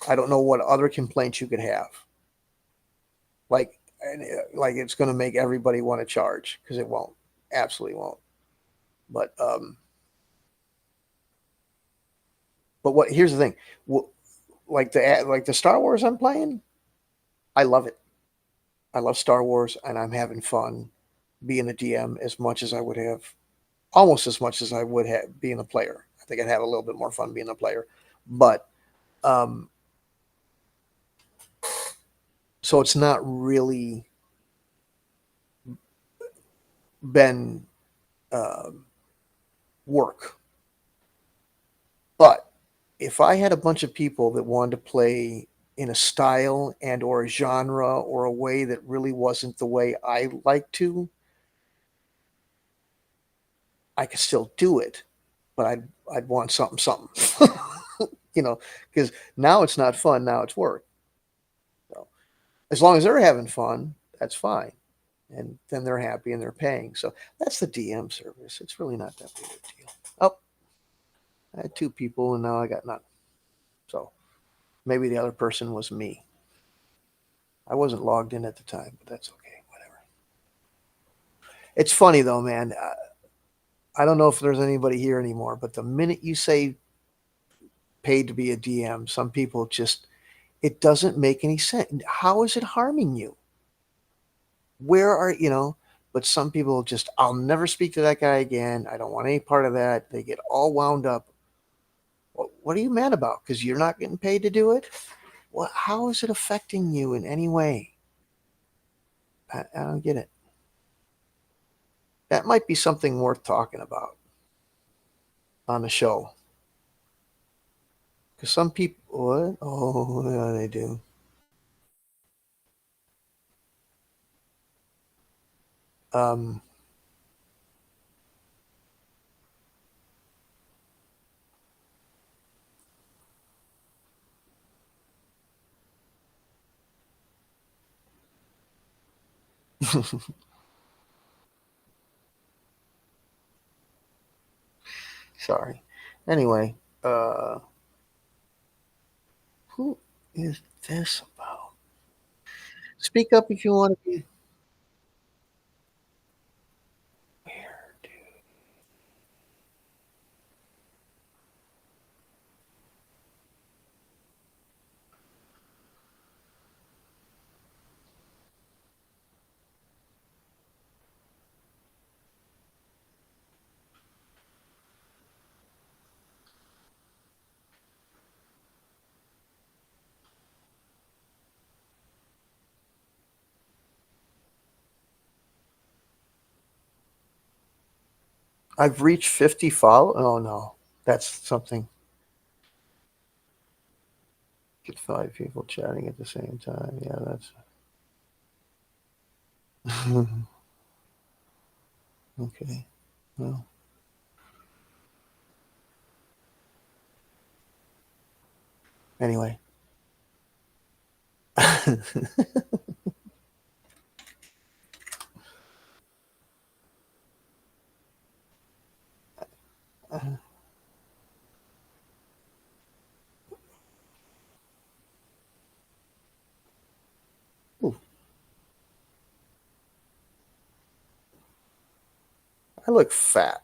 I don't know what other complaints you could have. Like, like it's going to make everybody want to charge because it won't. Absolutely won't. But what? Here's the thing. Like the Star Wars I'm playing, I love it. I love Star Wars, and I'm having fun being a DM as much as I would have, almost as much as I would have being a player. I think I'd have a little bit more fun being a player, but um, so it's not really been uh, work. But if I had a bunch of people that wanted to play in a style and or a genre or a way that really wasn't the way I like to, I could still do it, but I'd want something. Because now it's not fun. Now it's work. So as long as they're having fun, that's fine, and then they're happy and they're paying. So that's the DM service. It's really not that big a deal. Oh, I had 2 people and now I got none. So maybe the other person was me. I wasn't logged in at the time, but that's okay. Whatever. It's funny though, man. I don't know if there's anybody here anymore, but the minute you say paid to be a DM, some people just it doesn't make any sense. How is it harming you? Where are But some people just, I'll never speak to that guy again. I don't want any part of that. They get all wound up. What are you mad about? Because you're not getting paid to do it? Well, how is it affecting you in any way? I don't get it. That might be something worth talking about on the show. Because some people, what? Oh, yeah, they do. Um, sorry. Anyway, who is this about? Speak up if you want to be weird. I've reached 50 follow. Oh no, that's something. Get 5 people chatting at the same time. Yeah, that's okay. Well, anyway. I look fat.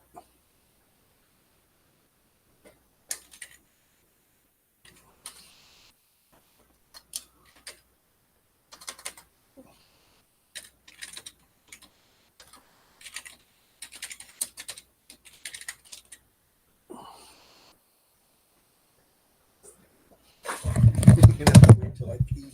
You're gonna have to wait till I pee.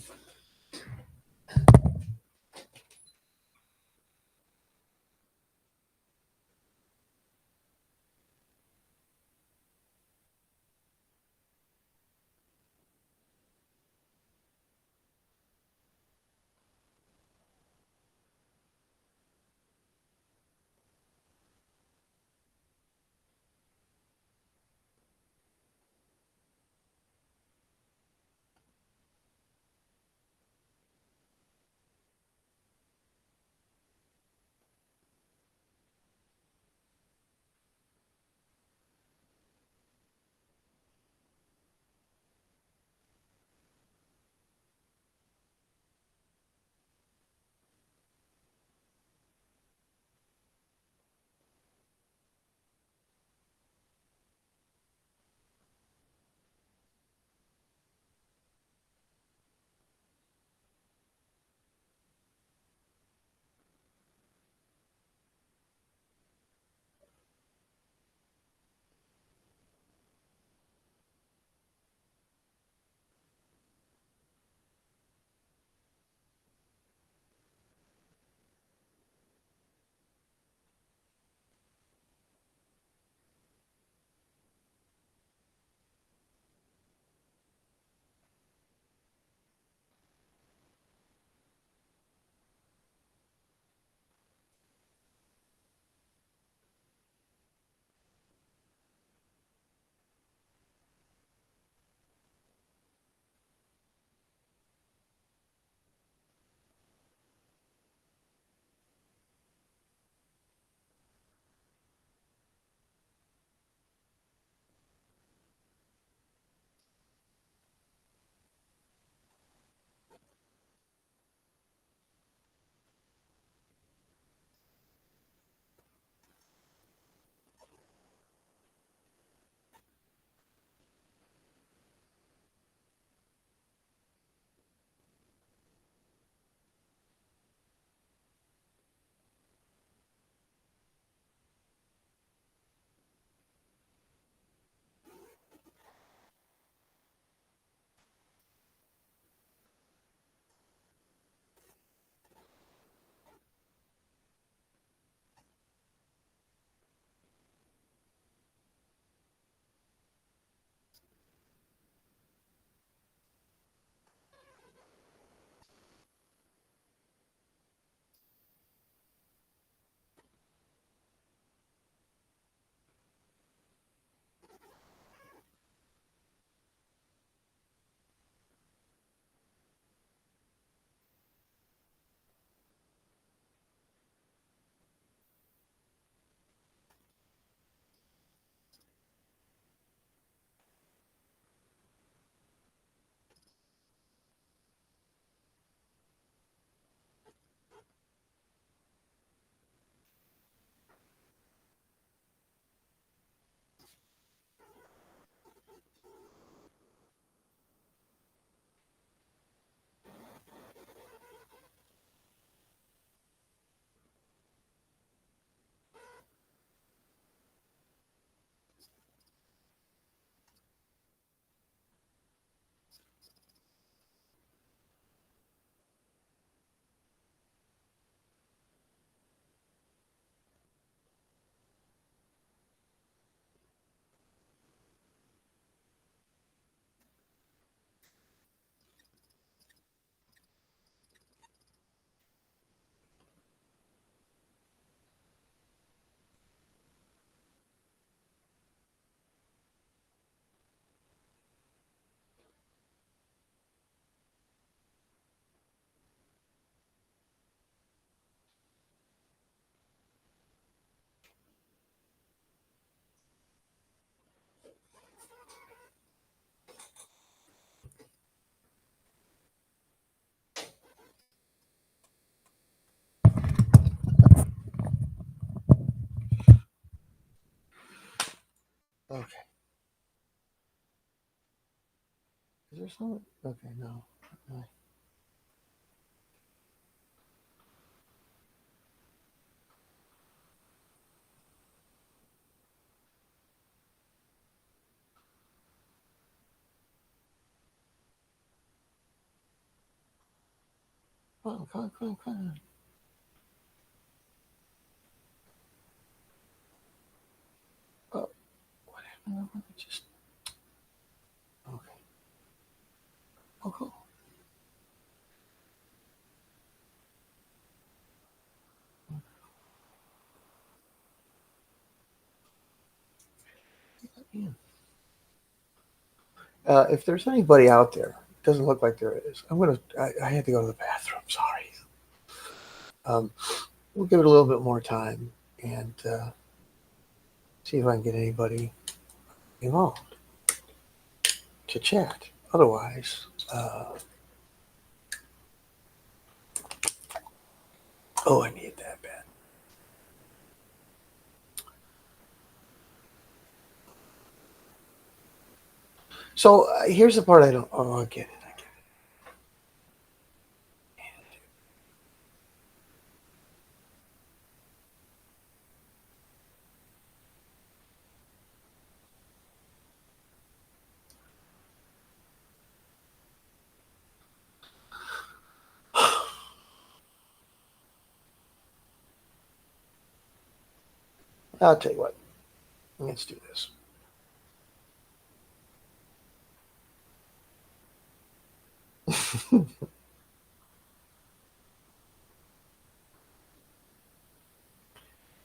Okay. Is there something? Okay, no. No. Come on. Oh, what happened? I just okay. Oh, cool. Yeah. If there's anybody out there, it doesn't look like there is. I had to go to the bathroom. Sorry. Um, we'll give it a little bit more time and see if I can get anybody involved to chat. Otherwise, oh, I need that bad. So here's the part I don't. Oh, I get it. I get it. I'll tell you what. Let's do this.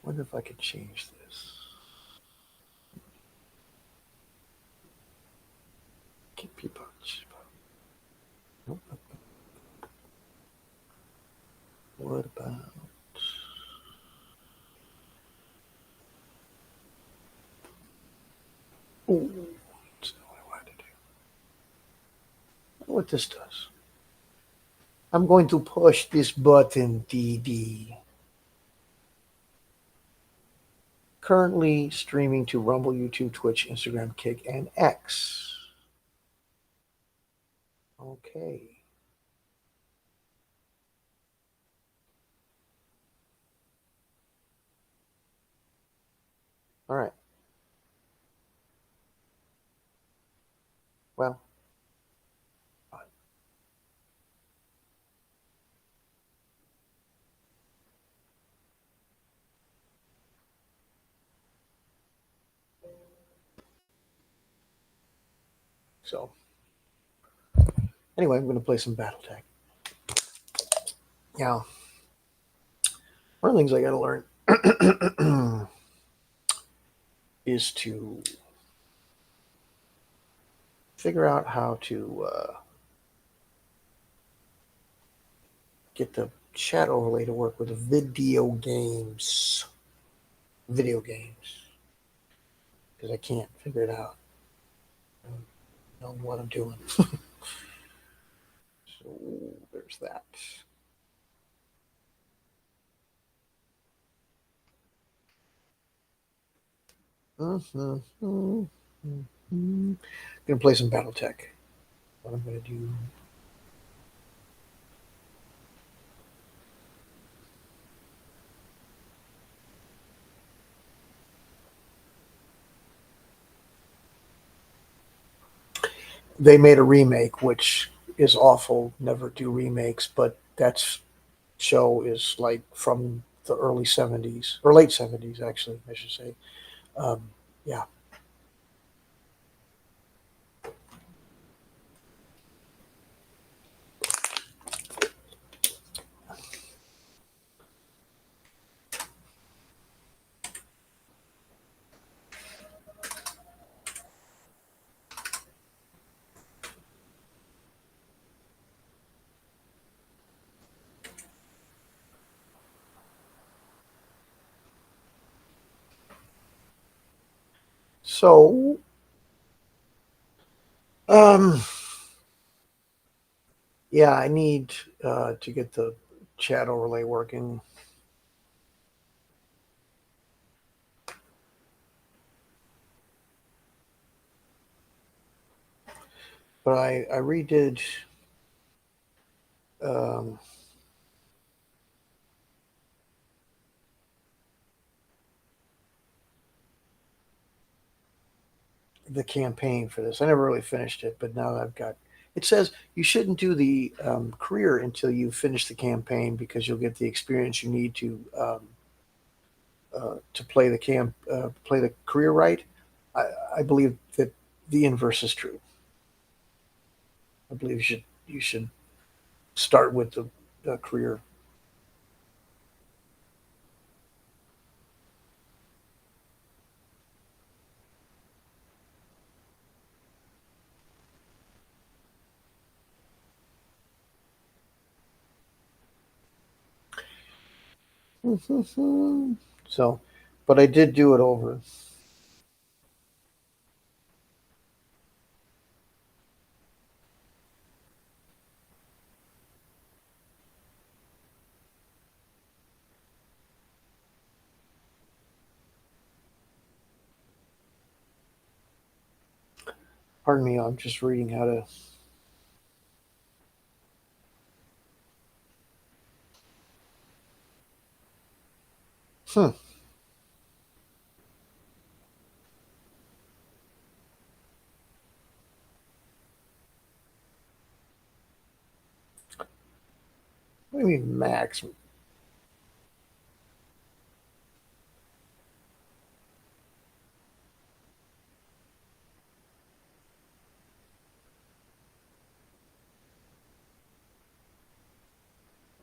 Wonder if I could change this. Keep people. Nope. What about? Oh, that's not what I wanted to do. What this does. I'm going to push this button, DD. Currently streaming to Rumble, YouTube, Twitch, Instagram, Kick, and X. Okay. All right. Well, so anyway, I'm going to play some BattleTech. Now, one of the things I got to learn is to figure out how to get the chat overlay to work with the video games. Video games. Because I can't figure it out. I don't know what I'm doing. So there's that. Gonna play some BattleTech. What I'm gonna do. They made a remake, which is awful. Never do remakes, but that show is like from the early '70s or late '70s, actually, I should say. Yeah. So, um, yeah, I need to get the chat overlay working. but I redid um, the campaign for this. I never really finished it, but now I've got. It says you shouldn't do the career until you finish the campaign because you'll get the experience you need to play the career right. I, I believe that the inverse is true. I believe you should start with the career. So, but I did do it over. Pardon me, I'm just reading how to. Hmm. What do you mean max?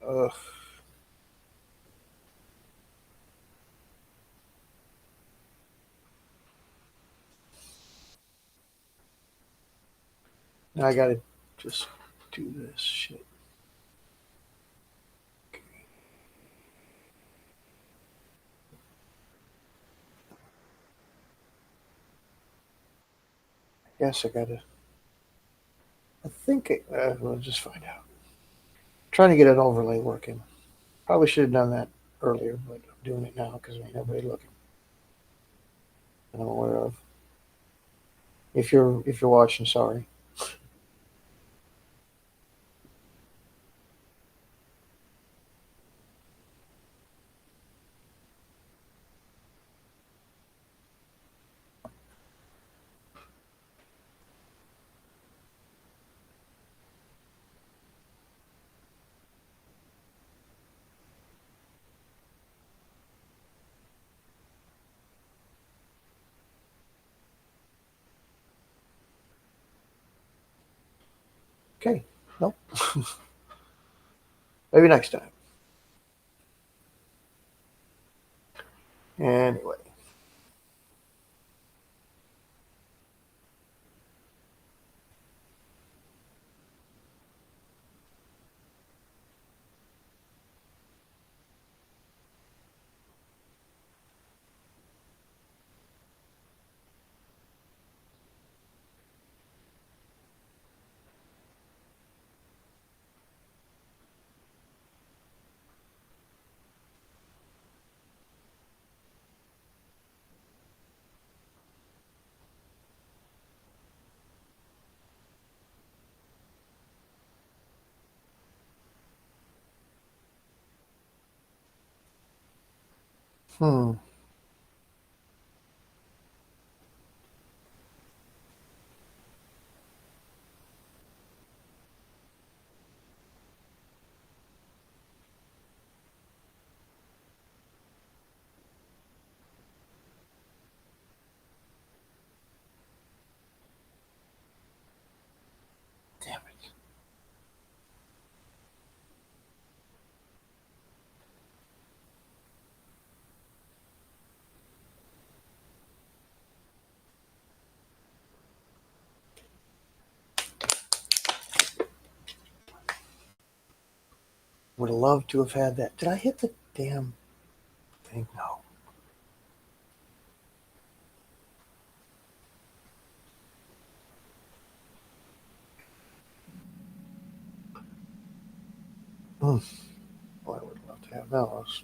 Ugh. Now I gotta just do this shit. Yes, I gotta. I think we'll just find out. Trying to get an overlay working. Probably should have done that earlier, but I'm doing it now because ain't nobody looking. That I'm aware of. If you're watching, sorry. Okay. Nope. Maybe next time. Anyway. Hmm. Damn it. Would have loved to have had that. Did I hit the damn thing? No. Hmm. Boy, I would love to have those.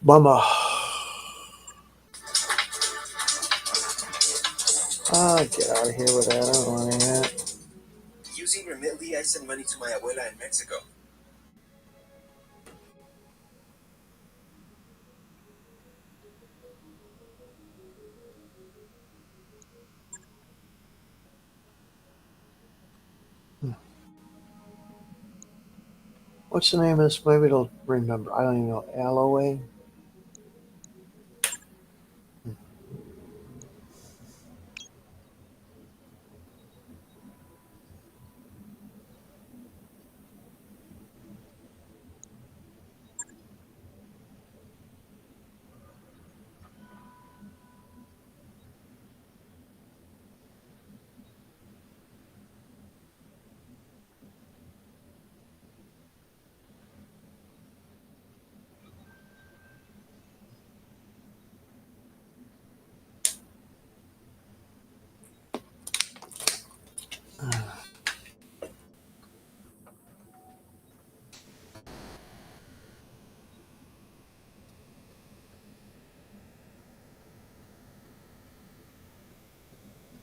Bummer. Get out of here with that. I don't want any of that. Using Remitly, I send money to my abuela in Mexico. What's the name of this? Maybe it'll remember. I don't even know. Alloway?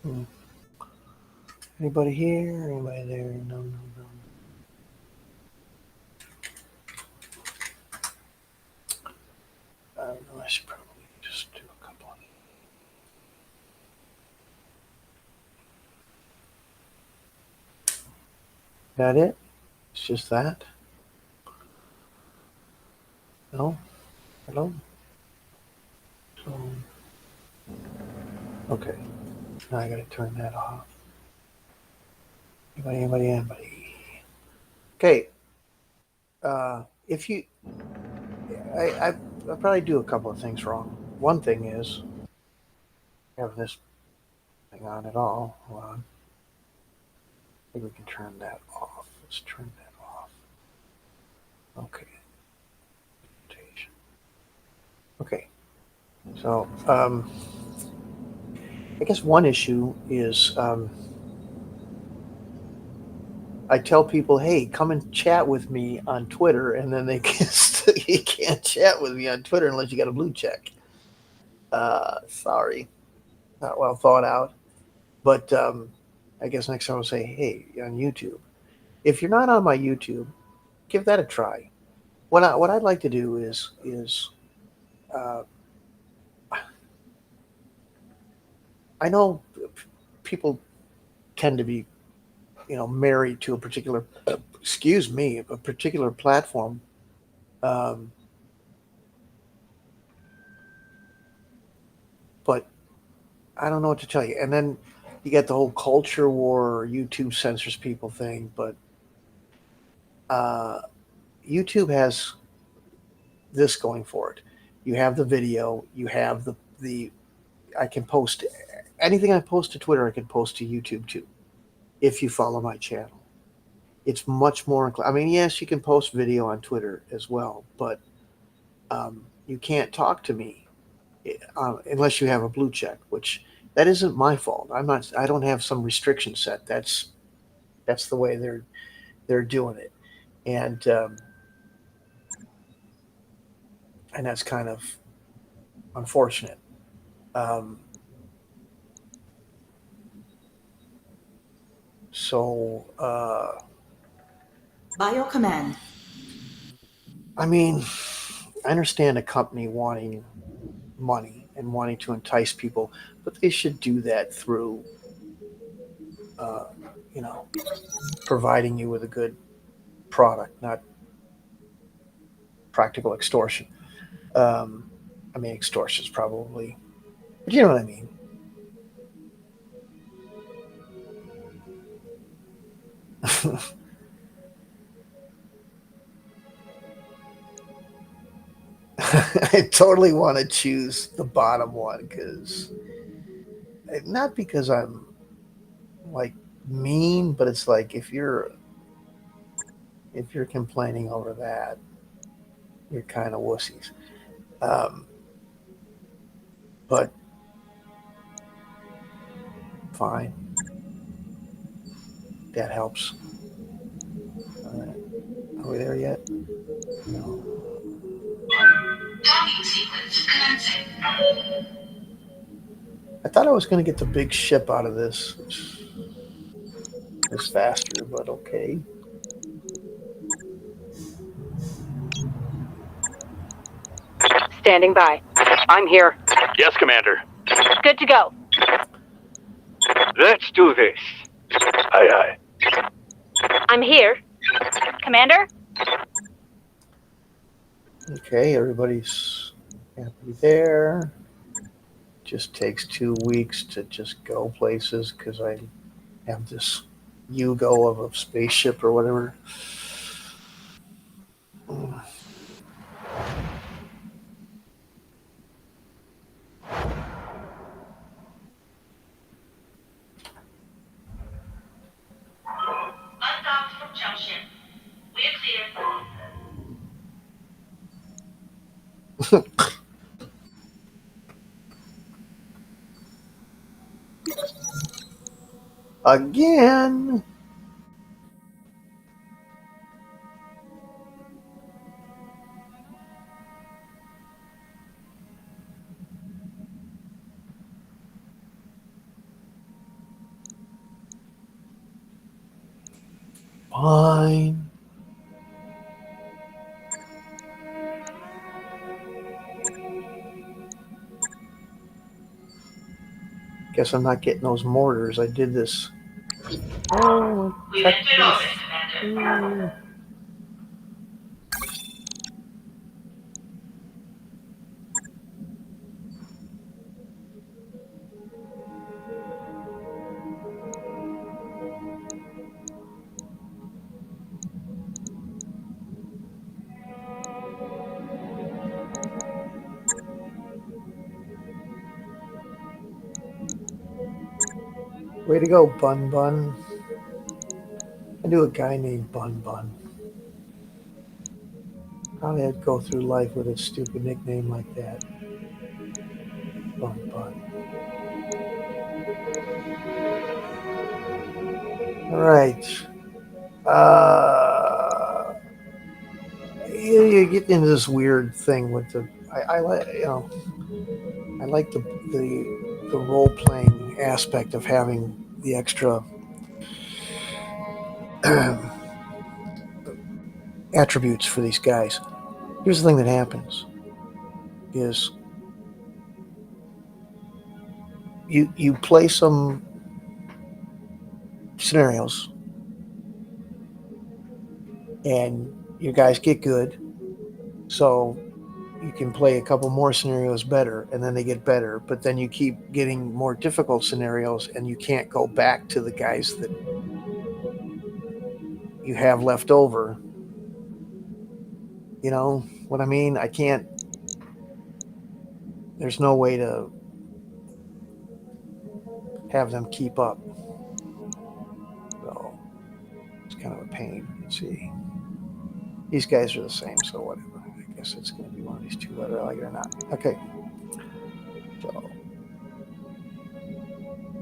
Hmm. Anybody here? Anybody there? No, no, no. I don't know. I should probably just do a couple. That it? It's just that? No? Hello? So, okay. Now I gotta turn that off. Anybody? Okay. If you, I probably do a couple of things wrong. One thing is have this thing on at all. Hold on. I think we can turn that off. Let's turn that off. Okay. Okay. So, I guess one issue is I tell people, "Hey, come and chat with me on Twitter," and then they you can't chat with me on Twitter unless you got a blue check. Sorry, not well thought out. But I guess next time I'll say, "Hey, on YouTube, if you're not on my YouTube, give that a try." What I'd like to do is uh, I know people tend to be married to a particular excuse me a particular platform. Um, but I don't know what to tell you. And then you get the whole culture war, YouTube censors people thing. But uh, YouTube has this going for it. You have the video. You have the. I can post anything I post to Twitter. I can post to YouTube too. If you follow my channel, it's much more. I mean, yes, you can post video on Twitter as well, but you can't talk to me unless you have a blue check, which that isn't my fault. I'm not. I don't have some restriction set. That's the way they're doing it, and and that's kind of unfortunate. Um, so Bio command. I mean, I understand a company wanting money and wanting to entice people, but they should do that through uh, you know providing you with a good product, not practical extortion. I mean, extortion is probably, but you know what I mean. I totally want to choose the bottom one because not because I'm like mean, but it's like if you're complaining over that, you're kind of wussies. Um, but fine, that helps. All right. Are we there yet? No. I thought I was going to get the big ship out of this, which is faster, but okay. Standing by. I'm here. Yes, Commander. Good to go. Let's do this. Aye, aye. I'm here. Commander? Okay, everybody's happy there. Just takes 2 weeks to just go places because I have this Yugo of a spaceship or whatever. Undocked from junction. We're clear. Again. Fine. Guess I'm not getting those mortars. I did this. Oh, We've check entered orbit, Commander. Way to go, Bun Bun. I knew a guy named Bun Bun. How I'd go through life with a stupid nickname like that. Bun Bun. All right. You get into this weird thing with the. I like I like the role playing aspect of having the extra attributes for these guys. Here's the thing that happens: is you play some scenarios, and you guys get good, so you can play a couple more scenarios better, and then they get better. But then you keep getting more difficult scenarios, and you can't go back to the guys that you have left over. You know what I mean? I can't. There's no way to have them keep up. So it's kind of a pain. Let's see. These guys are the same, so whatever. I guess it's going to be one of these two, whether I like it or not. Okay. So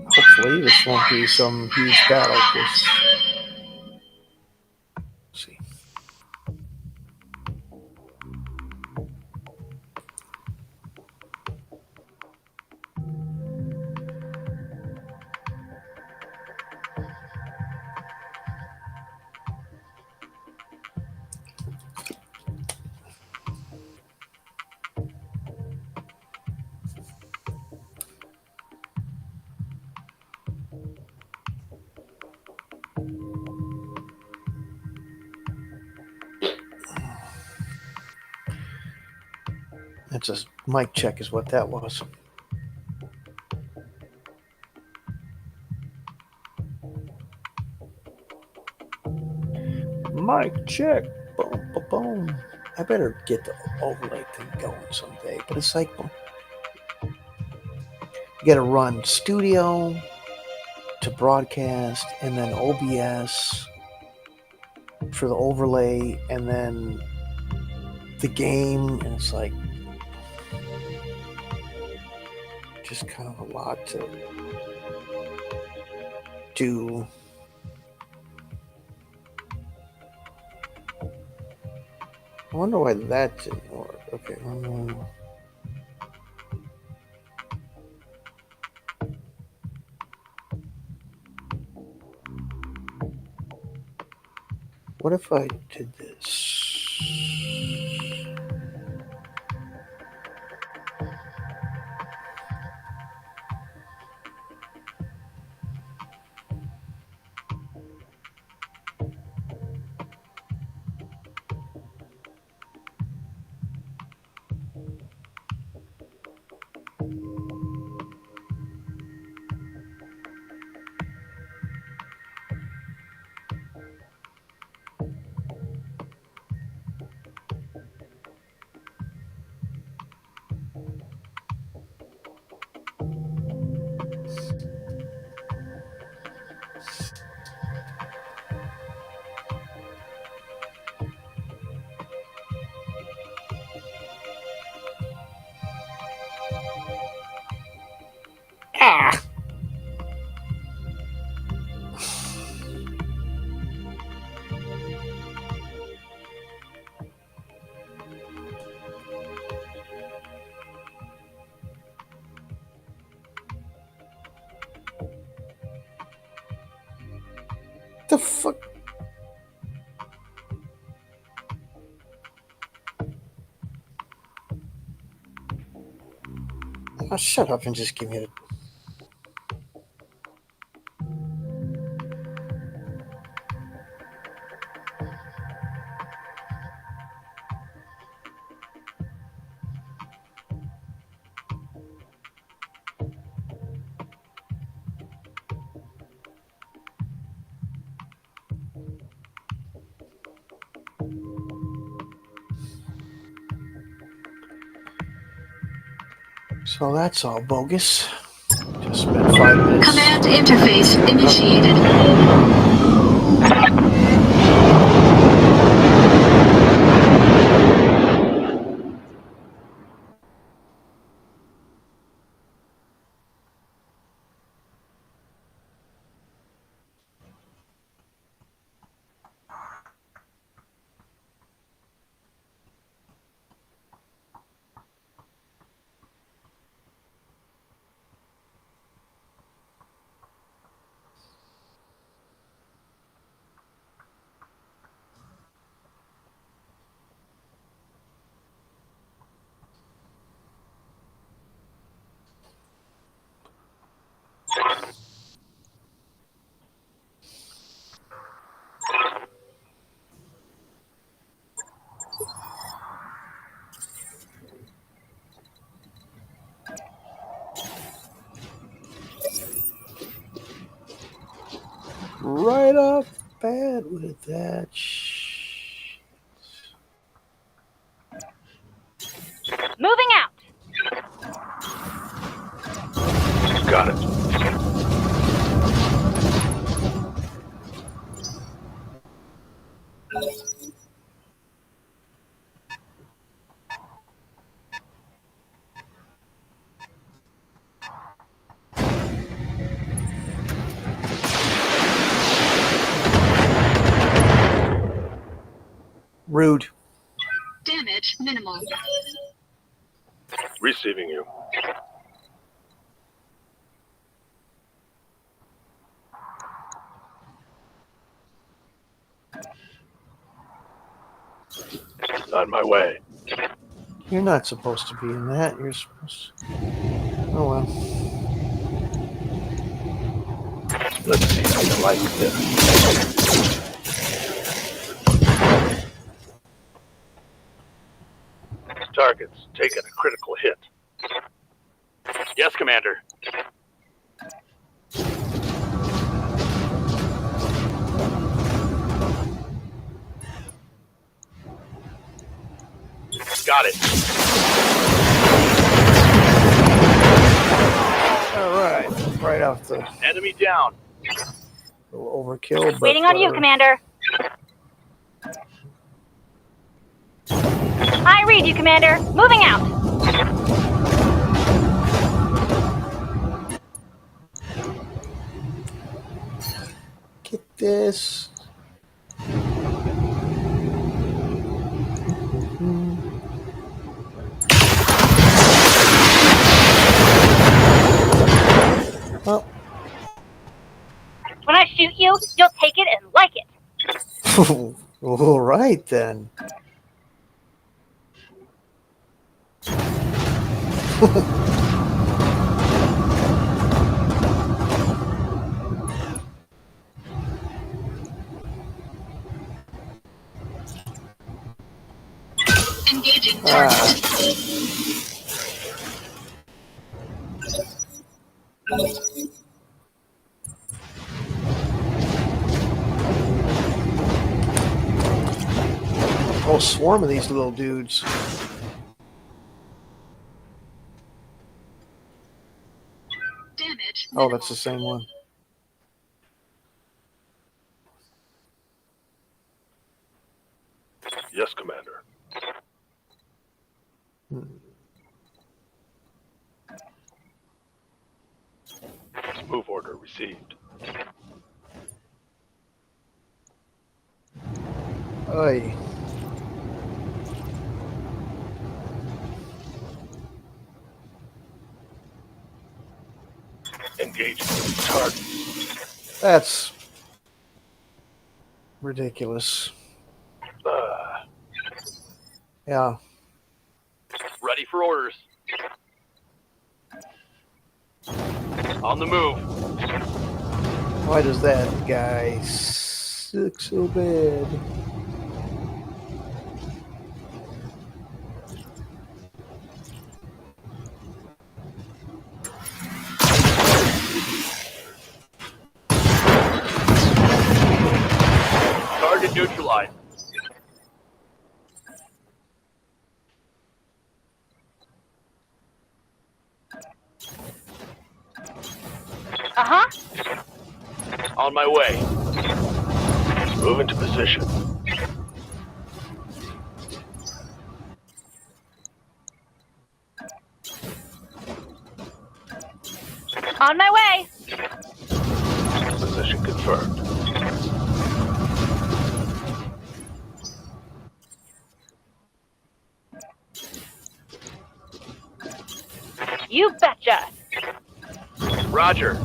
hopefully this won't be some huge battle. Let's see. That's a mic check is what that was. Mic check. Boom, boom, boom. I better get the overlay thing going someday. But it's like you got to run studio to broadcast, and then OBS for the overlay, and then the game, and it's like just kind of a lot to do. wonder why that didn't work. Okay. What if I did this? Ah! The fuck? Oh, shut up and just give me it. So that's all bogus. Just spent 5 minutes. Command interface initiated. Right off the bat with that shit. Moving out. Got it. Rude. Damage minimal. Receiving you. On my way. You're not supposed to be in that. You're supposed to... Oh well. Let's see how you like this. Target's taken a critical hit. Yes, Commander. Got it. All right. Right off the Enemy down. little overkill. But Waiting on you, whatever. Commander. I read you, Commander. Moving out. Get this. All right then. Engaging target. Whole swarm of these little dudes. Damage Oh, minimal. that's the same one. Yes, Commander. Move order received. Oy. Engaging target. That's ridiculous. Yeah. Ready for orders. On the move. Why does that guy suck so bad? Target neutralized. Uh-huh. On my way. Move into position. On my way. Position confirmed. You betcha. Roger.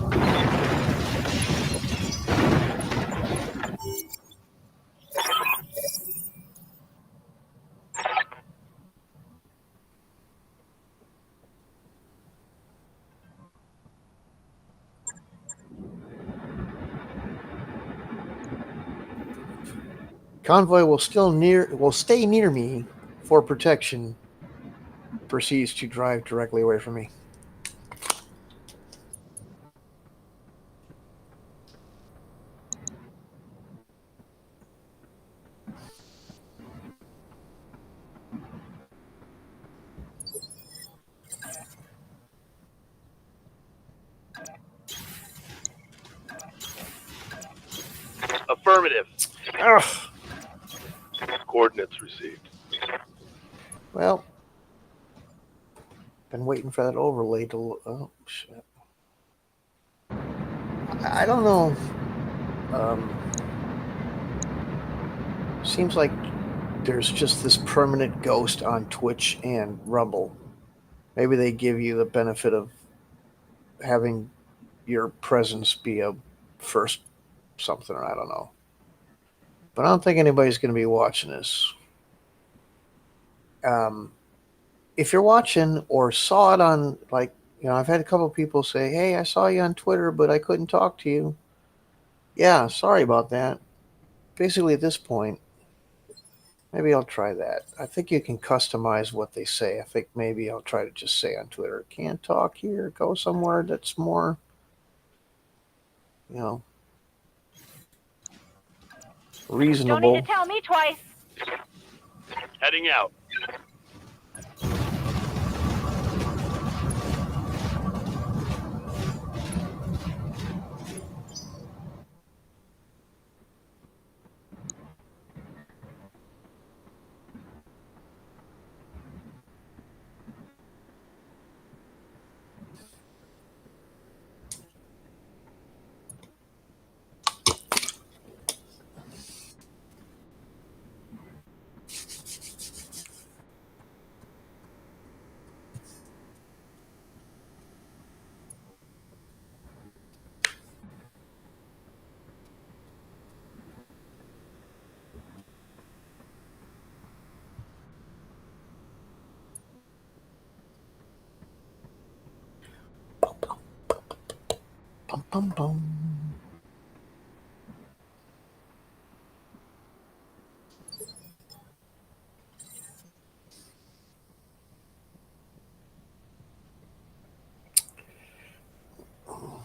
Convoy will stay near me for protection. Proceeds to drive directly away from me. Affirmative. Ugh. Coordinates received. Well, been waiting for that overlay to. Oh shit! I don't know. Seems like there's just this permanent ghost on Twitch and Rumble. Maybe they give you the benefit of having your presence be a first something, or I don't know. But I don't think anybody's going to be watching this. If you're watching or saw it on, like, I've had a couple of people say, hey, I saw you on Twitter, but I couldn't talk to you. Yeah, sorry about that. Basically, at this point, maybe I'll try that. I think you can customize what they say. I think maybe I'll try to just say on Twitter, can't talk here, go somewhere that's more, Don't reasonable. need to tell me twice. Heading out. Bum bum.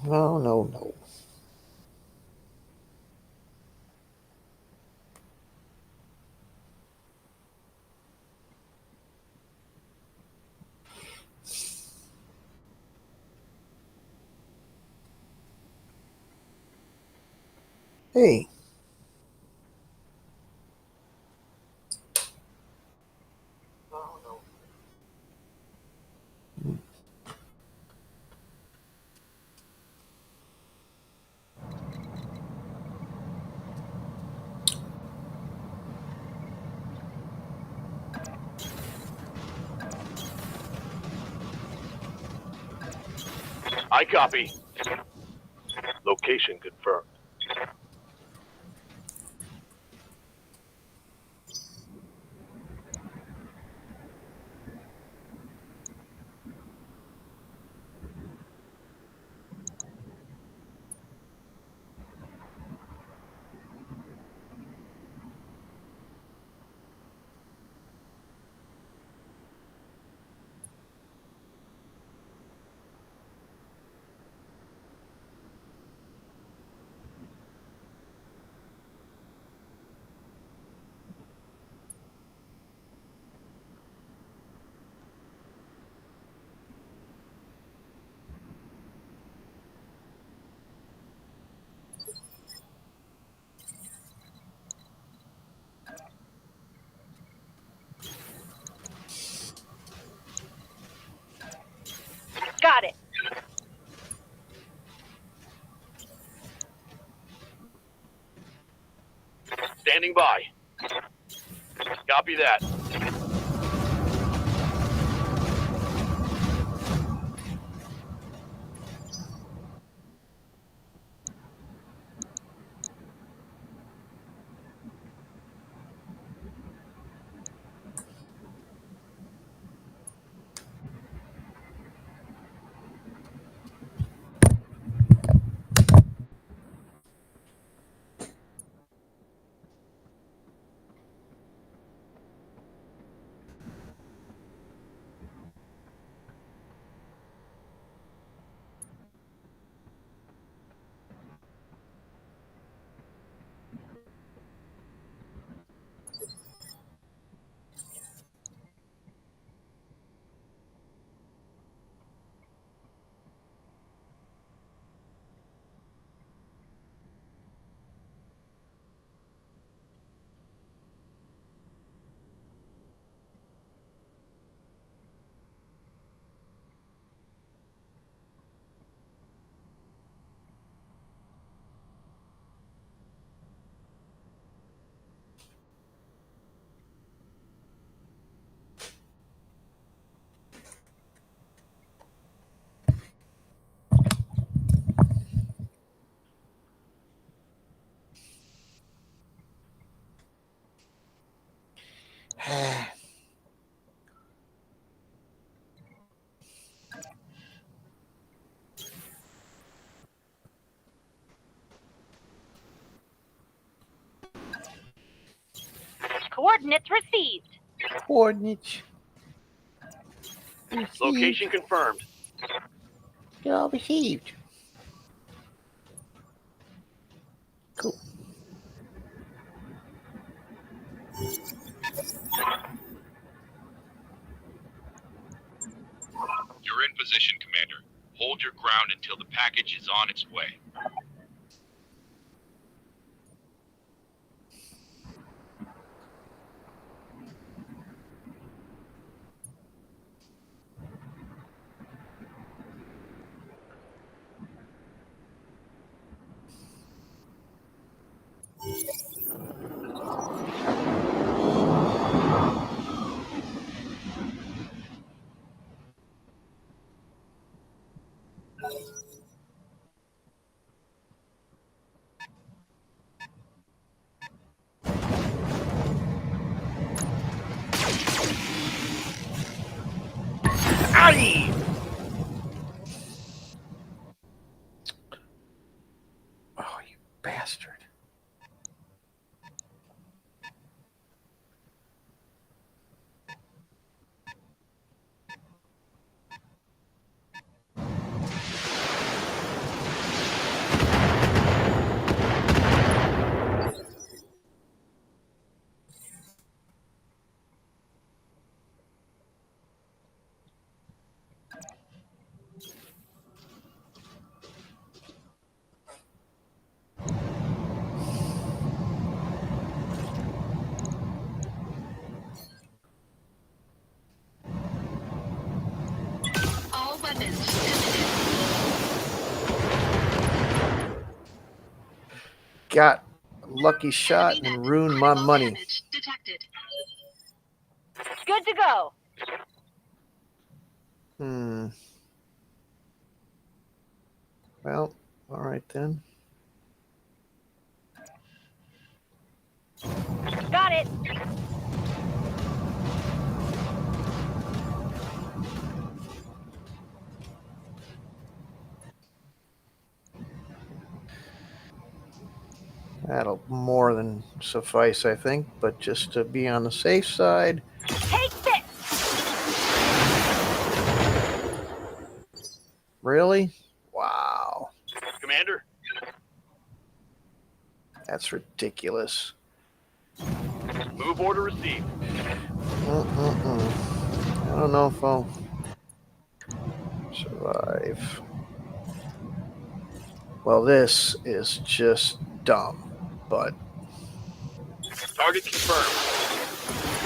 No, no, no. Hey. I copy. Location confirmed. Got it. Standing by. Copy that. Coordinates received. Coordinates. Location confirmed. They're all received. Cool. You're in position, Commander. Hold your ground until the package is on its way. got a lucky shot Enemy and net. ruined my Critical money. damage detected. Good to go. Well, all right then. Got it. That'll more than suffice, I think. But just to be on the safe side. Take this. Really? Wow. Commander, That's ridiculous. move order received. I don't know if I'll survive. Well, this is just dumb, but Target confirmed.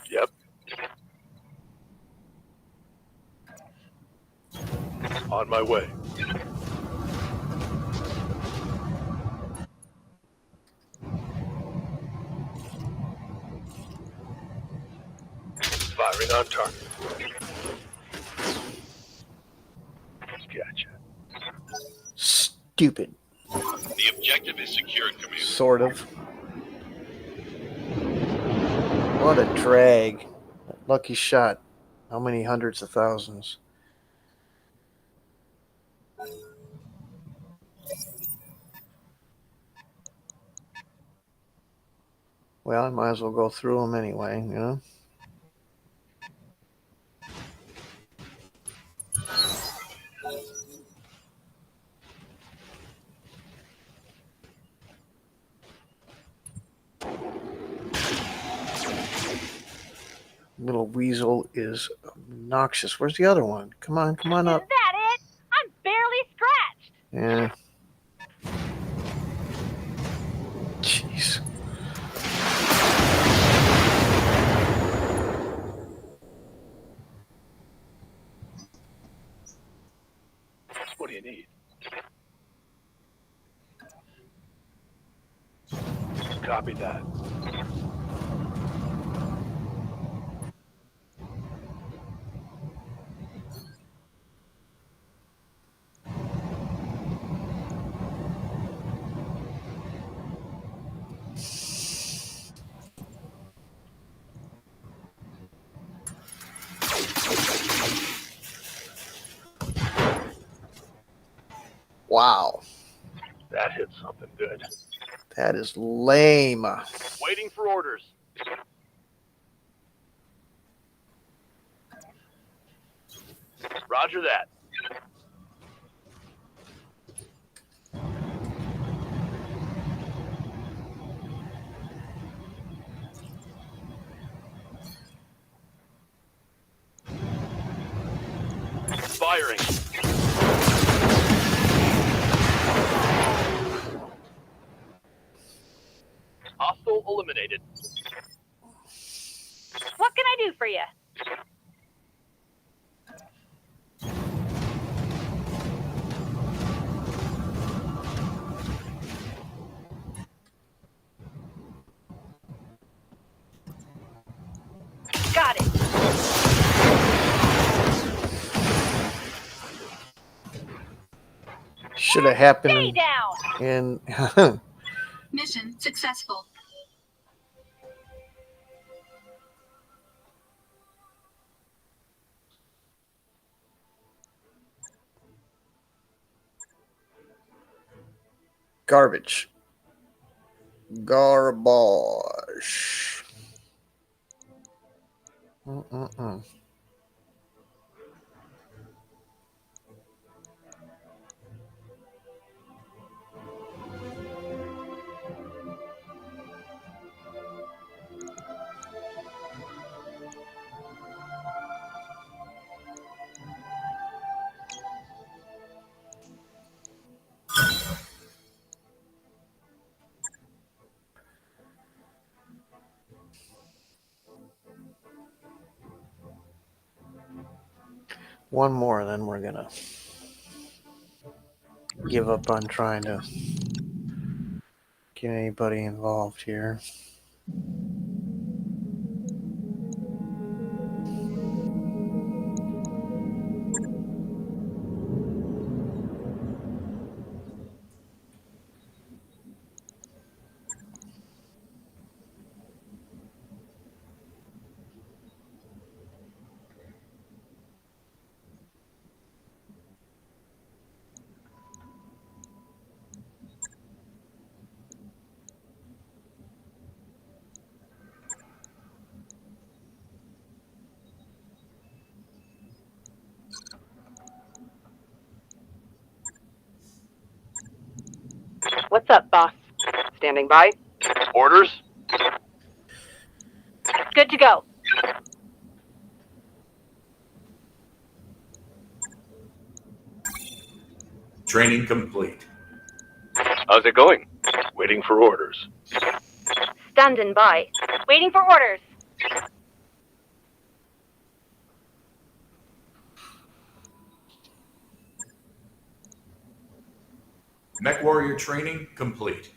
Yep. On my way. Firing on target. Gotcha. stupid, The objective is secured, Commander. sort of. What a drag. Lucky shot. How many hundreds of thousands? Well, I might as well go through them anyway, you know? Little weasel is obnoxious. Where's the other one? Come on Is up. that it? I'm barely scratched. Yeah. Jeez. What do you need? Copy that. Wow. That hit something good. That is lame. Waiting for orders. Roger that. Firing. Hostile eliminated. What can I do for you? Got it. Should have Stay happened down. in Mission successful. garbage. Garbage. Mm-mm-mm. one more, then we're gonna give up on trying to get anybody involved here. What's up, boss? Standing by. Orders? Good to go. Training complete. How's it going? Waiting for orders. Standing by. Waiting for orders. Mech Warrior training complete.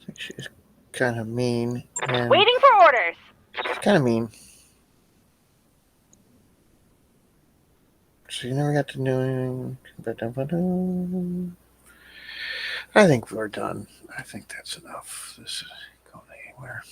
I think she's kind of mean. And Waiting for orders. kind of mean. So you never got to do anything. I think we're done. I think that's enough. This isn't going anywhere.